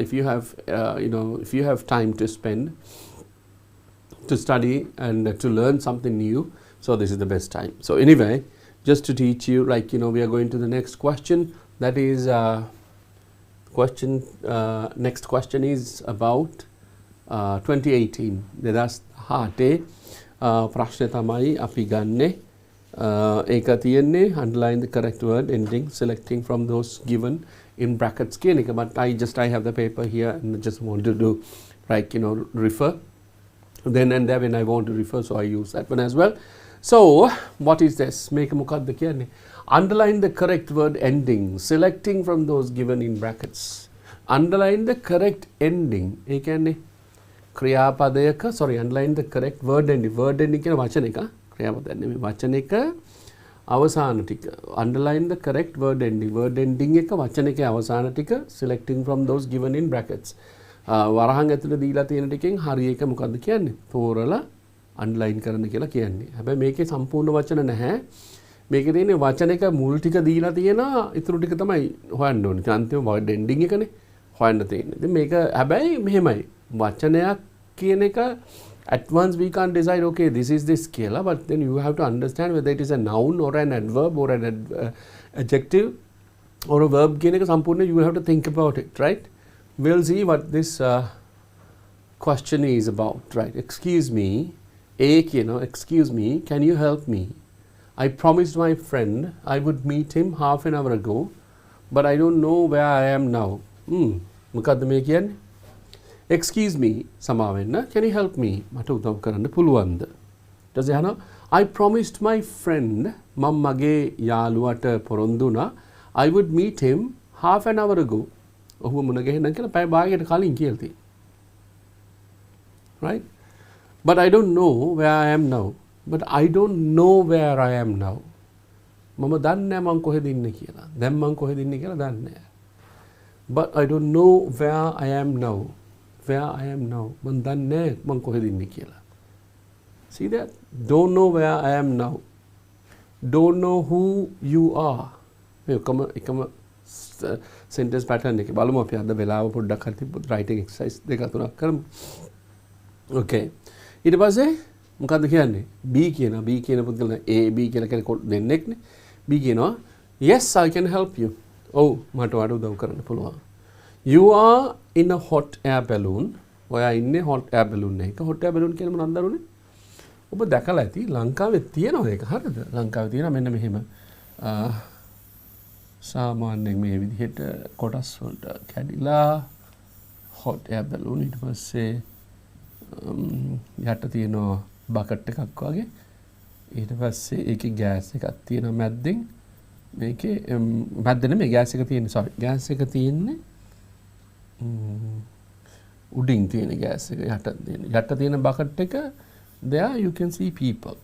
if you have if you have time to spend to study and to learn something new, so this is the best time. So anyway, just to teach you, like we are going to the next question. That is next question is about 2018. That's හාටේ ප්‍රශ්නේ තමයි අපි ගන්නෙ. ඒක තියෙන්නේ underline the correct word ending selecting from those given in brackets කියන එක. But I have the paper here and just want to do refer then and there when I want to refer, so I use that one as well. So what is this? මේක මොකක්ද කියන්නේ? Underline the correct word ending selecting from those given in brackets. Underline the correct ending. ඒ කියන්නේ ක්‍රියාපදයක underline the correct word ending. Word ending කියන වචන එක ක්‍රියාපදයක් නෙමෙයි වචන එක අවසාන ටික. Underline the correct word ending. Word ending එක වචන එකේ අවසාන ටික selecting from those given in brackets. වරහන් ඇතුළේ දීලා තියෙන ටිකෙන් හරි එක මොකද්ද කියන්නේ? තෝරලා underline කරන්න කියලා කියන්නේ. හැබැයි මේකේ සම්පූර්ණ වචන නැහැ. මේකේ තියෙන්නේ වචන එක මුල් ටික දීලා තියෙනවා. ඊටු ටික තමයි හොයන්න ඕනේ. අන්තිම word ending එකනේ හොයන්න තියෙන්නේ. ඉතින් මේක හැබැයි මෙහෙමයි. වචනයක් කියන එක at once we can't decide okay this is this කියලා, but then you have to understand whether it is a noun or an adverb or an adjective or a verb කියන එක සම්පූර්ණ you will have to think about it, right? We'll see what this question is about, right? Excuse me, excuse me, can you help me? I promised my friend I would meet him half an hour ago, but I don't know where I am now. මොකද්ද මේ කියන්නේ? Excuse me, සමාවෙන්න. Can you help me? මට උදව් කරන්න පුළුවන්ද? ඊට පස්සේ අහනවා I promised my friend මම මගේ යාළුවට පොරොන්දු වුණා I would meet him half an hour ago. ඔහුව මුණ ගැහෙන්න කියලා පැය භාගයකට කලින් කියලා තියෙනවා. Right? But I don't know where I am now. But I don't know where I am now. මම දන්නේ නැහැ මං කොහෙද ඉන්නේ කියලා. දැන් මං කොහෙද ඉන්නේ කියලා දන්නේ නැහැ. But I don't know where I am now. Where I am now. මං දන්නේ නැහැ මං කොහෙද ඉන්නේ කියලා. See that? Don't know where I am now. Don't know who you are. මේ එකම sentence pattern එක බලමු අපි අද වෙලාව පොඩ්ඩක් හරි writing exercise දෙක තුනක් කරමු. Okay. ඊට පස්සේ මොකද්ද කියන්නේ? B කියන පුද්ගලයා A B කියලා කෙනෙක් දෙන්නෙක්නේ. B කියනවා yes I can help you. ඔව් මට වඩා උදව් කරන්න පුළුවන්. You are in a hot air balloon. ඔයා ඉන්නේ hot air balloon එකක. hot air balloon කියන්නේ මොනවද දරුවනේ? ඔබ දැකලා ඇති ලංකාවේ තියෙනවා ඒක හරිද? ලංකාවේ තියෙනවා මෙන්න මෙහෙම. සාමාන්‍යයෙන් මේ විදිහට කොටස් වලට කැඩිලා hot air balloon ඊට පස්සේ යට තියෙනවා බකට් එකක් වගේ. ඊට පස්සේ ඒකේ ගෑස් එකක් තියෙනවා මැද්දෙන්. මේකේ මැද්ද නෙමෙයි ගෑස් එක තියෙන්නේ sorry. ගෑස් එක තියෙන්නේ උඩින් තියෙන ගෑස් එක යට තියෙන බකට් එක there you can see people.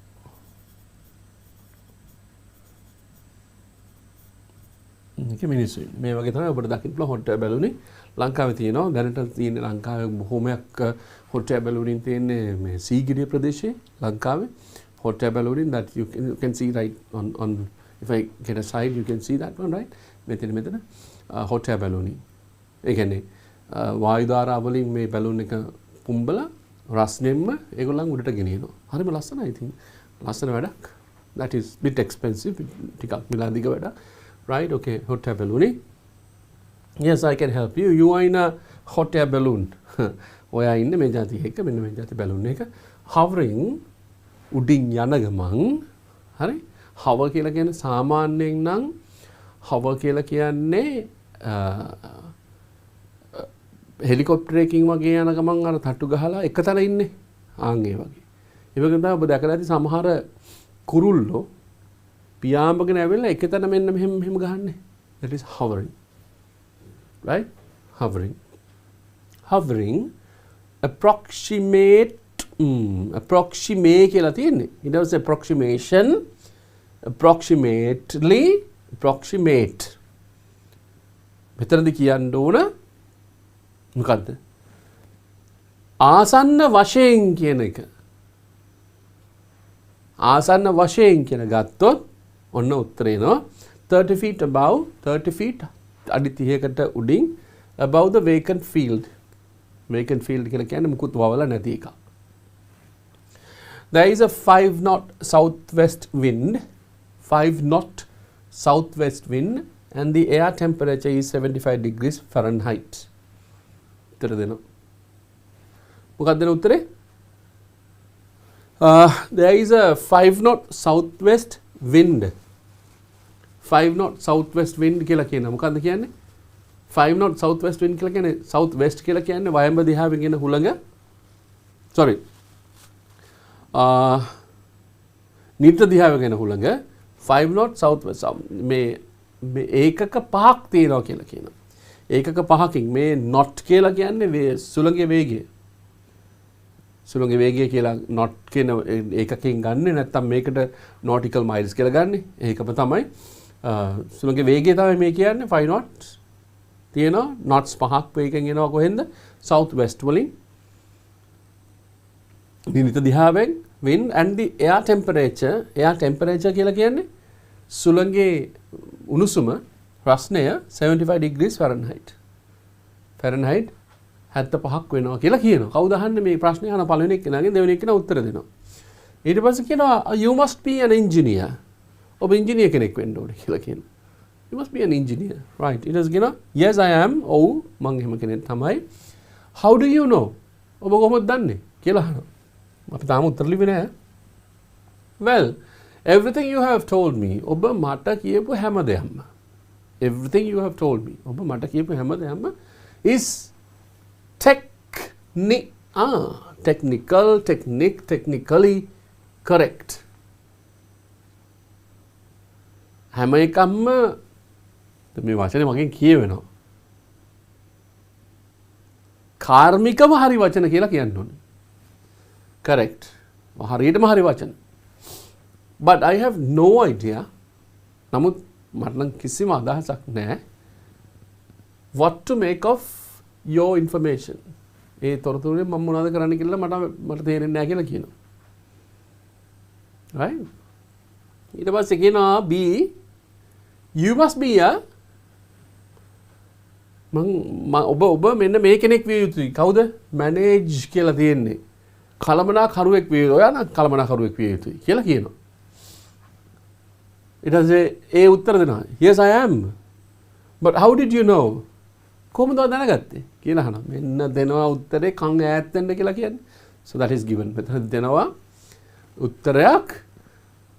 මේක මිනිස්සු මේ වගේ තමයි ඔබට දකින්න පුළුවන් hot air balloon ලංකාවේ තියෙනවා. දැනට තියෙන ලංකාවේ බොහොමයක් hot air balloon තියෙන්නේ මේ සීගිරිය ප්‍රදේශයේ ලංකාවේ hot air balloon that you can see right on if I get a side you can see that one right මෙතන hot air balloon ඒ කියන්නේ වායු ධාරා වලින් මේ බැලුන් එක පුම්බලා රස්නෙම්ම ඒගොල්ලන් උඩට ගෙනියනවා. හරිම ලස්සනයි ඉතින්. ලස්සන වැඩක්. That is bit expensive. ටිකක් මිලාදිග වැඩක්. Right? Okay, hot air balloon. Yes, I can help you. You are in a hot air balloon. ඔයා ඉන්නේ මේ જાති එක මෙන්න මේ જાති බැලුන් එක hovering උඩින් යන ගමන් හරි hover කියලා කියන්නේ සාමාන්‍යයෙන් නම් hover කියලා කියන්නේ හෙලිකොප්ටරයකින් වගේ යන ගමන් අර තට්ටු ගහලා එකතන ඉන්නේ. ආන් ඒ වගේ. ඒ වගේ තමයි ඔබ දැකලා ඇති සමහර කුරුල්ලෝ පියාඹගෙන ඇවිල්ලා එකතන මෙන්න මෙහෙම ගහන්නේ. That is hovering. Right? Hovering. Hovering approximate කියලා තියෙන්නේ. It was approximation, approximately, approximate. මෙතනදී කියන්න ඕන මොකද්ද? ආසන්න වශයෙන් කියන එක. ආසන්න වශයෙන් කියන ගත්තොත් ඔන්න උත්තරේ එනවා 30 feet above, 30 feet අඩි 30කට උඩින් above the vacant field. Vacant field කියලා කියන්නේ මුකුත් වවලා නැති එක. There is a 5 knot southwest wind, 5 knot southwest wind and the air temperature is 75 degrees Fahrenheit. උත්තර දෙනවා. මොකක්ද දෙන උත්තරේ? There is a 5 knot southwest wind. 5 knot southwest wind කියලා කියනවා. මොකක්ද කියන්නේ? 5 knot southwest wind කියලා කියන්නේ south west කියලා කියන්නේ වයඹ දිහාවෙන් එන හුළඟ. sorry. නිර්ත දිහාවෙන් එන හුළඟ 5 knot southwest මේ ඒකක පහක් තියෙනවා කියලා කියනවා. ඒකක පහකින් මේ not කියලා කියන්නේ සුළඟේ වේගය. සුළඟේ වේගය කියලා not කියන ඒකකින් ගන්නෙ නැත්නම් මේකට nautical miles කියලා ගන්නෙ. ඒකම තමයි සුළඟේ වේගය තමයි මේ කියන්නේ 5 knots. තියෙනවා knots පහක් වේගයෙන් එනවා කොහෙන්ද? south west වලින්. නිරිත දිහාවෙන් wind and the air temperature කියලා කියන්නේ සුළඟේ උණුසුම ප්‍රශ්නය 75 degrees Fahrenheit. Fahrenheit 75ක් වෙනවා කියලා කියනවා. කවුද අහන්නේ මේ ප්‍රශ්නේ අහන පළවෙනි එක්කෙනාගෙන් දෙවෙනි එක්කෙනා උත්තර දෙනවා. ඊට පස්සේ කියනවා you must be an engineer. ඔබ ඉංජිනේර කෙනෙක් වෙන්න ඕනේ කියලා කියනවා. You must be an engineer. Right. ඊට පස්සේ කියනවා yes I am. ඔව් මං එහෙම කෙනෙක් තමයි. How do you know? ඔබ කොහොමද දන්නේ කියලා අහනවා. අපි තාම උත්තර ලිව්වේ නැහැ. Well, everything you have told me. ඔබ මට කියපු හැම දෙයක්ම. Everything you have told me. ඔබ මට කියපු හැම දෙයක්ම is technically correct. හැම එකක්ම මේ වචනේ මගෙන් කියවෙනවා. කාර්මිකව හරි වචන කියලා කියන්න ඕනේ. Correct. හරියටම හරි වචන. But I have no idea. නමුත් මට නම් කිසිම අදහසක් නැහැ. What to make of your information. ඒ තොරතුරුෙන් මම මොනවද කරන්න කියලා මට තේරෙන්නේ නැහැ කියලා කියනවා. Right? ඊට පස්සේ කියනවා B you must be a ඔබ මෙන්න මේ කෙනෙක් විය යුතුයි. කවුද? manage කියලා තියෙන්නේ. කළමනාකරුවෙක් විය යුතුයි. ඔයා නම් කළමනාකරුවෙක් විය යුතුයි කියලා කියනවා. ඊට පස්සේ ඒ උත්තර දෙනවා. Yes I am. But how did you know? කොහොමද දැනගත්තේ කියලා අහනවා. මෙන්න දෙනවා උත්තරේ කන් ඈත් වෙන්න කියලා කියන්නේ. So that is given. මෙතන දෙනවා උත්තරයක්.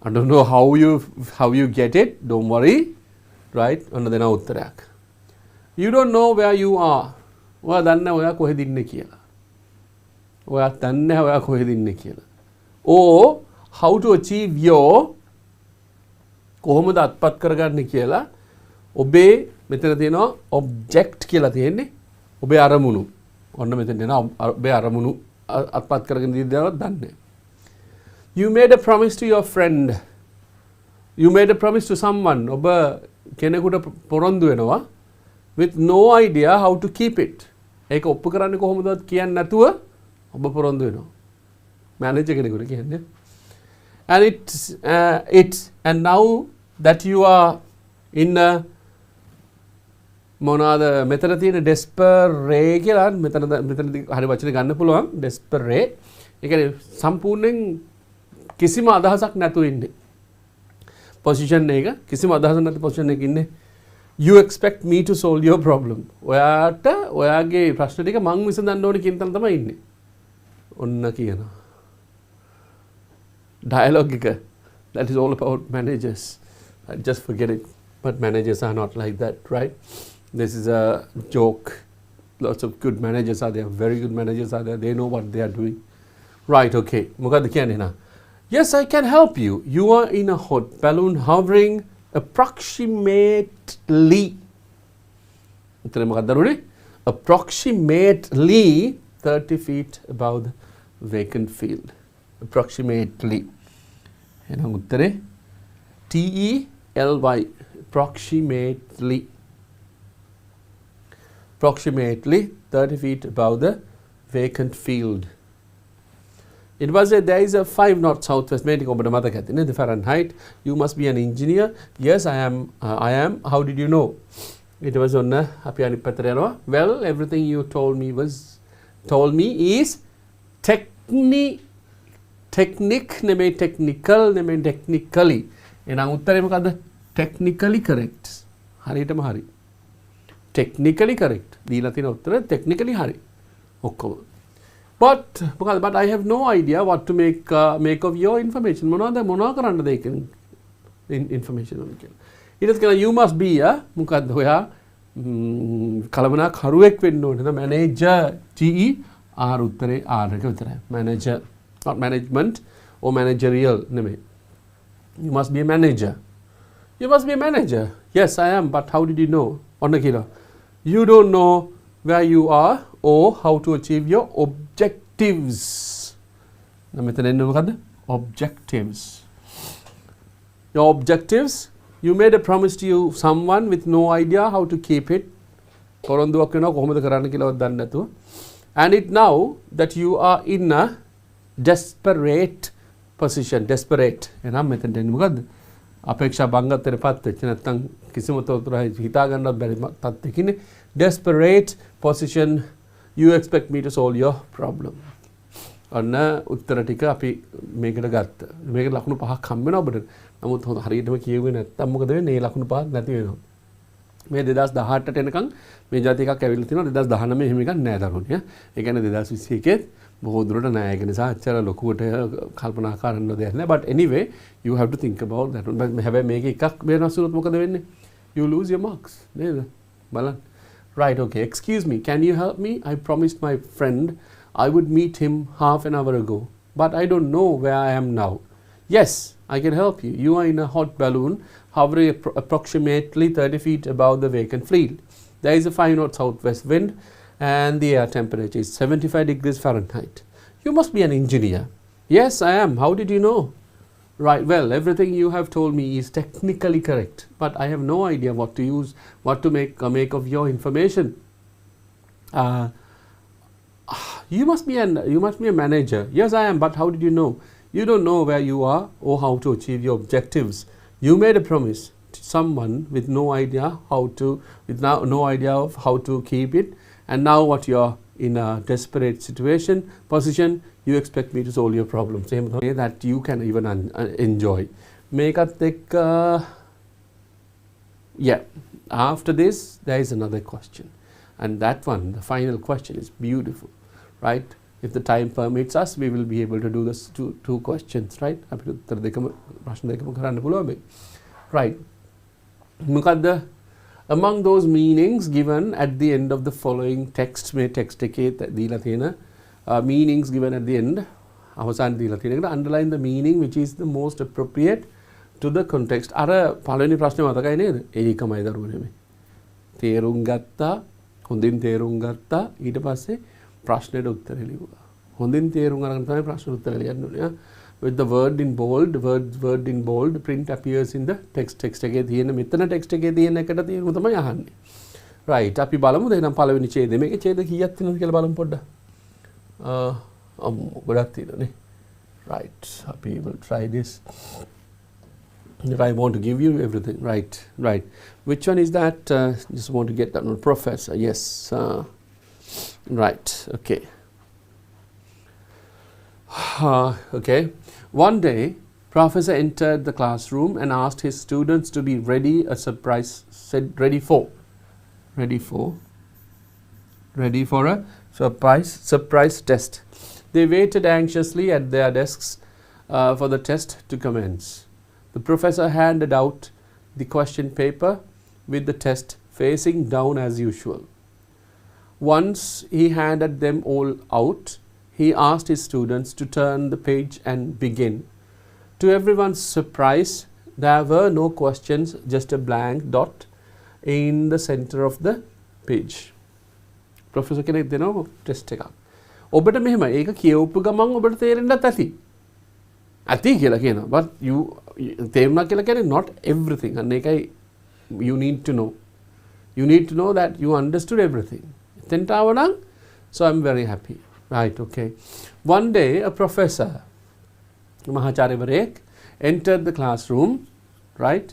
I don't know how you get it. Don't worry. Right? ඔන්න දෙනවා උත්තරයක්. You don't know where you are. ඔයා දන්නේ නැහැ ඔයා කොහෙද ඉන්නේ කියලා. ඔයා දන්නේ නැහැ ඔයා කොහෙද ඉන්නේ කියලා. Or how to achieve your කොහොමද අත්පත් කරගන්නේ කියලා ඔබේ මෙතන තියෙනවා object කියලා තියෙන්නේ ඔබේ අරමුණු. ඔන්න මෙතන දෙනවා ඔබේ අරමුණු අත්පත් කරගෙන ඉඳලා දන්නේ. You made a promise to your friend. You made a promise to someone. ඔබ කෙනෙකුට පොරොන්දු වෙනවා with no idea how to keep it. ඒක ඔප්පු කරන්නේ කොහොමද කියන්නේ නැතුව ඔබ පොරොන්දු වෙනවා. මැනේජර් කෙනෙකුට කියන්නේ. And and now that you are in a මොනවාද මෙතන තියෙන desperate කියලා මෙතනදී හරි වචනේ ගන්න පුළුවන් desperate. ඒ කියන්නේ සම්පූර්ණයෙන් කිසිම අදහසක් නැතුව ඉන්නේ. position එක කිසිම අදහසක් නැති position එකක ඉන්නේ. You expect me to solve your problem. ඔයාට ඔයාගේ ප්‍රශ්න ටික මං විසඳන්න ඕනේ කියන තැන තමයි ඉන්නේ. ඔන්න කියනවා. That is all about managers. Just forget it. But managers are not like that, right? This is a joke. Lots of good managers are there, very good managers are there. They know what they are doing. Right, okay. Mogada කියන්නේ නා. Yes, I can help you. You are in a hot balloon hovering approximately. උත්තරේ මොකක්ද දරුනේ? Approximately 30 feet above the vacant field. Approximately. එහෙනම් උත්තරේ TELY. Approximately. Approximately 30 feet above the vacant field. It was there is a 5 knot southwest wind over the mother cat in the Fahrenheit. You must be an engineer. Yes, I am. How did you know? It was on Apiani Patrano. Well, everything you told me is technically. And I'm technically correct. Haritama hari. Technically correct. Dila thina uttara technically hari. Okkoma. But I have no idea what to make of your information. Monada karanda dekan information on kel. It is you must be a මොකද්ද hoya කලමනා කරුවෙක් වෙන්න ඕනේ. The manager TE R උත්තරේ R එක විතරයි. Manager, not management or managerial නෙමෙයි. You must be a manager. You must be a manager. Yes, I am. But how did you know? ඔන්න කියලා. You don't know where you are or how to achieve your objectives. මෙතන එන්නේ මොකද්ද? Objectives. Your objectives. You made a promise to you someone with no idea how to keep it. පොරොන්දුවක් වෙනවා කොහොමද කරන්න කියලාවත් දන්නේ නැතුව. And it now that you are in a desperate position. Desperate. එහෙනම් මෙතනට එන්නේ මොකද්ද? අපේක්ෂා බංගත්තටපත් වෙච්ච නැත්නම් කිසිම තොරතුරක් හිතා ගන්නවත් බැරි තත්ත්වයකින් desperate position. You expect me to solve your problem. අන්න උත්තර ටික අපි මේකට ගත්තා. මේකට ලකුණු 5ක් හම්බ වෙනවා ඔබට. නමුත් හරියටම කියුවේ නැත්තම් මොකද වෙන්නේ? මේ ලකුණු 5ක් නැති වෙනවා. මේ 2018ට එනකන් මේ જાති එකක් ඇවිල්ලා තිනවා 2019 එහෙම එකක් නෑ දරුවනේ. ඒ කියන්නේ 2021 බොහෝ දුරට නෑ. ඒක නිසා අච්චර ලොකුවට කල්පනා කරන්න දෙයක් නෑ. But anyway, you have to think about that. හැබැයි මේක එකක් වෙනස් වුණොත් මොකද වෙන්නේ? You lose your marks. නේද? බලන්න. Right, okay. Excuse me. Can you help me? I promised my friend I would meet him half an hour ago, but I don't know where I am now. Yes, I can help you. You are in a hot balloon hovering approximately 30 feet above the vacant field. There is a 5 knot southwest wind and the air temperature is 75 degrees Fahrenheit. You must be an engineer. Yes, I am. How did you know? Right, well, everything you have told me is technically correct, but I have no idea what to use, what to make of your information. You must be a manager. Yes, I am, but how did you know? You don't know where you are or how to achieve your objectives. You made a promise to someone with no idea no idea of how to keep it, and now what you are in a desperate position, you expect me to solve your problem. Same thing that you can even enjoy. Yeah. After this, there is another question, and that one, the final question, is beautiful, right? If the time permits us, we will be able to do this two questions, right? Right. Among those meanings given at the end of the following text, meanings given at the end, underline the meaning which is the most appropriate to the context. අර පළවෙනි ප්‍රශ්නේ මතකයි නේද? ඒකමයි දරුවනේ මේ. තේරුම් ගත්තා, හොඳින් තේරුම් ගත්තා, ඊට පස්සේ ප්‍රශ්නෙට උත්තරය ලියුවා. හොඳින් තේරුම් අරගෙන තමයි ප්‍රශ්න උත්තර ලියන්න ඕනේ. With the word in bold, word in bold, print appears in the text එකේ තියෙන මෙතන text එකේ තියෙන එකට තියෙනම තමයි අහන්නේ. Right. අපි බලමු එහෙනම් පළවෙනි ඡේදය. මේකේ ඡේද කීයක් තියෙනවද කියලා බලමු පොඩ්ඩක්. ගොඩක් තියෙනනේ. Right. We will try this. I want to give you everything. Right. Which one is that? Just want to get that one. Professor. Yes. Right. Okay. Okay. One day, professor entered the classroom and asked his students to be ready for a surprise test. They waited anxiously at their desks for the test to commence. The professor handed out the question paper with the test facing down as usual. Once he handed them all out, he asked his students to turn the page and begin. To everyone's surprise, there were no questions, just a blank dot in the center of the page. Professor කෙනෙක් දෙනවා test එකක්. ඔබට මෙහෙම ඒක කියවපු ගමන් ඔබට තේරෙන්නත් ඇති. ඇති කියලා කියනවා. But you තේරුණා කියලා කියන්නේ not everything. අන්න ඒකයි you need to know. You need to know that you understood everything. එතෙන්ට ආව නම් so I'm very happy. Right, okay. One day a professor මහාචාර්යවරයෙක් entered the classroom, right?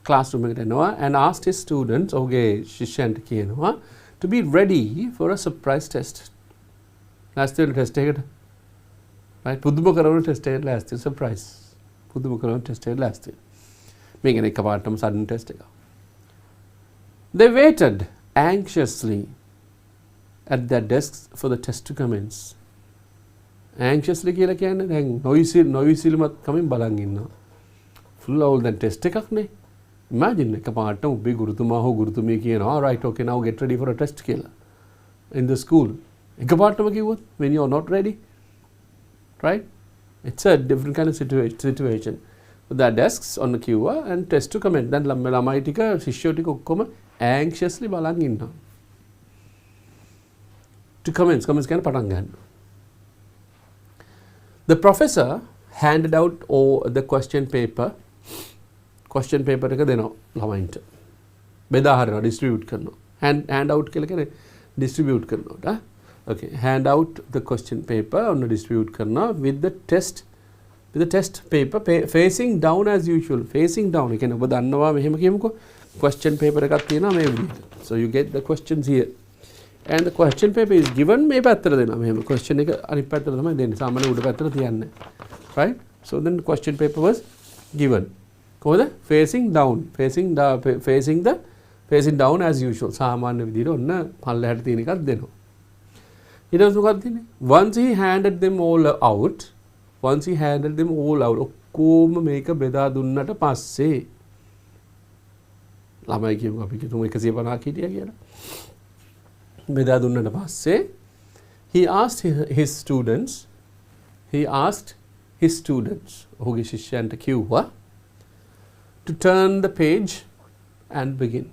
Classroom එකට එනවා and asked his students, ඔහුගේ ශිෂ්‍යයන්ට කියනවා to be ready for a surprise test. ලෑස්ති වෙන test එකකට. right? පුදුම කරන ටෙස්ට් එකකට ලෑස්ති surprise. පුදුම කරන ටෙස්ට් එකකට ලෑස්ති. මේක නේ එකපාරටම sudden test එකක්. They waited anxiously at their desks for the test to commence. Anxiously කියලා කියන්නේ දැන් නොයිසිලිමත් කමින් බලන් ඉන්නවා. full all දැන් ටෙස්ට් එකක් නේ. Imagine එකපාරට ඔබේ ගුරුතුමා හෝ ගුරුතුමිය කියනවා right okay now get ready for a test කියලා in the school. එකපාරටම කිව්වොත් when you are not ready, right? It's a different kind of situation. With their desks on the queue and test to commence. දැන් ළමයි ටික ශිෂ්‍යෝ ටික ඔක්කොම anxiously බලන් ඉන්නවා. To commence කියන්නේ පටන් ගන්න. The professor handed out the question paper එක දෙනවා ළමයින්ට. බෙදා හරිනවා distribute කරනවා. hand out කියලා කියන්නේ distribute කරනවා. Okay, hand out the question paper on distribute කරනවා with the test paper facing down as usual. Facing down. ඒ කියන්නේ ඔබ දන්නවා මෙහෙම කියමුකෝ question paper එකක් තියෙනවා මේ විදිහට. So you get the questions here. And the question paper is given මේ පැත්තට දෙනවා මෙහෙම question එක අනිත් පැත්තට තමයි දෙන්නේ සාමාන්‍ය උඩ පැත්තට තියන්නේ right. So then the question paper was given කොහොමද facing down as usual සාමාන්‍ය විදිහට ඔන්න පල්ලෙහාට තියෙන එකක් දෙනවා. ඊට පස්සේ මොකක්ද තියෙන්නේ once he handed them all out ඔක්කොම මේක බෙදා දුන්නට පස්සේ ළමයි කියමු අපි කිව්වම 150ක් හිටියා කියලා බෙදා දුන්නට පස්සේ he asked his students ඔහුගේ ශිෂ්‍යයන්ට කිව්වා to turn the page and begin.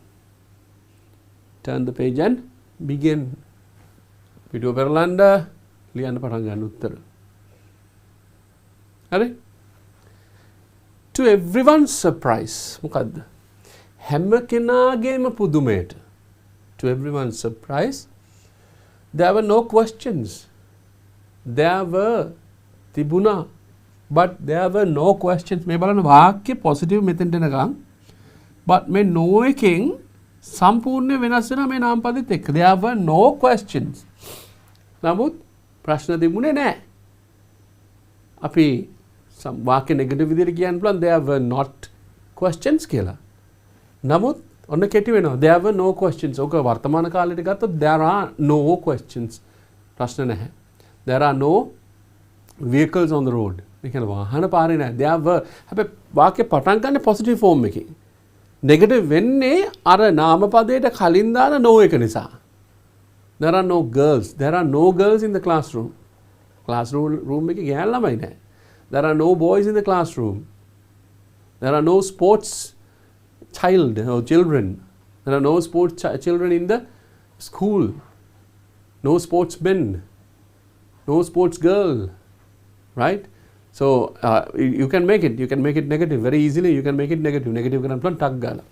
පිටුව පෙරලන්න ලියන්න පටන් ගන්න උත්තර. හරි? To everyone's surprise මොකද්ද? හැම කෙනාගේම පුදුමයට to everyone's surprise, there were no questions. There were තිබුණා but there were no questions. මේ බලන්න වාක්‍ය positive මෙතෙන්ට එනකම් but මේ no එකෙන් සම්පූර්ණ වෙනස් වෙනවා මේ නාම පදෙත් එක්ක. There were no questions. නමුත් ප්‍රශ්න තිබුණේ නැහැ. අපි වාක්‍ය නෙගටිව් විදිහට කියන්න පුළුවන් there were not questions කියලා. නමුත් ඔන්න කෙටි වෙනවා there were no questions. ඔක වර්තමාන කාලෙට ගත්තොත් there are no questions. ප්‍රශ්න නැහැ. There are no vehicles on the road. ඒ කියන්නේ වාහන පාරේ නැහැ. There were හැබැයි වාක්‍ය පටන් ගන්න positive form එකකින්. negative වෙන්නේ අර නාම පදයට කලින් දාන no එක නිසා. There are no girls. There are no girls in the classroom. Classroom එකේ ගෑනු ළමයි නැහැ. There are no boys in the classroom. There are no sports children. There are no sports children in the school. No sportsmen. No sports girl. Right? So you can make it negative very easily. You can make it negative. Negative kan plan tag gala.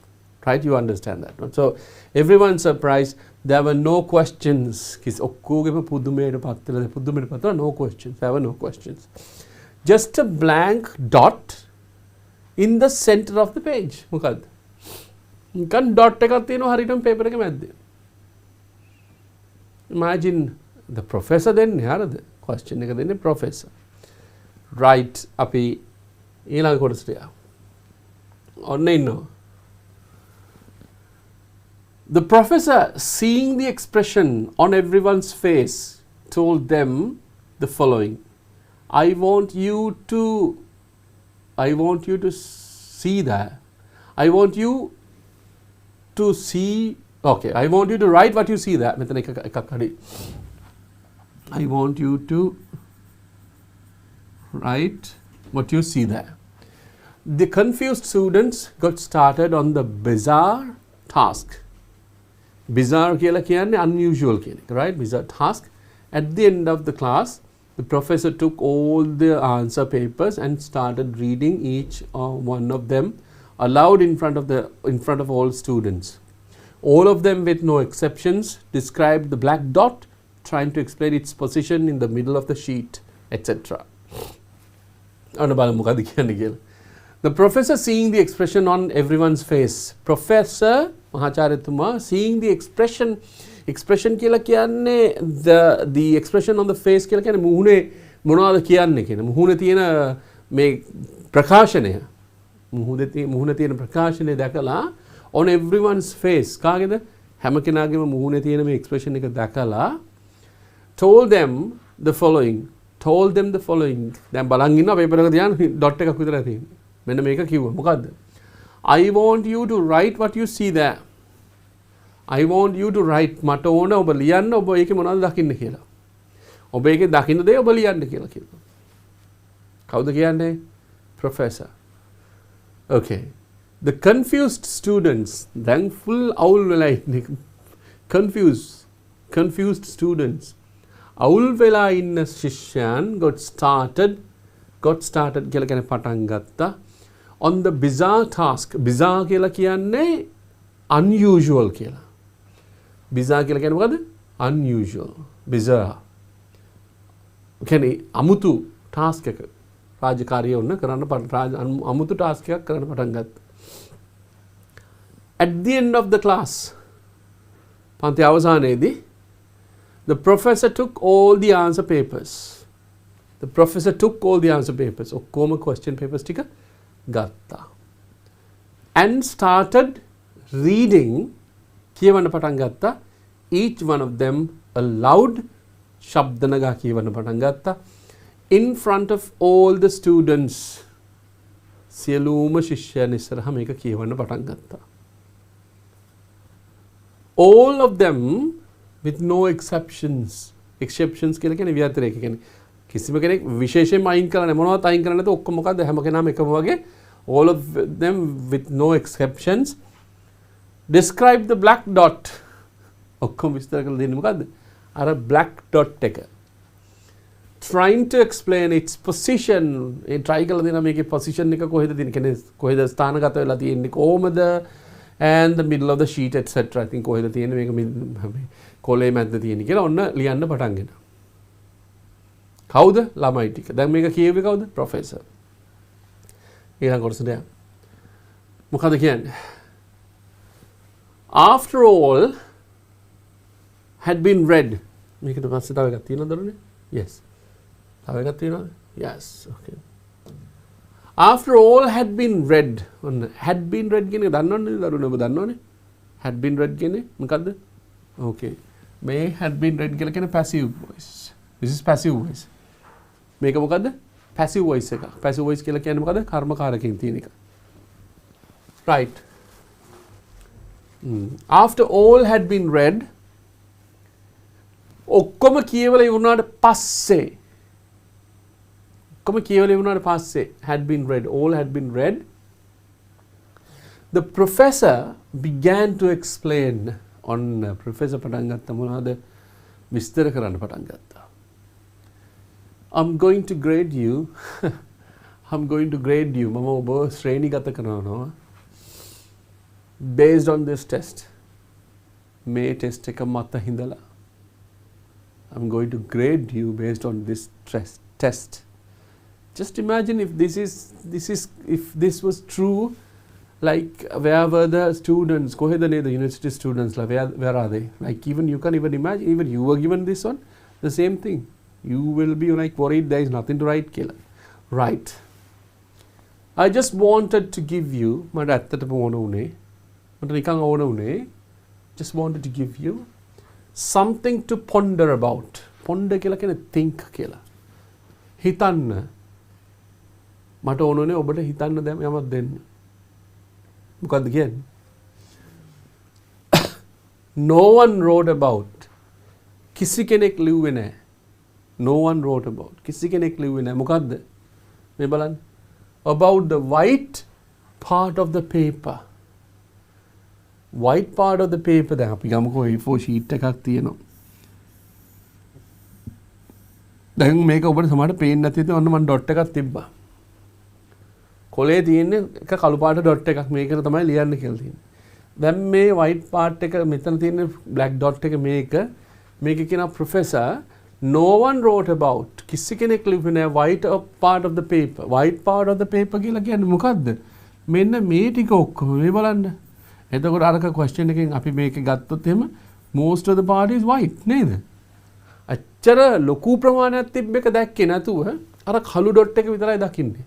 Right? You understand that one. So everyone surprised. There were no questions. Kis okkogema pudumeda pattala no questions. There were no questions. Just a blank dot in the center of the page. මොකද්ද? නිකන් dot එකක් තියෙනවා හරියටම paper එකේ මැද්දේ. Imagine the professor දෙන්නේ හරිද? Question එක දෙන්නේ professor. Right අපි ඊළඟ කොටසට යමු. ඔන්න ඉන්නවා. The professor, seeing the expression on everyone's face, told them the following. I want you to see that. I want you to see, okay, I want you to write what you see there. මෙතන එකක් හරි. I want you to write what you see there. The confused students got started on the bizarre task. Bizarre කියලා කියන්නේ unusual කියන එක, right? Bizarre task. At the end of the class, the professor took all the answer papers and started reading each one of them aloud in front of all students. All of them, with no exceptions, described the black dot, trying to explain its position in the middle of the sheet, etc. The professor, seeing the expression on everyone's face, Professor Mahacharyatuma, seeing the expression කියලා කියන්නේ the expression on the face කියලා කියන්නේ මුහුණේ මොනවද කියන්නේ කියන මුහුණේ තියෙන මේ ප්‍රකාශනය මුහුණේ තියෙන ප්‍රකාශනය දැකලා on everyone's face කාගේද හැම කෙනාගේම මුහුණේ තියෙන මේ expression එක දැකලා told them the following දැන් බලන් ඉන්නවා පේපර් එක තියන ඩොට් එකක් විතරයි තියෙන්නේ මෙන්න මේක කිව්වා මොකද්ද I want you to write what you see there. I want you to write මට ඕන ඔබ ලියන්න ඔබ ඒකේ මොනවද දකින්න කියලා. ඔබ ඒකේ දකින්න දේ ඔබ ලියන්න කියලා කිව්වා. කවුද කියන්නේ? Professor. Okay. The confused students දැන් full අවුල් වෙලා ඉන්නේ. Confused students. අවුල් වෙලා ඉන්න ශිෂ්‍යයන් got started කියලා කියන්නේ පටන් ගත්තා. On the bizarre task. Bizarre කියලා කියන්නේ unusual කියලා. Bizarre කියලා කියන්නේ මොකද්ද? Unusual. Bizarre. කියන්නේ අමුතු task එක. රාජකාරිය වුණ කරන්න අමුතු task එකක් කරන්න පටන් ගත්තා. At the end of the class, පන්ති අවසානයේදී the professor took all the answer papers. ඔක්කොම question papers ටික ගත්තා. And started reading කියවන්න පටන් ගත්තා. Each one of them aloud ශබ්ද නගා කියවන්න පටන් ගත්තා. In front of all the students සියලුම ශිෂ්‍යයන් ඉස්සරහා මේක කියවන්න පටන් ගත්තා. All of them with no exceptions. Exceptions කියලා කියන්නේ ව්‍යතිරේක කියන්නේ කිසිම කෙනෙක් විශේෂයෙන්ම අයින් කරලා නැහැ මොනවත් අයින් කරන්නේ නැතුව ඔක්කොම මොකද්ද හැම කෙනාම එකම වගේ all of them with no exceptions describe the black dot ඔක්කොම විස්තර කරලා දෙන්නේ මොකද්ද අර black dot එක trying to explain its position A try කරලා දෙනවා මේකේ position එක කොහෙද තියෙන්නේ කියන්නේ කොහෙද ස්ථානගත වෙලා තියෙන්නේ කොහමද and the middle of the sheet etc I think කොහෙද තියෙන්නේ මේක කොලේ මැද්ද තියෙන්නේ කියලා ඔන්න ලියන්න පටන් ගන්නවා කවුද ළමයි ටික දැන් මේක කියෙව්වේ කවුද ප්‍රොෆෙසර් ඊළඟ කොටසට යන්න මොකද කියන්නේ after all had been read මේකට පස්සේ තව එකක් තියෙනවද දරුනේ yes තව එකක් තියෙනවද yes okay after all had been read ඔන්න had been read කියන එක දන්නවනේ දරුනේ ඔබ දන්නවනේ had been read කියන්නේ මොකද්ද okay මේ had been read කියලා කියන්නේ passive voice this is passive voice මේක මොකද්ද passive voice එක passive voice කියලා කියන්නේ මොකද්ද කර්මකාරකයෙන් තියෙන එක right after all had been read ඔක්කොම කියවලා ඉවරනාට පස්සේ had been read all had been read the professor began to explain on professor පටන් ගත්තා මොනවද විස්තර කරන්න පටන් ගත්තා I'm going to grade you මම ඔබ ශ්‍රේණිගත කරනවා based on this test මේ test එක මත හිඳලා I'm going to grade you based on this test just imagine if this was true like where were the students koheda the university students where are they like even you can even imagine even you were given this one the same thing you will be like worried there is nothing to write killer right I just wanted to give you මට ඇත්තටම ඕන උනේ මට නිකන් ඕන උනේ just wanted to give you something to ponder about ponder කියලා කියන්නේ think කියලා හිතන්න මට ඕන උනේ ඔබට හිතන්න යමක් දෙන්න මොකද්ද කියන්නේ? No one wrote about. කිසි කෙනෙක් ලිව්වේ නැහැ. No one wrote about. කිසි කෙනෙක් ලිව්වේ නැහැ. මොකද්ද? මේ බලන්න. About the white part of the paper. White part of the paper දැන් අපි ගමුකෝ A4 sheet එකක් තියෙනවා. දැන් මේක ඔබට සමහරට පේන්නේ නැති ඉතින් ඔන්න මම ඩොට් එකක් තිබ්බා. කොලේ තියෙන්නේ එක කළු පාට ඩොට් එකක් මේකට තමයි ලියන්න කියලා තියෙන්නේ. දැන් මේ white part එක මෙතන තියෙන black dot එක මේක කියන professor no one wrote about කිසි කෙනෙක් ලිව්වේ නැහැ white part of the paper. White part of the paper කියලා කියන්නේ මොකද්ද? මෙන්න මේ ටික ඔක්කොම මේ බලන්න. එතකොට අරක question එකෙන් අපි මේක ගත්තොත් එහෙම most of the part is white නේද? අච්චර ලොකු ප්‍රමාණයක් තිබ්බ එක දැක්කේ නැතුව අර කළු ඩොට් එක විතරයි දකින්නේ.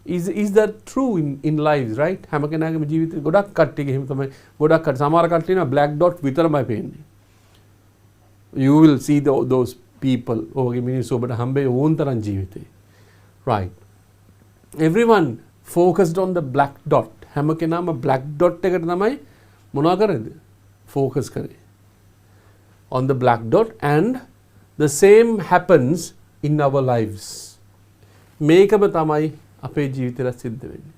Is that true in lives, right? හැම කෙනාගේම ජීවිතේ ගොඩක් කට්ටියගේ එහෙම තමයි. ගොඩක් කට්ටිය සමහර කට්ටිය නා black dot විතරමයි පේන්නේ. You will see those people ඔයගේ මිනිස්සු ඔබට හම්බෙයි ඕන තරම් ජීවිතේ. Right. Everyone focused on the black dot. හැම කෙනාම black dot එකට තමයි මොනවා කරේද? focus කරේ. On the black dot and the same happens in our lives. මේකම තමයි අපේ ජීවිතේට සිද්ධ වෙන්නේ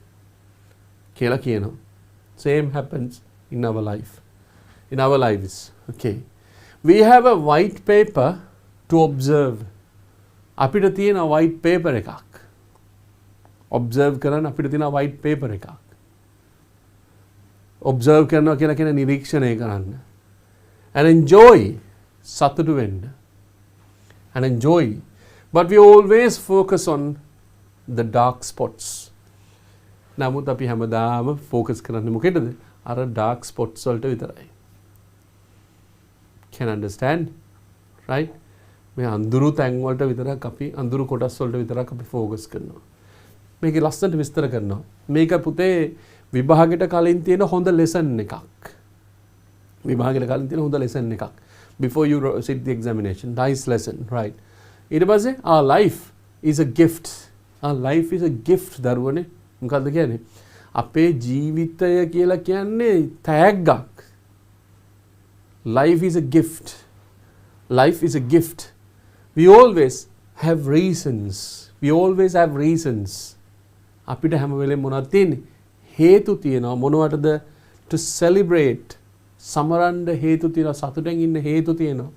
කියලා කියනවා. Same happens in our life. In our lives. Okay. We have a white paper to observe. අපිට තියෙන white paper එකක්. observe කරන්න අපිට තියෙන white paper එකක්. observe කරනවා කියලා කියන නිරීක්ෂණය කරන්න. And enjoy සතුටු වෙන්න. And enjoy. But we always focus on the dark spots. නමුත් අපි හැමදාම focus කරන්නේ මොකේද? අර dark spots වලට විතරයි. Can understand? Right? මේ අඳුරු තැන් වලට විතරක් අපි අඳුරු කොටස් වලට විතරක් අපි focus කරනවා. මේකේ ලස්සනට විස්තර කරනවා. මේක පුතේ විභාගෙට කලින් තියෙන හොඳ lesson එකක්. විභාගෙට කලින් තියෙන හොඳ lesson එකක්. Before you sit the examination. Nice lesson, right? ඊට පස්සේ our life is a gift. Our life is a gift දරුවනේ. මොකද්ද කියන්නේ? අපේ ජීවිතය කියලා කියන්නේ තෑග්ගක්. Life is a gift. Life is a gift. We always have reasons. We always have reasons. අපිට හැම වෙලේම මොනවද තියෙන්නේ? හේතු තියෙනවා. මොනවටද? To celebrate. සමරන්න හේතු තියෙනවා. සතුටෙන් ඉන්න හේතු තියෙනවා.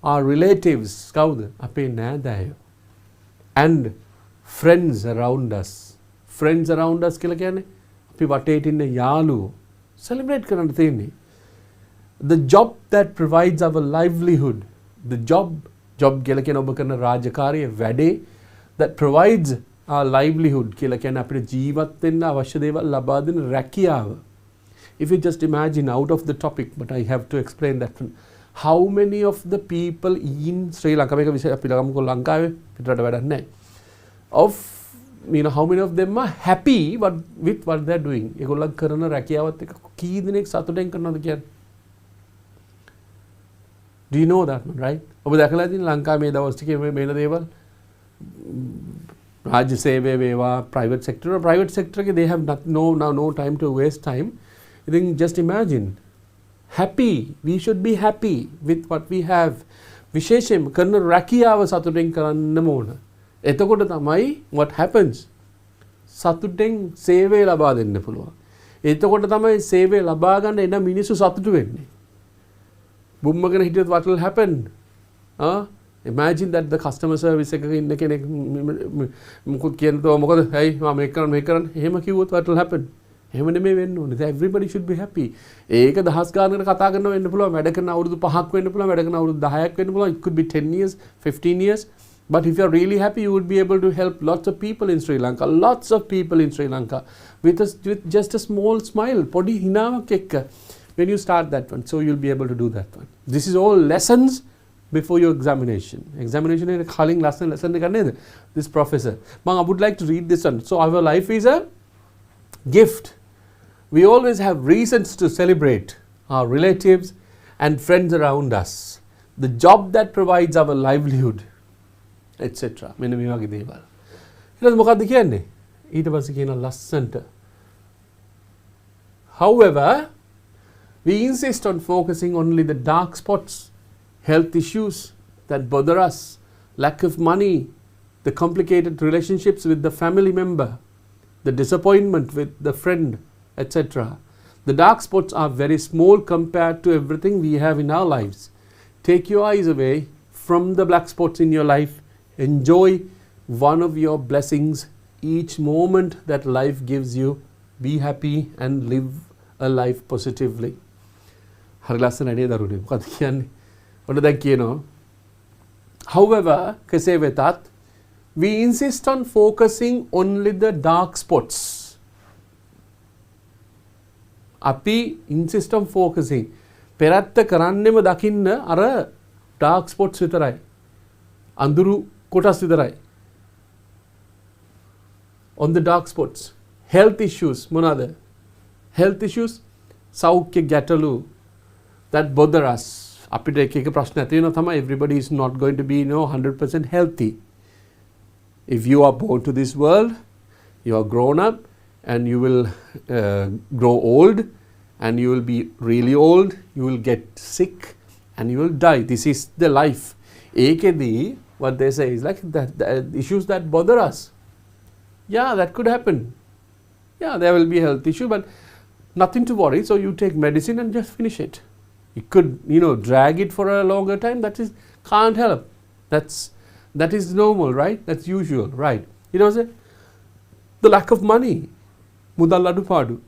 Our relatives කවුද? අපේ නෑදෑයෝ. And friends around us. Friends around us කියලා කියන්නේ අපි වටේට ඉන්න යාළුවෝ. Celebrate කරන්න තියෙන්නේ. The job that provides our livelihood. The job කියලා කියන ඔබ කරන රාජකාරිය වැඩේ that provides our livelihood කියලා කියන්නේ අපිට ජීවත් වෙන්න අවශ්‍ය දේවල් ලබා දෙන රැකියාව. If you just imagine out of the topic, but I have to explain that one. How many of the people in Sri Lanka මේක විශේෂ අපි ළඟම ලංකාවේ පිටරට වැඩක් නැහැ. Of how many of them are happy with what they are doing? ඒගොල්ලන් කරන රැකියාවත් එක්ක කී දෙනෙක් සතුටෙන් කරනවද කියන්නේ? Do you know that one, right? ඔබ දැකලා තියෙන ලංකාවේ මේ දවස් ටිකේ මේ දේවල් රාජ්‍ය සේවය වේවා private sector එකේ they have no time to waste time. I think just imagine happy, we should be happy with what we have. විශේෂයෙන් කරන රැකියාව සතුටෙන් කරන්නම ඕන. එතකොට තමයි what happens? සතුටෙන් සේවය ලබා දෙන්න පුළුවන්. එතකොට තමයි සේවය ලබා ගන්න එන මිනිස්සු සතුටු වෙන්නේ. බුම්මගෙන හිටියොත් what will happen? Imagine that the customer service එකක ඉන්න කෙනෙක් මොකද කියනතෝ මොකද ඇයි මම මේක කරන්න එහෙම කිව්වොත් what will happen? එහෙම නෙමෙයි වෙන්න ඕනේ. Everybody should be happy. ඒක දහස් ගානකට කතා කරන වෙන්න පුළුවන්. වැඩ කරන අවුරුදු 5ක් වෙන්න පුළුවන්. වැඩ කරන අවුරුදු 10ක් වෙන්න පුළුවන්. It could be 10 years, 15 years. But if you're really happy, you would be able to help lots of people in Sri Lanka. Lots of people in Sri Lanka with just a small smile. Podi hinaවක් එක්ක. When you start that one, so you'll be able to do that one. This is all lessons before your examination. Examination is calling lesson එකක් නේද? This professor. I would like to read this one. So our life is a gift. We always have reasons to celebrate our relatives and friends around us. The job that provides our livelihood, etc. මෙන්න මේ වගේ දේවල්. ඊට මොකද්ද කියන්නේ? ඊට පස්සේ කියන ලස්සන්ට However, we insist on focusing only the dark spots, health issues that bother us, lack of money, the complicated relationships with the family member, the disappointment with the friend, etc. The dark spots are very small compared to everything we have in our lives. Take your eyes away from the black spots in your life. Enjoy one of your blessings each moment that life gives you. Be happy and live a life positively. හරි ලස්සනයි නේද දරුවනේ? මොකක්ද කියන්නේ? ඔන්න දැන් කියනවා. However, කෙසේ වෙතත් we insist on focusing only the dark spots. අපි insist on focusing පෙරත්ත කරන්නෙම දකින්න අර dark spots විතරයි. අඳුරු කොටස් විතරයි. On the dark spots. Health issues මොනවාද? Health issues සෞඛ්‍ය ගැටලු that bother us. අපිට එක එක ප්‍රශ්න ඇති වෙනවා තමයි. Everybody is not going to be 100% healthy. If you are born to this world, you are grown up and you will grow old and you will be really old, you will get sick and you will die. This is the life. ඒකෙදී what they say is like that the issues that bother us. Yeah, that could happen. Yeah, there will be a health issue, but nothing to worry. So you take medicine and just finish it. You could, drag it for a longer time. That is can't help. That is normal, right? That's usual, right? The lack of money, mudal adupadu,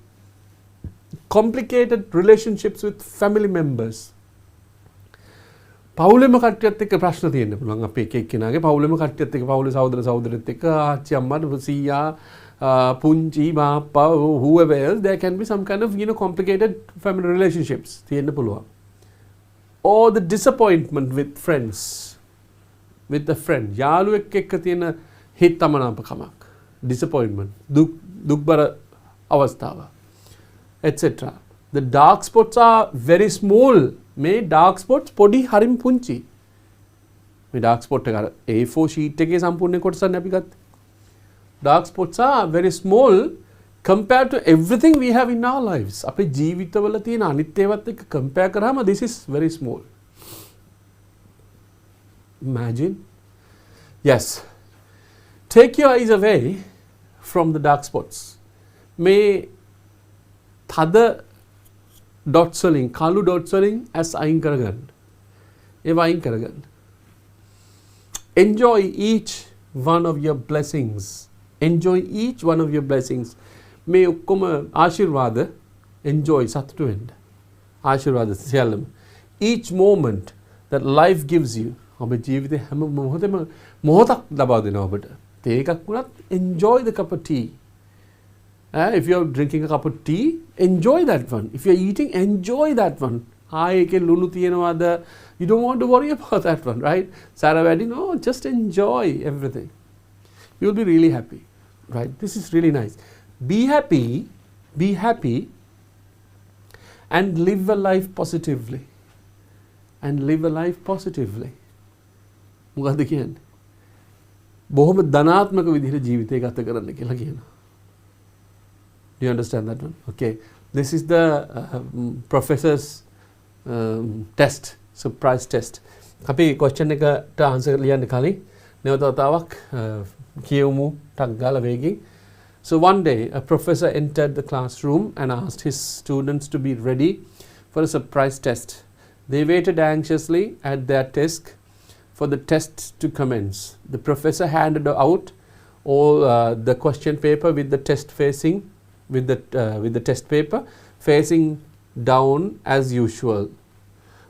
complicated relationships with family members. පවුලෙම කට්ටියත් එක්ක ප්‍රශ්න තියෙන්න පුළුවන් අපේ එක එක්කෙනාගේ පවුලෙම කට්ටියත් එක්ක පවුලේ සහෝදර සහෝදරියත් එක්ක ආච්චි අම්මා සීයා පුංචි බාප්පා whoever else, there can be some kind of complicated family relationships තියෙන්න පුළුවන්. Or the disappointment with friends, with a friend, යාළුවෙක් එක්ක තියෙන හිතමනාපකමක්, disappointment, දුක්බර අවස්ථාව, etc. The dark spots are very small. මේ dark spots පොඩි හරිම පුංචි. මේ dark spot එක A4 sheet එකේ සම්පූර්ණ කොටසක් අපි ගත්තා. Dark spots are very small compared to everything we have in our lives. අපේ ජීවිතවල තියෙන අනිත් ඒවාත් එක්ක compare කරාම this is very small. Imagine. Yes. Take your eyes away from the dark spots. මේ තද dots වලින් කළු dots වලින් as අයින් කරගන්න. ඒවා අයින් කරගන්න. Enjoy each one of your blessings. Enjoy each one of your blessings. මේ ඔක්කොම ආශිර්වාද enjoy සතුටු වෙන්න. ආශිර්වාද සියල්ලම. Each moment that life gives you. ඔබේ ජීවිතේ හැම මොහොතෙම මොහොතක් ලබා දෙනවා ඔබට. තේ එකක් වුණත් enjoy the cup of tea. If you're drinking a cup of tea, enjoy that one. If you're eating, enjoy that one. You don't want to worry about that one, right? Sarah wedding, no, just enjoy everything. You'll be really happy, right? This is really nice. Be happy, and live a life positively. And live a life positively. මොකද්ද කියන්නේ? බොහොම ධනාත්මක විදිහට ජීවිතය ගත කරන්න කියලා කියනවා. Do you understand that one? Okay. This is the professor's test, surprise test. අපි question එකට answer ලියන්න කලින් නැවත වතාවක් කියමු ටක් ගාලා වේගින්. So one day a professor entered the classroom and asked his students to be ready for a surprise test. They waited anxiously at their desk for the test to commence. The professor handed out all the question paper with the test facing with the test paper facing down as usual.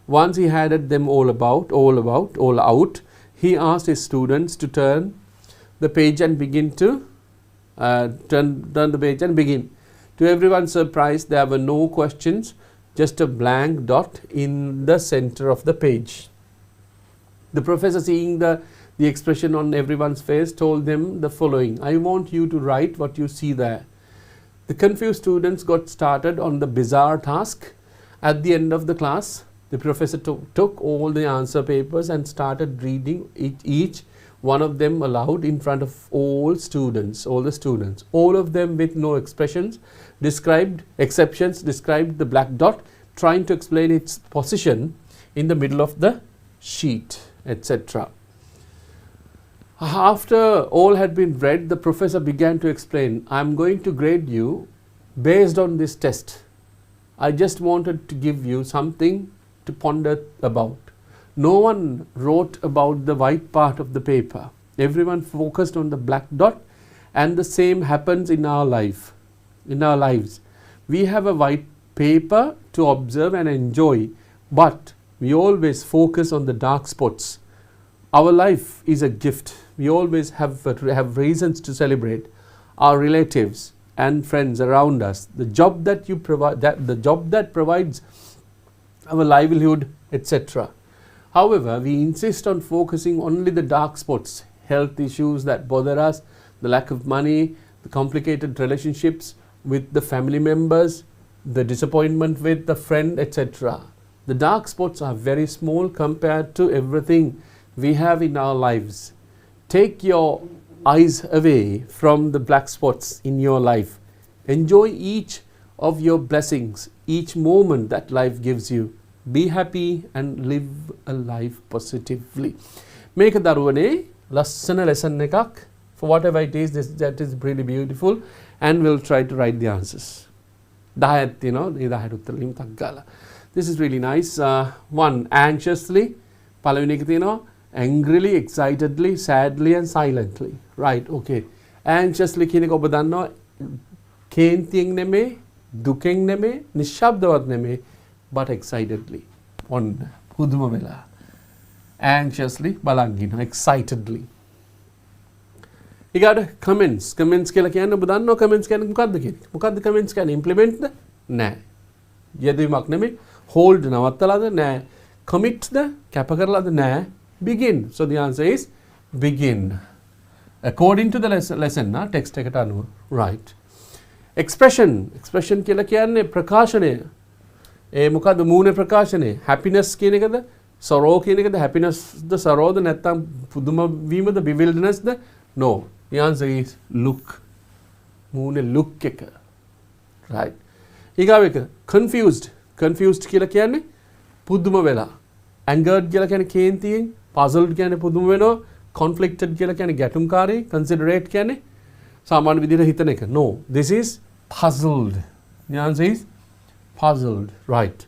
Once he handed them all out, he asked his students to turn the page and begin to turn the page and begin. To everyone's surprise, there were no questions, just a blank dot in the center of the page. The professor, seeing the expression on everyone's face, told them the following: I want you to write what you see there. The confused students got started on the bizarre task. At the end of the class, the professor took all the answer papers and started reading each one of them aloud in front of all the students, all of them with no exceptions, described the black dot, trying to explain its position in the middle of the sheet, etc. After all had been read, the professor began to explain, I am going to grade you based on this test. I just wanted to give you something to ponder about. No one wrote about the white part of the paper. Everyone focused on the black dot, and the same happens in our life. In our lives, we have a white paper to observe and enjoy, but we always focus on the dark spots. Our life is a gift. We always have reasons to celebrate our relatives and friends around us, the job that you provide, the job that provides our livelihood, etc. However, we insist on focusing only the dark spots, health issues that bother us, the lack of money, the complicated relationships with the family members, the disappointment with the friend, etc. The dark spots are very small compared to everything we have in our lives. Take your eyes away from the black spots in your life. Enjoy each of your blessings, each moment that life gives you. Be happy and live a life positively. Make a daruwane lassana lesson ekak. For whatever it is, that is really beautiful, and we'll try to write the answers. This is really nice. One, anxiously, angrily, excitedly, sadly and silently. Right, okay. Anxiously කියන එක ඔබ දන්නවා කේන්තියෙන් නෙමෙයි, දුකෙන් නෙමෙයි, නිශ්ශබ්දවත් නෙමෙයි, but excitedly. On පුදුම වෙලා. Anxiously බලන් ඉන්නවා, excitedly. You got comments. Comments කියලා කියන්නේ ඔබ දන්නවා comments කියන්නේ මොකක්ද කියන්නේ? මොකක්ද comments කියන්නේ? Implement ද? නෑ. යෙදවීමක් නෙමෙයි. Hold නවත්තලාද? නෑ. Commit ද? කැප කරලාද? නෑ. Begin. So the answer is begin. According to the lesson, text එකට අනුව. Right. Expression. Expression කියලා කියන්නේ ප්‍රකාශනය. මොකද්ද මූණේ ප්‍රකාශනය? Happiness කියන එකද? Sorrow කියන එකද? Happiness ද sorrow ද නැත්නම් පුදුම වීමද? Bewilderness the? No. The answer is look. මූණේ look එක. Right. ඊගාව එක confused. Confused කියලා කියන්නේ පුදුම වෙලා. Angered කියලා කියන්නේ කේන්තියෙන්. Puzzled කියන්නේ පුදුම වෙනවා. Conflicted කියලා කියන්නේ ගැටුම්කාරී. Considerate කියන්නේ සාමාන්‍ය විදිහට හිතන එක. No. This is puzzled. The answer is puzzled. Right.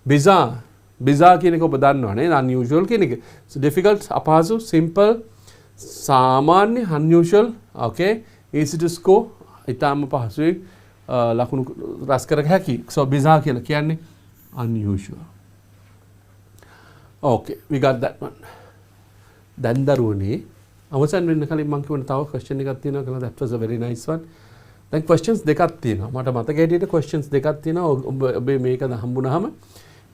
Bizarre. Bizarre කියන එක ඔබ දන්නවා නේද? Unusual කියන එක. So difficult, අපහසු, simple, සාමාන්‍ය, unusual, okay, easy to score, ඊටාම පහසුයි ලකුණු රැස් කර හැකි. So bizarre කියලා කියන්නේ unusual. Okay, we got that one. දැන් දරුවනේ අවසන් වෙන්න කලින් මම කියවන තව question එකක් තියෙනවා කියලා. That was a very nice one. දැන් questions දෙකක් තියෙනවා. මට මතක හැටියට questions දෙකක් තියෙනවා. ඔබ මේක හම්බුනහම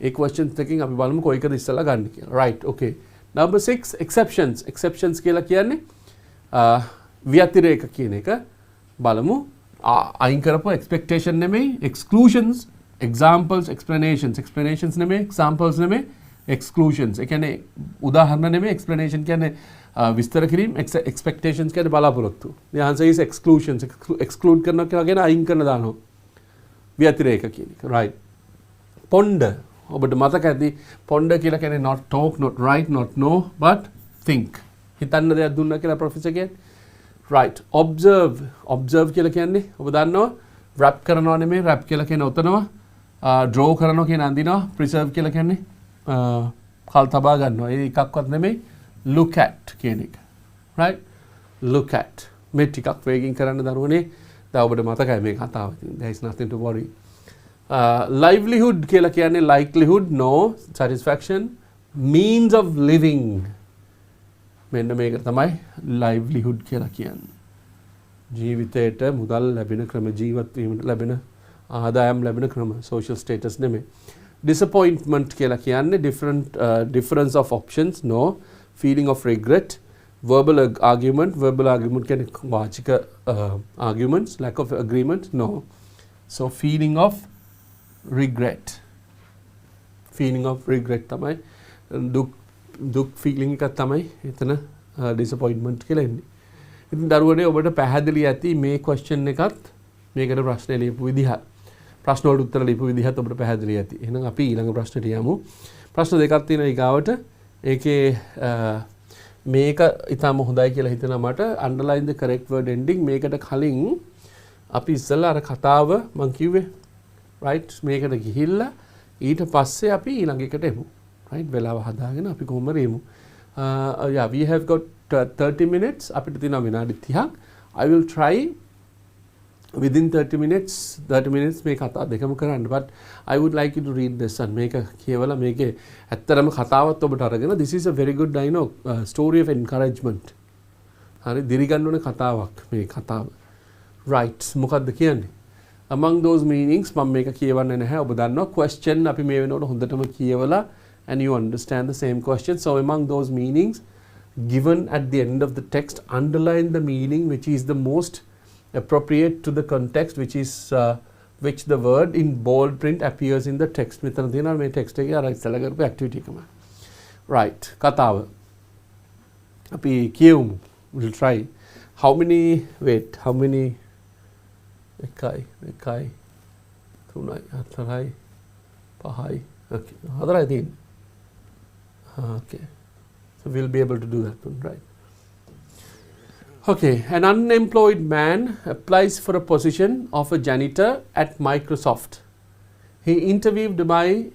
ඒ questions දෙකකින් අපි බලමු කොයිකද ඉස්සලා ගන්න කියලා. Right, okay. Number 6, exceptions. Exceptions කියලා කියන්නේ ව්‍යතිරේක කියන එක බලමු. අයින් කරපුව expectation නෙමෙයි, exclusions, examples, explanations. Explanations නෙමෙයි, examples නෙමෙයි, exclusions. ඒ කියන්නේ උදාහරණ නෙමෙයි, explanation කියන්නේ විස්තර කිරීම, expectations කියන්නේ බලාපොරොත්තු. The answer is exclusions. Exclude කරනවා කියලා කියන අයින් කරන දානවා. ව්‍යතිරේක කියන එක. Right. Ponder. ඔබට මතක ඇති ponder කියලා කියන්නේ not talk, not write, not know, but think. හිතන්න දෙයක් දුන්නා කියලා ප්‍රොෆෙසර් කියන්නේ. Right. Observe. Observe කියලා කියන්නේ ඔබ දන්නවා wrap කරනවා නෙමෙයි, wrap කියලා කියන්නේ ඔතනවා. Draw කරනවා කියන අඳිනවා. Preserve කියලා කියන්නේ කල් තබා ගන්නවා. ඒ එකක්වත් නෙමෙයි. Look at කියන එක. Right? Look at. මේ ටිකක් වේගින් කරන්න දරුවනේ. දැන් ඔබට මතකයි මේ කතාව. There is nothing to worry. Livelihood කියලා කියන්නේ likelihood, no, satisfaction, means of living. මෙන්න මේක තමයි livelihood කියලා කියන්නේ. ජීවිතයට මුදල් ලැබෙන ක්‍රම, ජීවත් වීමට ලැබෙන ආදායම් ලැබෙන ක්‍රම, social status නෙමෙයි. Disappointment කියලා කියන්නේ difference of options, no, feeling of regret, verbal argument කියන්නේ වාචික arguments, lack of agreement, no. So feeling of regret තමයි දුක් feeling එක තමයි එතන disappointment කියලා එන්නේ. ඉතින් දරුවනේ ඔබට පැහැදිලි ඇති මේ question එකත් මේකට ප්‍රශ්න ලියපු විදිහ. ප්‍රශ්න වලට උත්තර ලියපු විදිහත් ඔබට පැහැදිලි ඇති. එහෙනම් අපි ඊළඟ ප්‍රශ්නට යමු. ප්‍රශ්න දෙකක් තියෙනවා ඊගාවට. ඒකේ මේක ඊටම හොඳයි කියලා හිතෙනවා මට. underline the correct word ending. මේකට කලින් අපි ඉස්සෙල්ලා අර කතාව මම කිව්වේ right මේකට ගිහිල්ලා ඊට පස්සේ අපි ඊළඟ එකට එමු. right වෙලාව හදාගෙන අපි කොහොම රෙමු. Yeah, we have got 30 minutes. අපිට තියෙනවා විනාඩි 30ක්. I will try within 30 minutes මේ කතා දෙකම කරන්න. But I would like you to read this one. මේක කියවලා මේකේ ඇත්තටම කතාවත් ඔබට අරගෙන this is a very good story of encouragement. හරි දිරිගන්න ඕන කතාවක් මේ කතාව. right මොකද්ද කියන්නේ? among those meanings මම මේක කියවන්නේ නැහැ. ඔබ දන්නවා question අපි මේ වෙනකොට හොඳටම කියවලා and you understand the same question. So among those meanings given at the end of the text, underline the meaning which is the most appropriate to the context, which the word in bold print appears in the text. මෙතන තියෙනවා මේ text එකේ අර ඉස්සලා කරපු activity එකම. right කතාව අපි කියමු. we'll try. how many 1යි 3යි 4යි 5යි okay 4යි තියෙන්නේ. okay so we'll be able to do that one, right? Okay, an unemployed man applies for a position of a janitor at Microsoft. He is interviewed by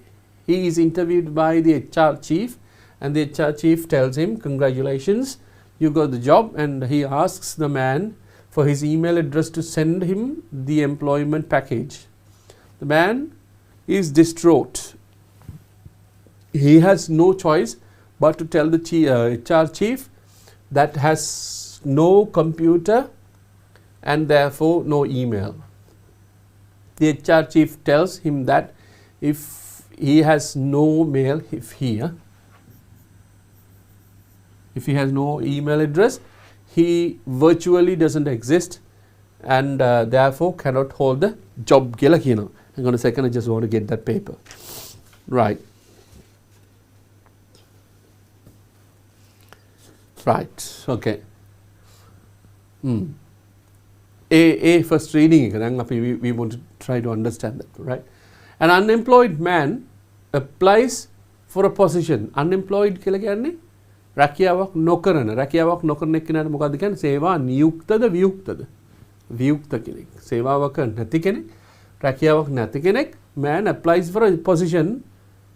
the HR chief, and the HR chief tells him, "Congratulations, you got the job." And he asks the man for his email address to send him the employment package. The man is distraught. He has no choice but to tell the HR chief that has no computer and therefore no email. The HR chief tells him that if he has no mail, if he has no email address, he virtually doesn't exist and therefore cannot hold the job. Hang on a second, I just want to get that paper. Right. Right, okay. A first reading we want to try to understand that, right? An unemployed man applies for a position. Unemployed කියලා කියන්නේ රැකියාවක් නොකරන කෙනාට මොකද්ද කියන්නේ? සේවා නියුක්තද වියුක්තද? වියුක්ත කෙනෙක්. සේවාවක නැති කෙනෙක්, රැකියාවක් නැති කෙනෙක්. Man applies for a position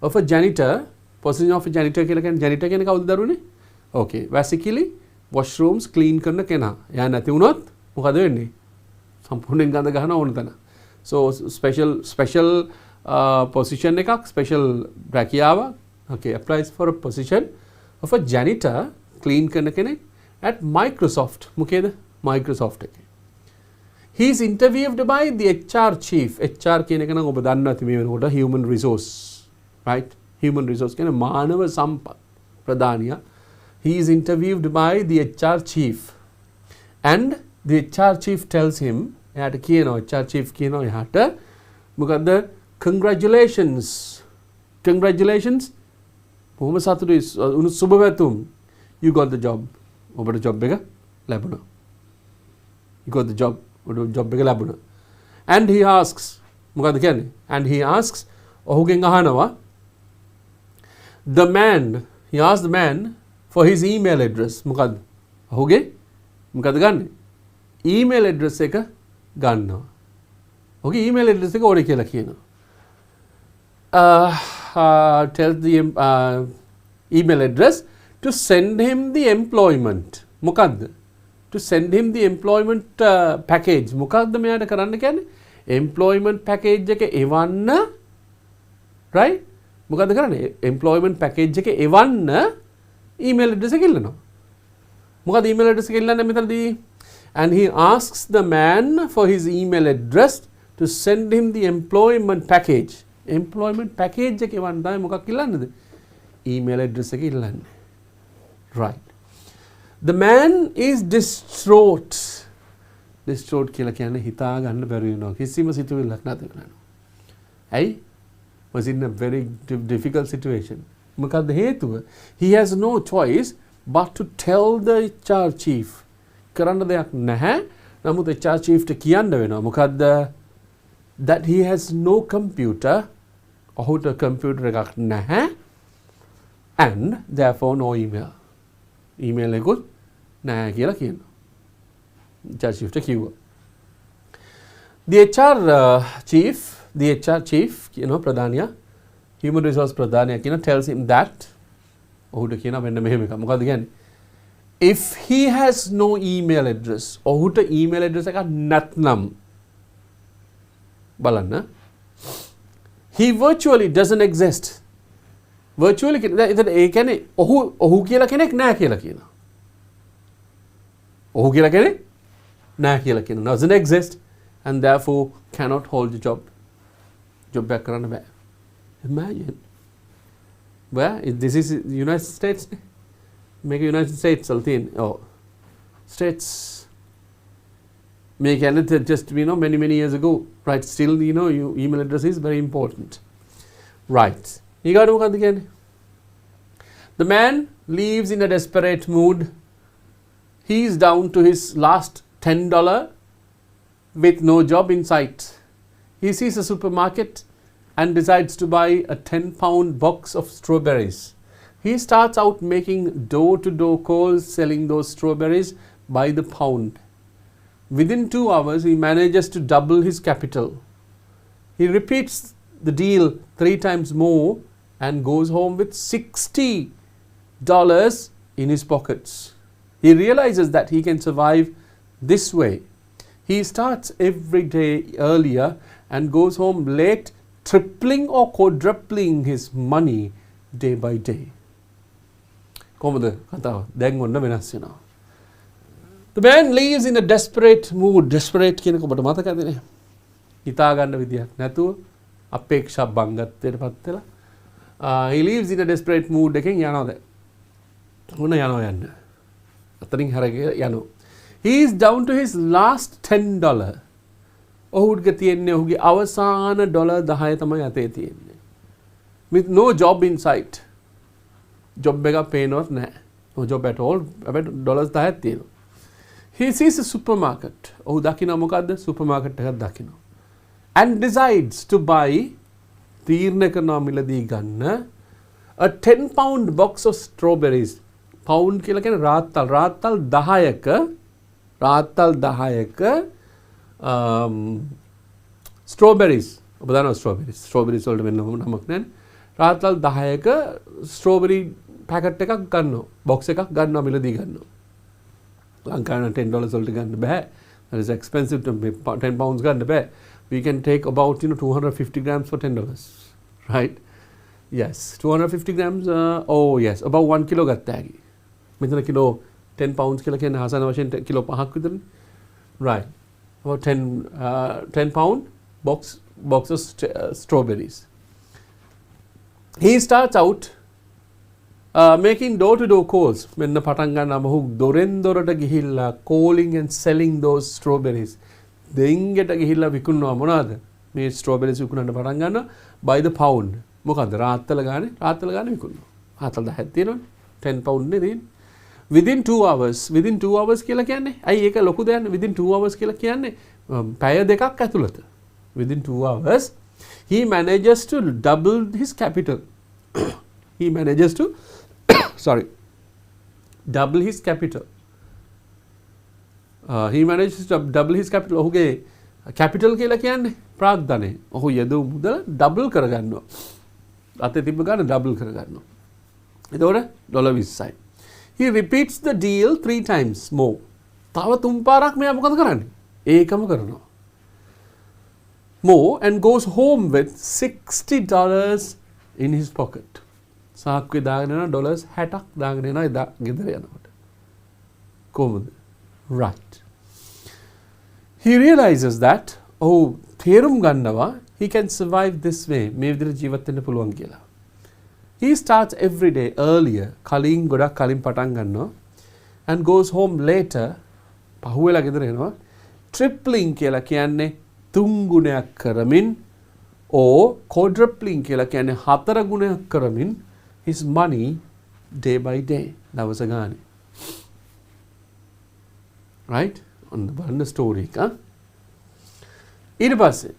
of a janitor. Position of a janitor කියලා කියන්නේ janitor කියන්නේ කවුද දරුවනේ? okay basically washrooms clean කරන කෙනා. එයා නැති වුණොත් මොකද වෙන්නේ? සම්පූර්ණයෙන් ගඳ ගන්න ඕන තැන. so special position එකක් special රැකියාවක්. okay applies for a position of a janitor clean කරන කෙනෙක් at Microsoft. මොකේද? Microsoft එකේ. he is interviewed by the HR chief. HR කියන එක නම් ඔබ දන්නවා ඇති මේ වෙනකොට human resource, right? human resource කියන්නේ මානව සම්පත් ප්‍රධානියා. he is interviewed by the HR chief and the HR chief tells him, එයාට කියනවා HR chief කියනවා එයාට මොකද්ද? congratulations බොහොම සතුටුයි සුබ පැතුම්. you got the job. ඔබට job එක ලැබුණා. you got the job. ඔබට job එක ලැබුණා. and he asks මොකද්ද කියන්නේ? and he asks ඔහුගෙන් අහනවා he asked the man for his email address. මොකද්ද? ඔහුගේ මොකද්ද ගන්න? email address එක ගන්නවා. ඔහුගේ email address එක ඕනේ කියලා කියනවා. Tell the email address to send him the employment. මොකද්ද? to send him the employment package. මොකද්ද මෙයාට කරන්න කියන්නේ? employment package එක එවන්න, right? මොකද්ද කරන්නේ? employment package එක එවන්න email address එක ඉල්ලනවා. මොකද email address එක ඉල්ලන්නේ මෙතනදී? and he asks the man for his email address to send him the employment package. employment package එක එවන්න තමයි මොකක් ඉල්ලන්නේද? email address එක ඉල්ලන්නේ. right. the man is distraught. distraught කියලා කියන්නේ හිතා ගන්න බැරි වෙනවා. කිසිම සිතුවිල්ලක් නැති වෙනවා. ඇයි? was in a very difficult situation. මොකද්ද හේතුව? he has no choice but to tell the HR chief කරන්න දෙයක් නැහැ. නමුත් HR chief ට කියන්න වෙනවා. මොකද්ද? That he has no computer. ඔහුට computer එකක් නැහැ. And therefore no email. email එකකුත් නැහැ කියලා කියනවා. HR chief ට කිව්වා. The HR chief, ප්‍රධානියා, human resource ප්‍රධානියා tells him that ඔහුට කියනවා මෙන්න මෙහෙම එකක්. මොකද්ද කියන්නේ? If he has no email address, ඔහුට email address එකක් නැත්නම් බලන්න, he virtually doesn't exist. virtually ඒ කියන්නේ ඔහු කියලා කෙනෙක් නැහැ කියලා කියනවා. ඔහු කියලා කෙනෙක් නැහැ කියලා කියනවා. Doesn't exist and therefore cannot hold the job. job back කරන්න බෑ. Imagine. Where this is United States. Make United States something. Oh, states. Make anything just many years ago. Right. Still your email address is very important. Right. You got to look again. The man leaves in a desperate mood. He is down to his last $10 with no job in sight. He sees a supermarket and decides to buy a 10-pound box of strawberries. He starts out making door-to-door calls selling those strawberries by the pound. Within 2 hours, he manages to double his capital. He repeats the deal 3 times more and goes home with $60 in his pockets. He realizes that he can survive this way. He starts every day earlier and goes home late, tripling or quadrupling his money day by day. කොහොමද කතාව? දැන් ඔන්න වෙනස් වෙනවා. The man leaves in a desperate mood. Desperate කියනක ඔබට මතකද නේ? හිතා ගන්න විදියක් නැතුව අපේක්ෂා බංගත්වයටපත් වෙලා he leaves in a desperate mood එකෙන් යනවා දැන්. ඔන්න යන්න. අතරින් හැරගෙන යනවා. He is down to his last $10. ඔහුගේ තියෙන්නේ ඔහුගේ අවසාන $10 තමයි අතේ තියෙන්නේ. With no job in sight. job එකක් පේනවත් නැහැ. No job at all. about $10ක් තියෙනවා. He sees a supermarket. ඔහු දකිනවා මොකද්ද? supermarket එකක් දකිනවා. And decides to buy තීරණය කරනවා මිලදී ගන්න a 10-pound box of strawberries. pound කියලා කියන්නේ රාත්තල් 10ක strawberries. ඔබ දන්නවා strawberries වලට වෙන නමක් නැහැ. රාත්තල් 10ක strawberry packet එකක් ගන්නවා. box එකක් ගන්නවා මිලදී ගන්නවා. ලංකාවේ $10 වලට ගන්න බෑ. That is expensive to 10 pounds ගන්න බෑ. We can take about 250 grams for $10. Right? Yes, 250 grams. Oh yes, about 1 kilo ගත්තා හැකි. මෙතන kilo 10 pounds කියලා කියන්නේ ආසන වශයෙන් kilo 5ක් විතරනේ. Right. About 10 pound box of strawberries. He starts out making door-to-door calls. මෙන්න පටන් ගන්නවා මොහු දොරෙන් දොරට ගිහිල්ලා calling and selling those strawberries. දෙංගෙට ගිහිල්ලා විකුණනවා මොනවාද? මේ strawberries විකුණන්න පටන් ගන්නවා by the pound. මොකද්ද? රාත්තල ගානේ විකුණනවා. රාත්තල 10ක් තියෙනවනේ. 10 pound නේ තියෙන්නේ. Within 2 hours කියලා කියන්නේ ඇයි ඒක ලොකු දෙයක් නේ? Within 2 hours කියලා කියන්නේ පැය දෙකක් ඇතුළත. Within 2 hours he manages to double his capital. He manages to double his capital. He manages to double his capital. ඔහුගේ capital කියලා කියන්නේ ප්‍රාග්ධනය. ඔහු යදු මුදල double කරගන්නවා. අතේ තිබ්බ ගන්න double කරගන්නවා. එතකොට $20යි. He repeats the deal 3 times more. තව 3 පාරක් මෙයා මොකද කරන්නේ? ඒකම කරනවා. More and goes home with $60 in his pocket. සාක්කුවේ දාගෙන යන $60ක් දාගෙන යනවා ගෙදර යනකොට. කොහොමද? Right. He realizes that තේරුම් ගන්නවා he can survive this way. මේ විදිහට ජීවත් වෙන්න පුළුවන් කියලා. He starts every day earlier. ගොඩක් කලින් පටන් ගන්නවා and goes home later. පහුවෙලා ගෙදර එනවා. Tripling කියලා කියන්නේ 3 ගුණයක් කරමින් or quadrupling කියලා කියන්නේ 4 ගුණයක් කරමින් his money day by day. දවස ගානේ. Right? On the story එක. ඊට පස්සේ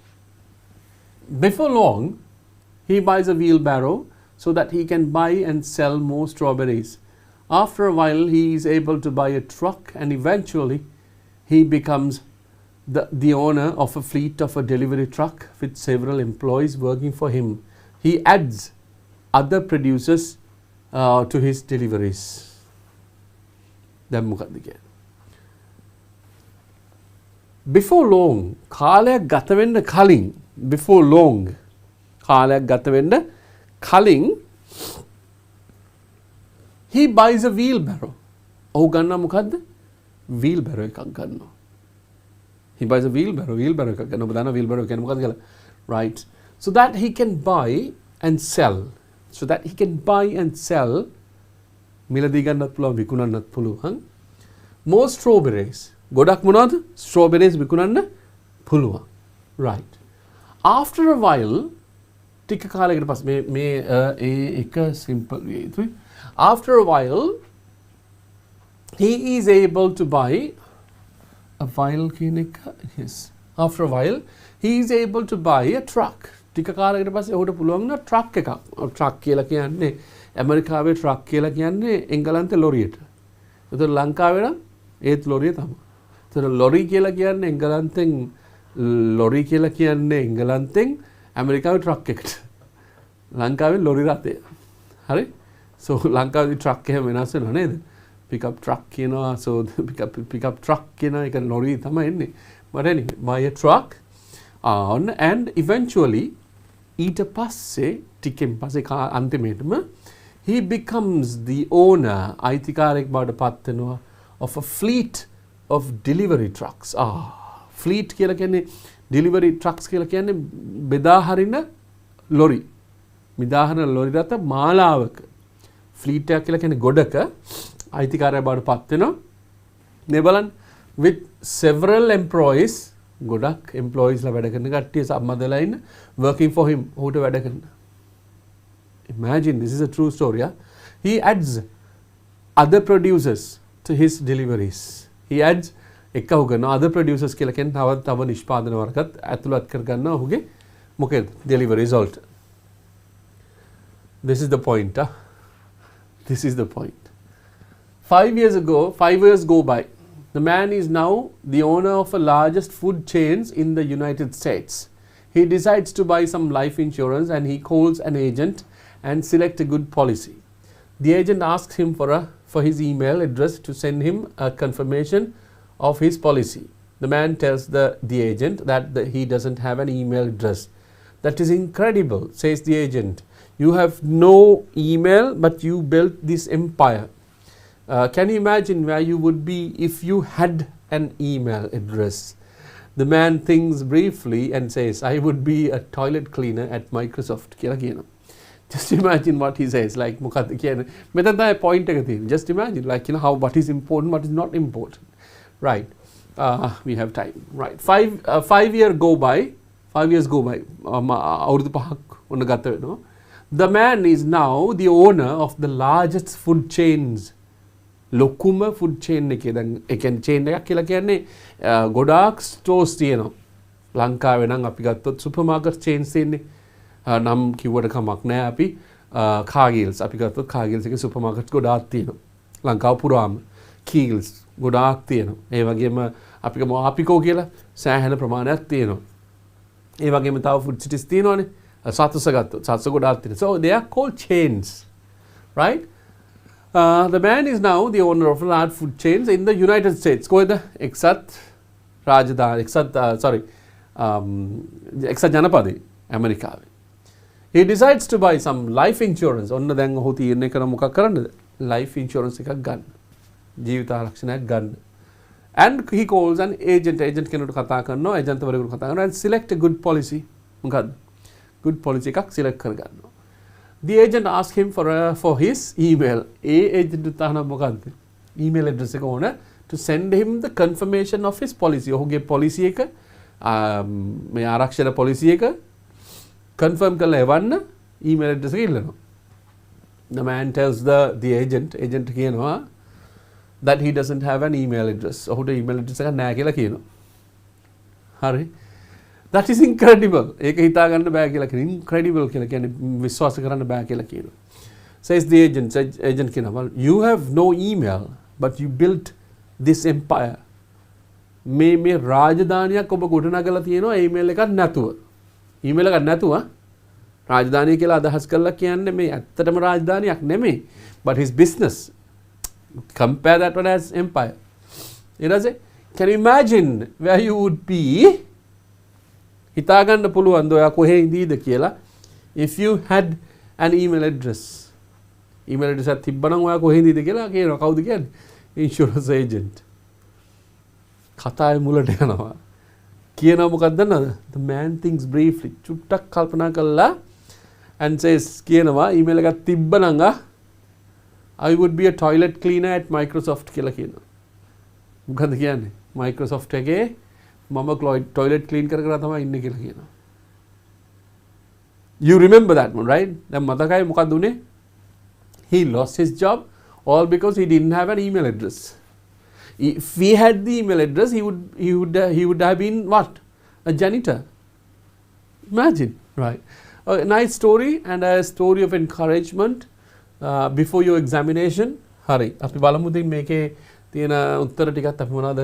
before long he buys a wheelbarrow so that he can buy and sell more strawberries. After a while he is able to buy a truck and eventually he becomes the owner of a fleet of a delivery truck with several employees working for him. He adds other producers to his deliveries. දැන් මොකක්ද කියන්නේ? Before long, කාලයක් ගත වෙන්න කලින්, before long, කාලයක් ගත වෙන්න කලින් he buys a wheelbarrow. ඔහු ගන්නවා මොකද්ද? wheelbarrow එකක් ගන්නවා. He buys a wheelbarrow එකක් ගන්නවා. ඔබ දන්නා wheelbarrow කියන්නේ මොකක්ද කියලා? Right. So that he can buy and sell. So that he can buy and sell මිලදී ගන්නත් පුළුවන් විකුණන්නත් පුළුවන්. More strawberries. ගොඩක් මොනවද? Strawberries විකුණන්න පුළුවන්. Right. After a while ටික කාලයකට පස්සේ මේ එක simple way. After a while he is able to buy a while කියන එක yes. After a while he is able to buy a truck. ටික කාලයකට පස්සේ ඔහුට පුළුවන් වෙනවා truck එකක්. truck කියලා කියන්නේ ඇමරිකාවේ truck කියලා කියන්නේ එංගලන්තේ ලොරියට. ඒතර ලංකාවේ නම් ඒත් ලොරිය තමයි. ඒතර ලොරි කියලා කියන්නේ එංගලන්තෙන් ලොරි කියලා කියන්නේ එංගලන්තෙන් ඇමරිකාවේ truck එකට. ලංකාවේ ලොරි රථය. හරි? So ලංකාවේ truck එක වෙනස් වෙනවා නේද? pickup truck කියනවා. So pickup truck කියන එක ලොරි තමයි එන්නේ. But anyway, buy a truck and eventually ඊට පස්සේ ටිකෙන් පස්සේ අන්තිමේටම he becomes the owner අයිතිකාරයෙක් බවට පත් වෙනවා of a fleet of delivery trucks. Fleet කියලා කියන්නේ delivery trucks කියලා කියන්නේ බෙදා හරින ලොරි. බෙදා හරින ලොරි රථ මාලාවක. fleet එක කියලා කියන්නේ ගොඩක අයිතිකාරයෙක් බවට පත් වෙනවා. මේ බලන්න with several employees ගොඩක් employees ලා වැඩ කරන කට්ටිය සම්බන්ධලා ඉන්න working for him ඔහුට වැඩ කරන. Imagine, this is a true story. Yeah? He adds other producers to his deliveries. He adds එකහු කරන other producers කියලා කියන්නේ තව නිෂ්පාදන වර්ගත් ඇතුළත් කර ගන්නවා ඔහුගේ මොකේද delivery result. This is the point. This is the point. 5 years go by. The man is now the owner of the largest food chains in the United States. He decides to buy some life insurance and he calls an agent and select a good policy. The agent asks him for his email address to send him a confirmation of his policy. The man tells the agent that he doesn't have an email address. That is incredible, says the agent. You have no email, but you built this empire. Can you imagine where you would be if you had an email address? The man thinks briefly and says, I would be a toilet cleaner at Microsoft. Just imagine what he says. Like, point. Just imagine, like, how what is important, what is not important. Right. We have time. Right. 5 years go by. 5 years go by. The man is now the owner of the largest food chains. ලොකුම food chain එකේ දැන් ඒ කියන්නේ chain එකක් කියලා කියන්නේ ගොඩාක් stores තියෙනවා. ලංකාවේ නම් අපි ගත්තොත් සුපර් මාකට් චේන්ස් තියෙන්නේ. නම් කිව්වට කමක් නැහැ අපි කාගිල්ස් අපි ගත්තොත් කාගිල්ස් එකේ සුපර් මාකට්ස් ගොඩාක් තියෙනවා. ලංකාව පුරාම කීල්ස් ගොඩාක් තියෙනවා. ඒ වගේම අපි ගමු ආපිකෝ කියලා සෑහෙන ප්‍රමාණයක් තියෙනවා. ඒ වගේම තව ෆුඩ් සිටිස් තියෙනවානේ. සත්තුස ගත්තොත් සත්තුස ගොඩාක් තියෙනවා. So they are called chains. Right? The man is now the owner of large food chains in the United States. කොහෙද? එක්සත් ජනපදයේ ඇමරිකාවේ. He decides to buy some life insurance. ඔන්න දැන් ඔහු තීරණය කරන මොකක් කරන්නද? Life insurance එකක් ගන්න. ජීවිත ආරක්ෂණයක් ගන්න. And he calls an agent. Agent කෙනෙකුට කතා කරනවා. agent වරයෙකුට කතා කරනවා and select a good policy. මොකද්ද? Good policy එකක් select කර ගන්නවා. The agent asks him for his email. Agent උතහන මොකද්ද? Email address එක ඕන to send him the confirmation of his policy. ඔහුගේ policy එක මේ ආරක්ෂණ policy එක confirm කරලා එවන්න email address එක ඉල්ලනවා. The man tells the agent කියනවා that he doesn't have an email address. ඔහුට email address එකක් නැහැ කියලා කියනවා. හරි. That is incredible. ඒක හිතා ගන්න බෑ කියලා කියනවා. Incredible කියලා කියන්නේ විශ්වාස කරන්න බෑ කියලා කියනවා. Says the agent කියනවා, well, you have no email but you built this empire. මේ රාජධානියක් ඔබ ගොඩනගලා තියෙනවා email එකක් නැතුව. email එකක් නැතුව රාජධානිය කියලා අදහස් කරලා කියන්නේ මේ ඇත්තටම රාජධානියක් නෙමෙයි. But his business. Compare that one as empire. ඊළඟට can you imagine where you would be? හිතා ගන්න පුළුවන්ද ඔයා කොහේ ඉඳීද කියලා if you had an email address. email address එකක් තිබ්බනම් ඔයා කොහේ ඉඳීද කියලා කියනවා. කවුද කියන්නේ? insurance agent. කතාවේ මුලට යනවා. කියනවා මොකක්ද දන්නවද? The man thinks briefly. චුට්ටක් කල්පනා කළා and says කියනවා email එකක් තිබ්බනම් I would be a toilet cleaner at Microsoft කියලා කියනවා. මොකද කියන්නේ? Microsoft එකේ මම toilet clean කර තමයි ඉන්නේ කියලා කියනවා. You remember that one, right? දැන් මතකයි මොකක්ද උනේ? He lost his job all because he didn't have an email address. If he had the email address, he would have been what? A janitor. Imagine, right? A nice story and a story of encouragement before your examination. හරි. අපි බලමු ඉතින් මේකේ තියෙන උත්තර ටිකත් අපි මොනවද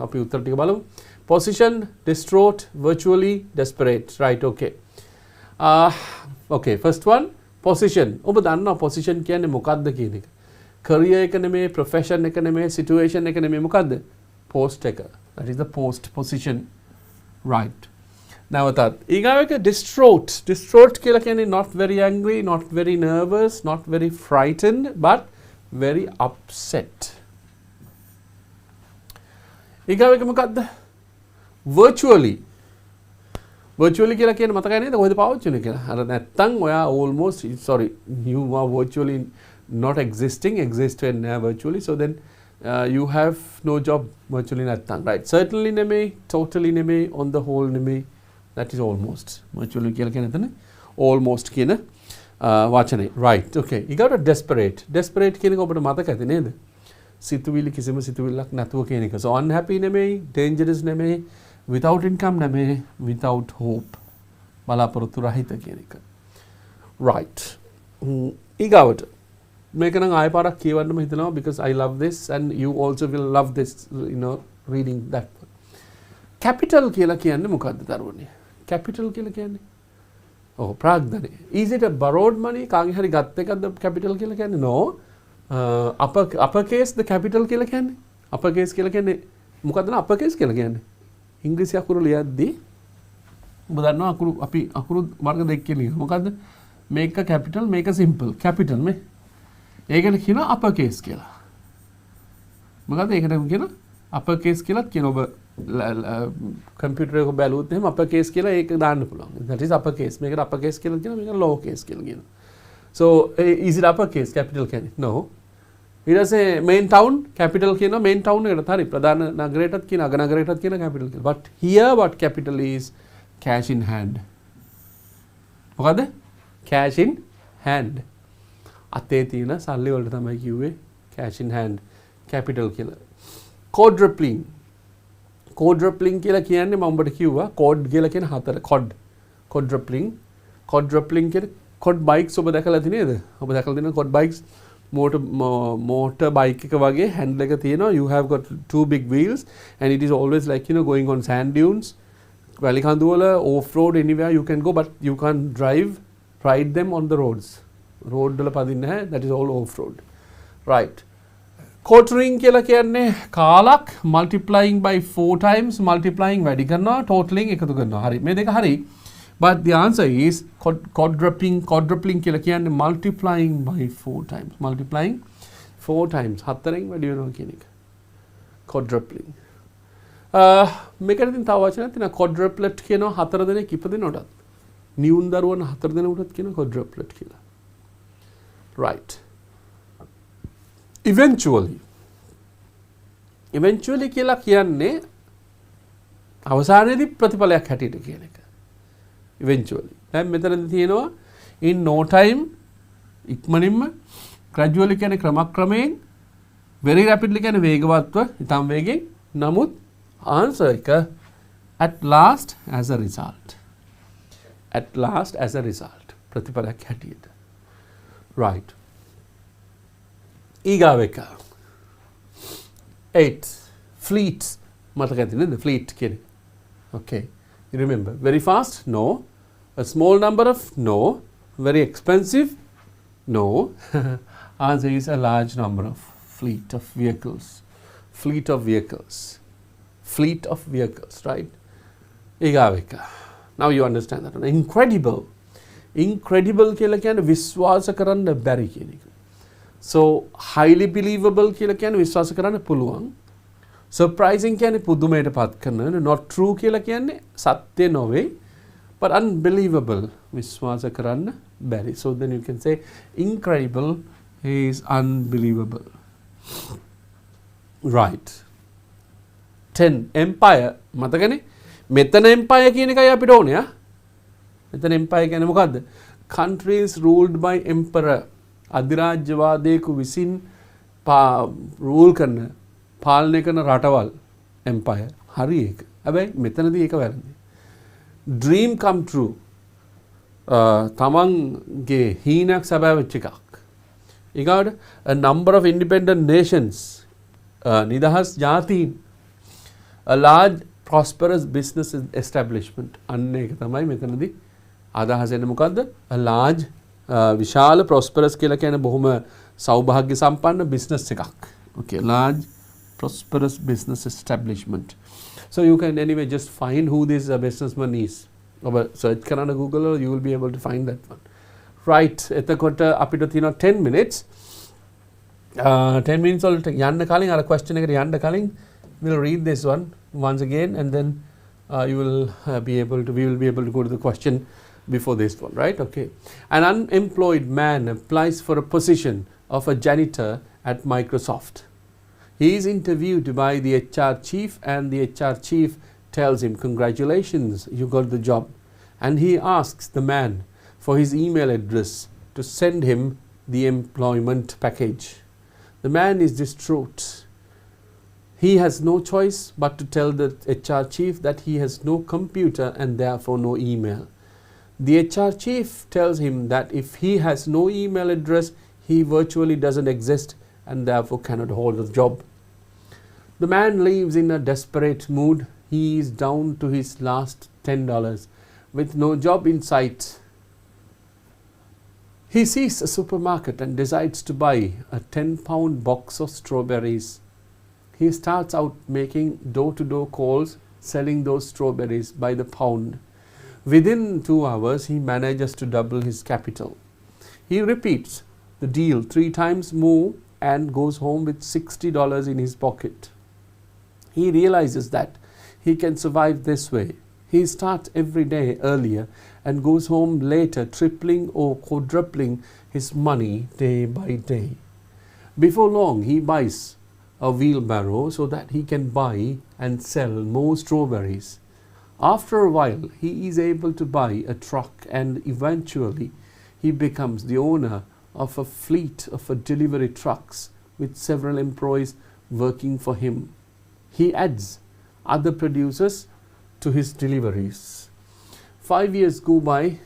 අපි උත්තර ටික බලමු. Position, distraught, virtually desperate. Right, okay. Okay, first one, position. ඔබ දන්නවා position කියන්නේ මොකක්ද කියන එක. career එක නෙමෙයි, profession එක නෙමෙයි, situation එක නෙමෙයි, මොකක්ද? post එක. That is the post position. Right. නැවතත් ඊගාව එක distraught. Distraught කියලා කියන්නේ not very angry, not very nervous, not very frightened, but very upset. ඊගාව එක මොකක්ද? virtually කියලා කියන්නේ මතකයි නේද කොහෙද පාවිච්චි වෙන්නේ කියලා. අර නැත්තම් ඔයා almost sorry you are virtually not existing, exist when virtually, so then you have no job virtually නැත්තම්. right, certainly නෙමෙයි, totally නෙමෙයි, on the whole නෙමෙයි, that is almost. virtually කියලා කියන්නේ එතන almost කියන වචනේ. right, okay. you got a desperate කියන එක ඔබට මතක ඇති නේද? සිතුවිලි කිසිම සිතුවිල්ලක් නැතුව කියන එක. so unhappy නෙමෙයි, dangerous නෙමෙයි, without income නෙමෙයි, without hope, බලාපොරොත්තු රහිත කියන එක. right. ඊගාවට මේක නම් ආයෙ පාරක් කියවන්නම හිතනවා because I love this and you also will love this, you know, reading that one. capital කියලා කියන්නේ මොකද්ද දරුවනේ? capital කියලා කියන්නේ ප්‍රාග්ධනය. is it a borrowed money? කාගෙන් හරි ගත්ත එකක්ද capital කියලා කියන්නේ? no. uppercase the capital කියලා කියන්නේ? uppercase කියලා කියන්නේ මොකද්ද නේ uppercase කියලා කියන්නේ? ඉංග්‍රීසි අකුරු ලියද්දී ඔබ දන්නවා අපි අකුරු වර්ග දෙකකින් ලියනවා. මොකද්ද? මේක capital, මේක simple. capital මේ ඒකට කියනවා uppercase කියලා. මොකද්ද ඒකට කියනවා? uppercase කියලාත් කියන ඔබ කම්පියුටර් එක බැලුවොත් එහෙම uppercase කියලා ඒක දාන්න පුළුවන්. that is uppercase. මේකට uppercase කියලා කියනවා, මේක lowercase කියලා කියනවා. so is it uppercase capital කියන්නේ? no. ඊට පස්සේ main town capital කියනවා, main town එකට හරි ප්‍රධාන නගරයටත් කියන අග නගරයටත් කියන capital කියලා. but here what capital is? cash in hand. මොකද්ද? cash in hand. අතේ තියෙන සල්ලි වලට තමයි කිව්වේ cash in hand capital කියලා. quadrupling කියලා කියන්නේ මම ඔබට කිව්වා quad කියලා කියන හතර quadrupling කියන්නේ quad bikes ඔබ දැකලා ඇති නේද? ඔබ දැකලා තියෙන quad bikes motor bike එක වගේ handle එක තියෙනවා. you have got two big wheels and it is always like, you know, going on sand dunes, වැලි කඳු වල, off road, anywhere you can go, but you can't ride them on the roads. road වල පදින්න නැහැ. that is all off road. right. quartering කියලා කියන්නේ කාලක්, multiplying by 4 times, multiplying වැඩි කරනවා, totaling එකතු කරනවා. හරි. මේ දෙක හරි. but the answer is quadrupling කියලා කියන්නේ multiplying by 4 times. multiplying 4 times. හතරෙන් වැඩි වෙනවා කියන එක. quadrupling. මේකට ඉතින් තව වචනයක් තියෙනවා. quadruplet කියනවා හතර දෙනෙක් ඉපදිනකොටත්. නියුන් දරුවන් හතර දෙනෙකුටත් කියනවා quadruplet කියලා. right. eventually කියලා කියන්නේ අවසානයේදී ප්‍රතිඵලයක් හැටියට කියන එක. eventually. දැන් මෙතනදී තියෙනවා in no time ඉක්මනින්ම gradually කියන්නේ ක්‍රමක්‍රමයෙන් very rapidly කියන්නේ වේගවත්ව ඊටම වේගෙන් නමුත් answer එක at last as a result ප්‍රතිඵලයක් හැටියට right ඊගාව එක 8 fleets මතක ඇති නේද fleet කියන්නේ okay you remember very fast no a small number of no very expensive no answer is a large number of fleet of vehicles right ඊගාව එක now you understand that incredible කියලා කියන්නේ විශ්වාස කරන්න බැරි කියන එක so highly believable කියලා කියන්නේ විශ්වාස කරන්න පුළුවන් surprising කියන්නේ පුදුමයටපත් කරන not true කියලා කියන්නේ සත්‍ය නොවේ but unbelievable විශ්වාස කරන්න බැරි so then you can say incredible is unbelievable right 10 empire මතකනේ මෙතන empire කියන එකයි අපිට ඕනේ මෙතන empire කියන්නේ මොකද්ද countries ruled by emperor අධිරාජ්‍යවාදීකු විසින් රූල් කරන පාලනය කරන රටවල් empire හරි ඒක හැබැයි මෙතනදී ඒක වැරදි dream come true තමන්ගේ හීනක් සැබෑ වෙච්ච එකක් ඊගාට a number of independent nations නිදහස් ජාතීන් a large prosperous business establishment අන්න ඒක තමයි මෙතනදී අදහස එන්නේ මොකද්ද a large විශාල prosperous කියලා කියන්නේ බොහොම සෞභාග්‍ය සම්පන්න business එකක් okay large prosperous business establishment so you can anyway just find who this businessman is ඔබ search කරන Google you will be able to find that one right එතකොට අපිට තියෙනවා 10 minutes 10 minutes වලට යන්න කලින් අර question එකට යන්න කලින් we'll read this one once again and then we will be able to go to the question before this one right okay an unemployed man applies for a position of a janitor at Microsoft he is interviewed by the HR chief and the HR chief tells him congratulations you got the job and he asks the man for his email address to send him the employment package the man is distraught he has no choice but to tell the HR chief that he has no computer and therefore no email the HR chief tells him that if he has no email address he virtually doesn't exist and therefore cannot hold the job the man leaves in a desperate mood he is down to his last $10 with no job in sight he sees a supermarket and decides to buy a 10-pound box of strawberries he starts out making door-to-door calls selling those strawberries by the pound within 2 hours he manages to double his capital he repeats the deal 3 times more and goes home with $60 in his pocket he realizes that he can survive this way he starts every day earlier and goes home later tripling or quadrupling his money day by day before long he buys a wheelbarrow so that he can buy and sell more strawberries after a while he is able to buy a truck and eventually he becomes the owner of a fleet of delivery trucks with several employees working for him he adds other producers to his deliveries 5 years go by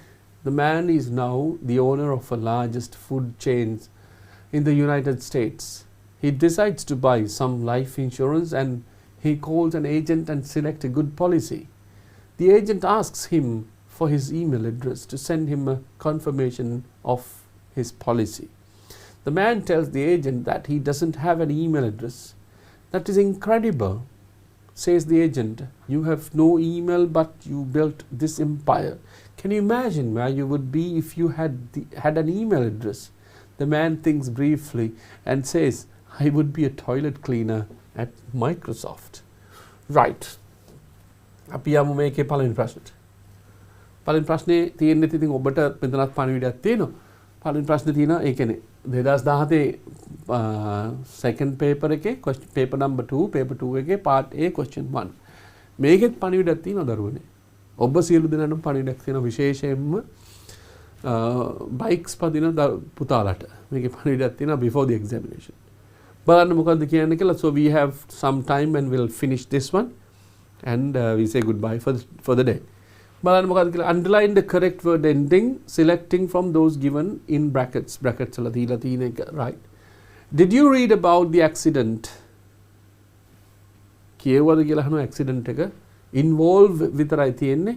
the man is now the owner of the largest food chains in the United States he decides to buy some life insurance and he calls an agent and select a good policy the agent asks him for his email address to send him a confirmation of his policy the man tells the agent that he doesn't have an email address that is incredible says the agent you have no email but you built this empire can you imagine where you would be if you had an email address the man thinks briefly and says I would be a toilet cleaner at Microsoft right අපි යමු මේකේ පළවෙනි ප්‍රශ්නෙට පළවෙනි ප්‍රශ්නේ තියෙන්නේ ඉතින් ඔබට මෙතනත් පණිවිඩයක් තියෙනවා පළවෙනි ප්‍රශ්නේ තියෙනවා ඒ කියන්නේ 2017 second paper එකේ paper number 2 paper 2 එකේ part A question 1 මේකෙත් පණිවිඩයක් තියෙනවා දරුවනේ ඔබ සියලු දෙනාටම පණිවිඩයක් තියෙනවා විශේෂයෙන්ම බයික්ස් පදින පුතාලට මේකේ පණිවිඩයක් තියෙනවා before the examination. බලන්න මොකද්ද කියන්නේ කියලා. So we have some time and we'll finish this one and we say goodbye for the day. බලන්න මොකද්ද කියලා. Underline the correct word ending selecting from those given in brackets. Brackets වල දීලා තියෙන එක right. Did you read about the accident? කියවද කියලා අහනවා accident එක. Involve විතරයි තියෙන්නේ.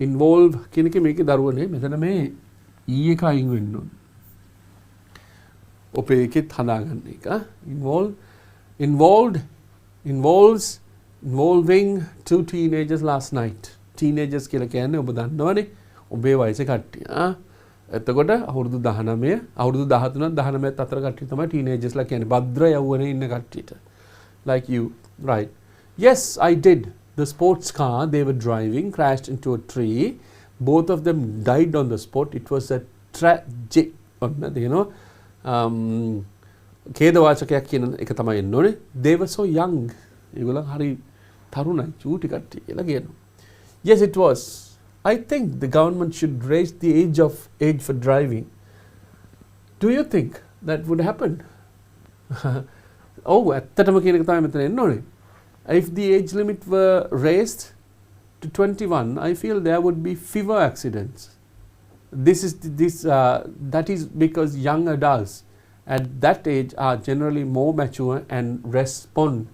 Involve කියන එක මේකේ දරුවනේ. මෙතන මේ e එක අයින් වෙන්න ඕනේ. ඔපේ එකෙත් හදාගන්න එක. Involving two teenagers last night. Teenagers කියලා කියන්නේ ඔබ දන්නවනේ. ඔබේ වයසේ කට්ටිය. එතකොට අවුරුදු 19 අවුරුදු 13 19 අතර කට්ටිය තමයි teenagers ලා කියන්නේ. භද්‍ර යවුවනේ ඉන්න කට්ටියට. Like you, right? Yes, I did. The sports car they were driving crashed into a tree. Both of them died on the spot. It was a tragic. You know, ඛේදවාචකයක් කියන එක තමයි එන්න ඕනේ. They were so young. ඒගොල්ලන් හරි තරුණයි චූටි කට්ටිය කියලා කියනවා. Yes, it was. I think the government should raise the age for driving. Do you think that would happen? Oh, ඇත්තටම කියන එක තමයි මෙතන එන්න ඕනේ. If the age limit were raised to 21, I feel there would be fewer accidents. That is because young adults at that age are generally more mature and respond.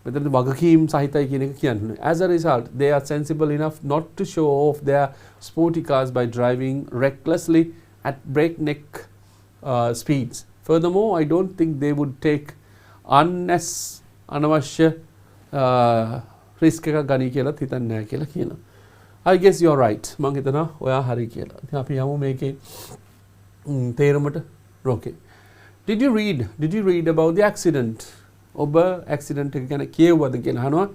මෙතන වගකීම් සහිතයි කියන එක කියන්නේ. As a result, they are sensible enough not to show off their sporty cars by driving recklessly at breakneck speeds. Furthermore, I don't think they would take අනවශ්‍ය risk එකක් ගනී කියලා හිතන්නේ නැහැ කියලා කියනවා. I guess you're right. මම හිතනවා ඔයා හරි කියලා. ඉතින් අපි යමු මේකේ තේරුමට. Okay. Did you read about the accident? ඔබ accident එක ගැන කියවුවද කියලා අහනවා.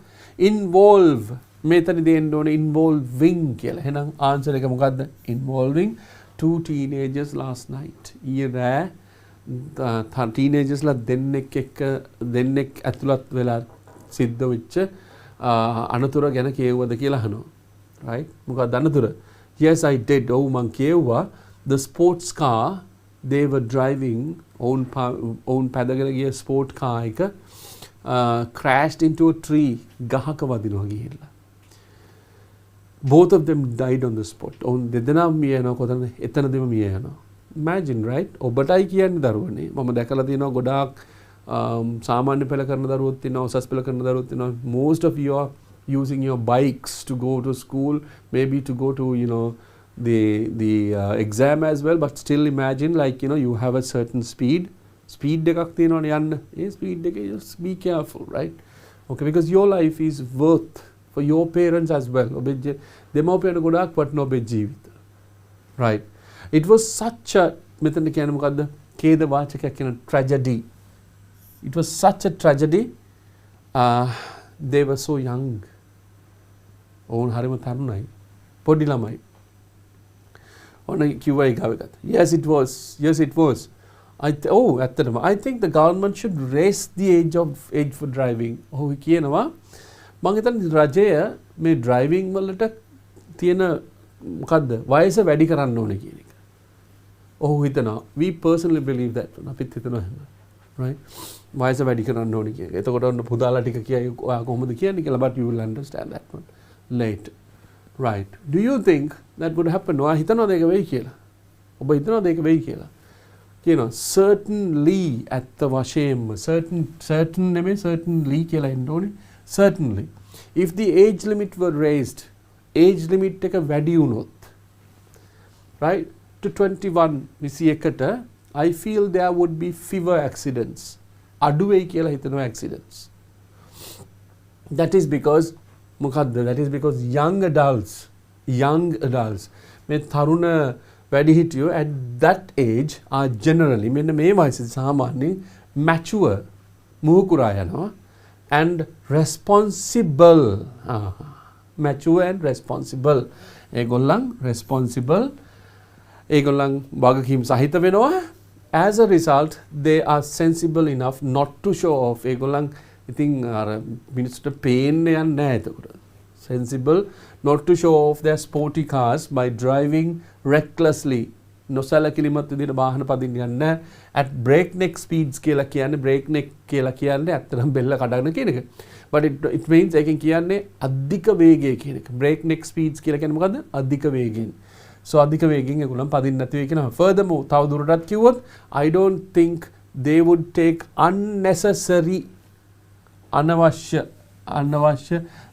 Involve මෙතනදී දෙන්න ඕනේ involving කියලා. එහෙනම් answer එක මොකද්ද? Involving two teenagers last night. ඊයේ teenagers ලා දෙන්නෙක් ඇතුළත් වෙලා සිද්ධ වෙච්ච අනතුර ගැන කියවුවද කියලා අහනවා. Right? මොකක්ද අනතුර? Yes, I did. ඔව් මං කියවුවා. The sports car they were driving own පැදගෙන ගිය sport car එක crashed into a tree. ගහක වදිනවා ගිහිල්ලා. Both of them died on the spot. ඔවුන් දෙදෙනාම මිය යනවා කොතනද? එතනදීම මිය යනවා. Imagine, right? ඔබටයි කියන්නේ දරුවනේ. මම දැකලා තියෙනවා ගොඩාක් සාමාන්‍ය පෙළ කරන දරුවොත් ඉන්නවා, උසස් පෙළ කරන දරුවොත් ඉන්නවා. Most of you are using your bikes to go to school, maybe to go to, you know, the exam as well, but still imagine, like, you know, you have a certain speed එකක් තියෙනවනේ යන්න. ඒ speed එක, just be careful, right? Okay, because your life is worth for your parents as well. ඔබේ දෙමව්පියන් ගොඩාක් වටින ඔබේ ජීවිත. Right? It was such a මෙතන කියන්නේ මොකද්ද? ඛේද වාචකයක් කියන tragedy. It was such a tragedy. They were so young. ඔවුන් හරිම තරුණයි. පොඩි ළමයි. ඔන්න කිව්වා ඒ ගාව එකත්. Yes, it was. ඇත්තටම. I think the government should raise the age for driving. ඔහු කියනවා මම හිතන්නේ රජය මේ driving වලට තියෙන මොකද්ද? වයස වැඩි කරන්න ඕනේ කියන එක. ඔහු හිතනවා. We personally believe that. අපිත් හිතනවා එහෙම. Right? වයස වැඩි කරන්න ඕනේ කියන එක. එතකොට ඔන්න පුතාලා ටික කියයි ඔයා කොහොමද කියන්නේ කියලා, but you will understand that one later. Right? Do you think that would happen? ඔයා හිතනවාද ඒක වෙයි කියලා? ඔබ හිතනවාද ඒක වෙයි කියලා? කියනවා certainly ඇත්ත වශයෙන්ම certain නෙමෙයි certainly කියලා එන්න ඕනේ. Certainly. If the age limit were raised, age limit එක වැඩි වුණොත්, right, to 21 21ට, I feel there would be fewer accidents. අඩු වෙයි කියලා හිතනවා accidents. That is because මොකද්ද? That is because young adults මේ තරුණ වැඩිහිටියෝ at that age are generally මෙන්න මේ වයසේ සාමාන්‍යයෙන් mature මුහුකුරා යනවා and responsible. Mature and responsible. ඒගොල්ලන් responsible. ඒගොල්ලන් වගකීම් සහිත වෙනවා. As a result, they are sensible enough not to show off. ඒගොල්ලන් ඉතින් අර මිනිස්සුන්ට පේන්න යන්නේ නැහැ එතකොට. Sensible not to show off their sporty cars by driving recklessly. නොසැලකිලිමත් විදිහට වාහන පදින්න යන්නේ නැහැ. At breakneck speeds කියලා කියන්නේ breakneck කියලා කියන්නේ ඇත්තටම බෙල්ල කඩන කියන එක. But it means එකෙන් කියන්නේ අධික වේගය කියන එක. breakneck speeds කියලා කියන්නේ මොකද්ද? අධික වේගයෙන්. So අධික වේගයෙන් ඒගොල්ලන් පදින්න නැති වෙයි කියනවා. Furthermore තව දුරටත් කිව්වොත් I don't think they would take unnecessary අනවශ්‍ය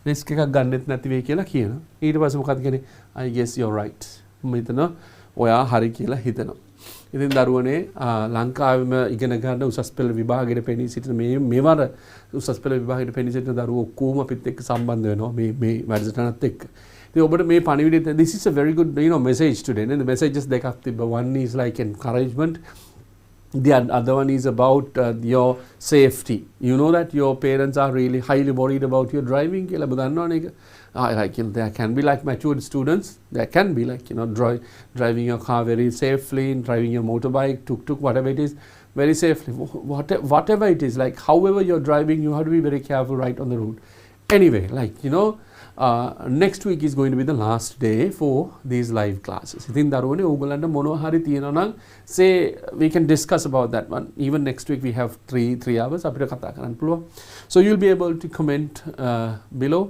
risk එකක් ගන්නෙත් නැති වෙයි කියලා කියනවා. ඊට පස්සේ මොකක්ද කියන්නේ? I guess you're right. මෙතන ඔයා හරි කියලා හිතනවා. ඉතින් දරුවනේ ලංකාවෙම ඉගෙන ගන්න උසස් පෙළ විභාගයට පෙනී සිටින මේවර උසස් පෙළ විභාගයට පෙනී සිටින දරුවෝ ඔක්කොම අපිත් එක්ක සම්බන්ධ වෙනවා මේ වැඩසටහනත් එක්ක. ඉතින් ඔබට මේ පණිවිඩය this is a very good message today. And the messages දෙකක් තිබ්බා. One is like encouragement. The other one is about your safety. You know that your parents are really highly worried about your driving. කියලා ඔබ දන්නවනේ ඒක. Like there can be like matured students. There can be like driving your car very safely, driving your motorbike, tuk-tuk, whatever it is, very safely. Whatever it is, like however you're driving, you have to be very careful right on the road. Anyway, like next week is going to be the last day for these live classes. ඉතින් දරුවනේ ඕගොල්ලන්ට මොනවා හරි තියෙනවා නම් say we can discuss about that one. Even next week we have 3 hours අපිට කතා කරන්න පුළුවන්. So you'll be able to comment below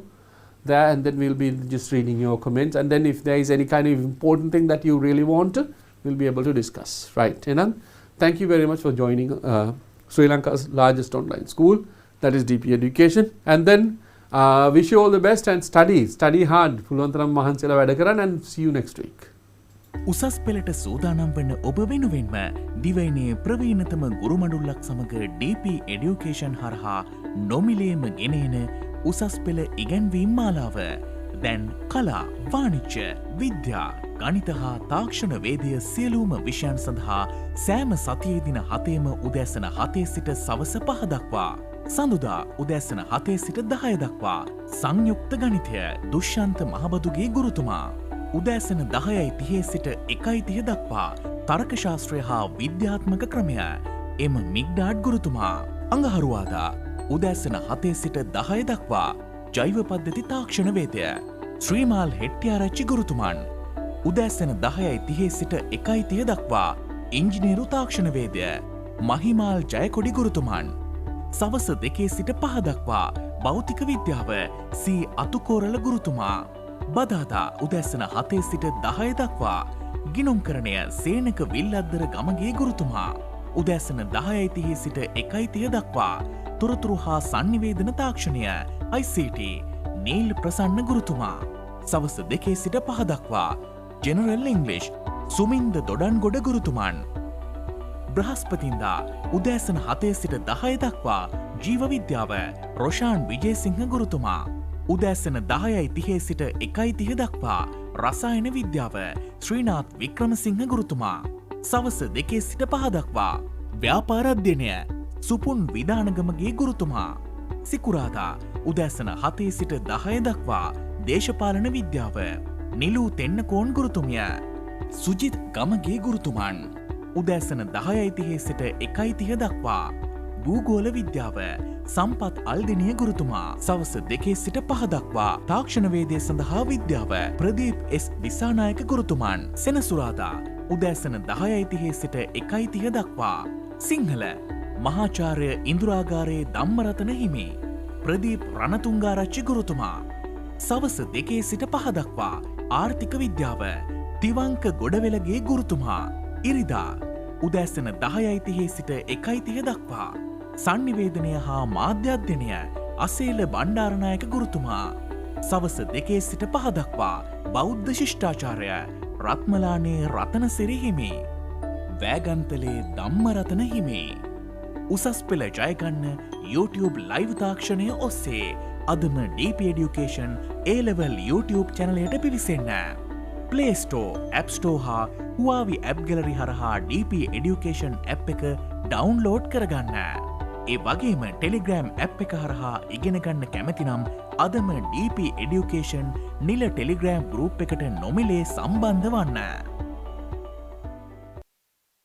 there, and then we'll be just reading your comments, and then if there is any kind of important thing that you really want, we'll be able to discuss. Right, Enan? Thank you very much for joining Sri Lanka's largest online school, that is DP Education. And then wish you all the best and study hard. පුළුවන් තරම් මහන්සිලා වැඩ කරන්න, and see you next week. උසස් පෙළට සූදානම් වන ඔබ වෙනුවෙන්ම දිවයිනේ ප්‍රවීණතම ගුරු මඩුල්ලක් සමග DP Education හරහා නොමිලේම ගෙනෙන උසස් පෙළ ඉගැන්වීම් මාලාව දැන් කලා, වාණිජ්‍ය, විද්‍යා, ගණිත හා තාක්ෂණ වේදය සියලුම විෂයන් සඳහා සෑම සතියේ දින 7ම උදෑසන 7 සිට සවස 5 දක්වා, සඳුදා උදෑසන 7 සිට 10 දක්වා සංයුක්ත ගණිතය දුෂ්‍යන්ත මහබදුගේ ගුරුතුමා, උදෑසන 10:30 සිට 1:30 දක්වා තර්ක ශාස්ත්‍රය හා විද්‍යාත්මක ක්‍රමය එම මිග්ඩාඩ් ගුරුතුමා, අඟහරුවාදා උදෑසන 7 සිට 10 දක්වා ජෛව පද්ධති තාක්ෂණ වේදය ශ්‍රීමාල් හෙට්ටිආරච්චි ගුරුතුමන්, උදෑසන 10:30 සිට 1:30 දක්වා ඉංජිනේරු තාක්ෂණ වේදය මහිමාල් ජයකොඩි ගුරුතුමන්, සවස 2 සිට 5 දක්වා භෞතික විද්‍යාව සී අතුකෝරල ගුරුතුමා, බදාදා උදෑසන 7 සිට 10 දක්වා ගිණුම්කරණය සේනක විල්ලද්දර ගමගේ ගුරුතුමා, උදෑසන 10:30 සිට 1:30 දක්වා තොරතුරු හා සංනිවේදන තාක්ෂණය ICT නීල් ප්‍රසන්න ගුරුතුමා, සවස 2 සිට 5 දක්වා ජෙනරල් ඉංග්ලිෂ් සුමින්ද දොඩන්ගොඩ ගුරුතුමන්, බ්‍රහස්පතින්දා උදෑසන 7 සිට 10 දක්වා ජීව විද්‍යාව රොෂාන් විජේසිංහ ගුරුතුමා, උදෑසන 10:30 සිට 1:30 දක්වා රසායන විද්‍යාව ශ්‍රීනාත් වික්‍රමසිංහ ගුරුතුමා, සවස 2 සිට 5 දක්වා ව්‍යාපාර අධ්‍යයනය සුපුන් විධානගමගේ ගුරුතුමා, සිකුරාදා උදෑසන 7 සිට 10 දක්වා දේශපාලන විද්‍යාව නිලූ තෙන්නකෝන් ගුරුතුමිය, සුජිත් ගමගේ ගුරුතුමන්, උදෑසන 10:30 සිට 1:30 දක්වා භූගෝල විද්‍යාව සම්පත් අල්දිනිය ගුරුතුමා, සවස 2 සිට 5 දක්වා තාක්ෂණ වේදය සඳහා විද්‍යාව ප්‍රදීප් S දිසානායක ගුරුතුමන්, සෙනසුරාදා උදෑසන 10:30 සිට 1:30 දක්වා සිංහල මහාචාර්ය ඉන්දුරාගාරයේ ධම්මරතන හිමි ප්‍රදීප් රණතුංගාරච්චි ගුරුතුමා, සවස 2 සිට 5 දක්වා ආර්ථික විද්‍යාව තිවංක ගොඩවෙලගේ ගුරුතුමා, ඉරිදා උදෑසන 10:30 සිට 1:30 දක්වා සංනිවේදනය හා මාධ්‍ය අධ්‍යයනය අසේල බණ්ඩාරනායක ගුරුතුමා, සවස 2 සිට 5 දක්වා බෞද්ධ ශිෂ්ටාචාරය රත්මලානේ රතනසිරි හිමි, වෑගන්තලේ ධම්මරතන හිමි. උසස් පෙළ ජයගන්න YouTube ලයිව් තාක්ෂණය ඔස්සේ අදම DP Education A-level YouTube චැනලයට පිවිසෙන්න. Play Store, App Store හා Huawei App Gallery හරහා DP Education app එක ඩවුන්ලෝඩ් කරගන්න. ඒ වගේම Telegram app එක හරහා ඉගෙන ගන්න කැමති නම් අදම DP Education නිල Telegram group එකට නොමිලේ සම්බන්ධ වන්න.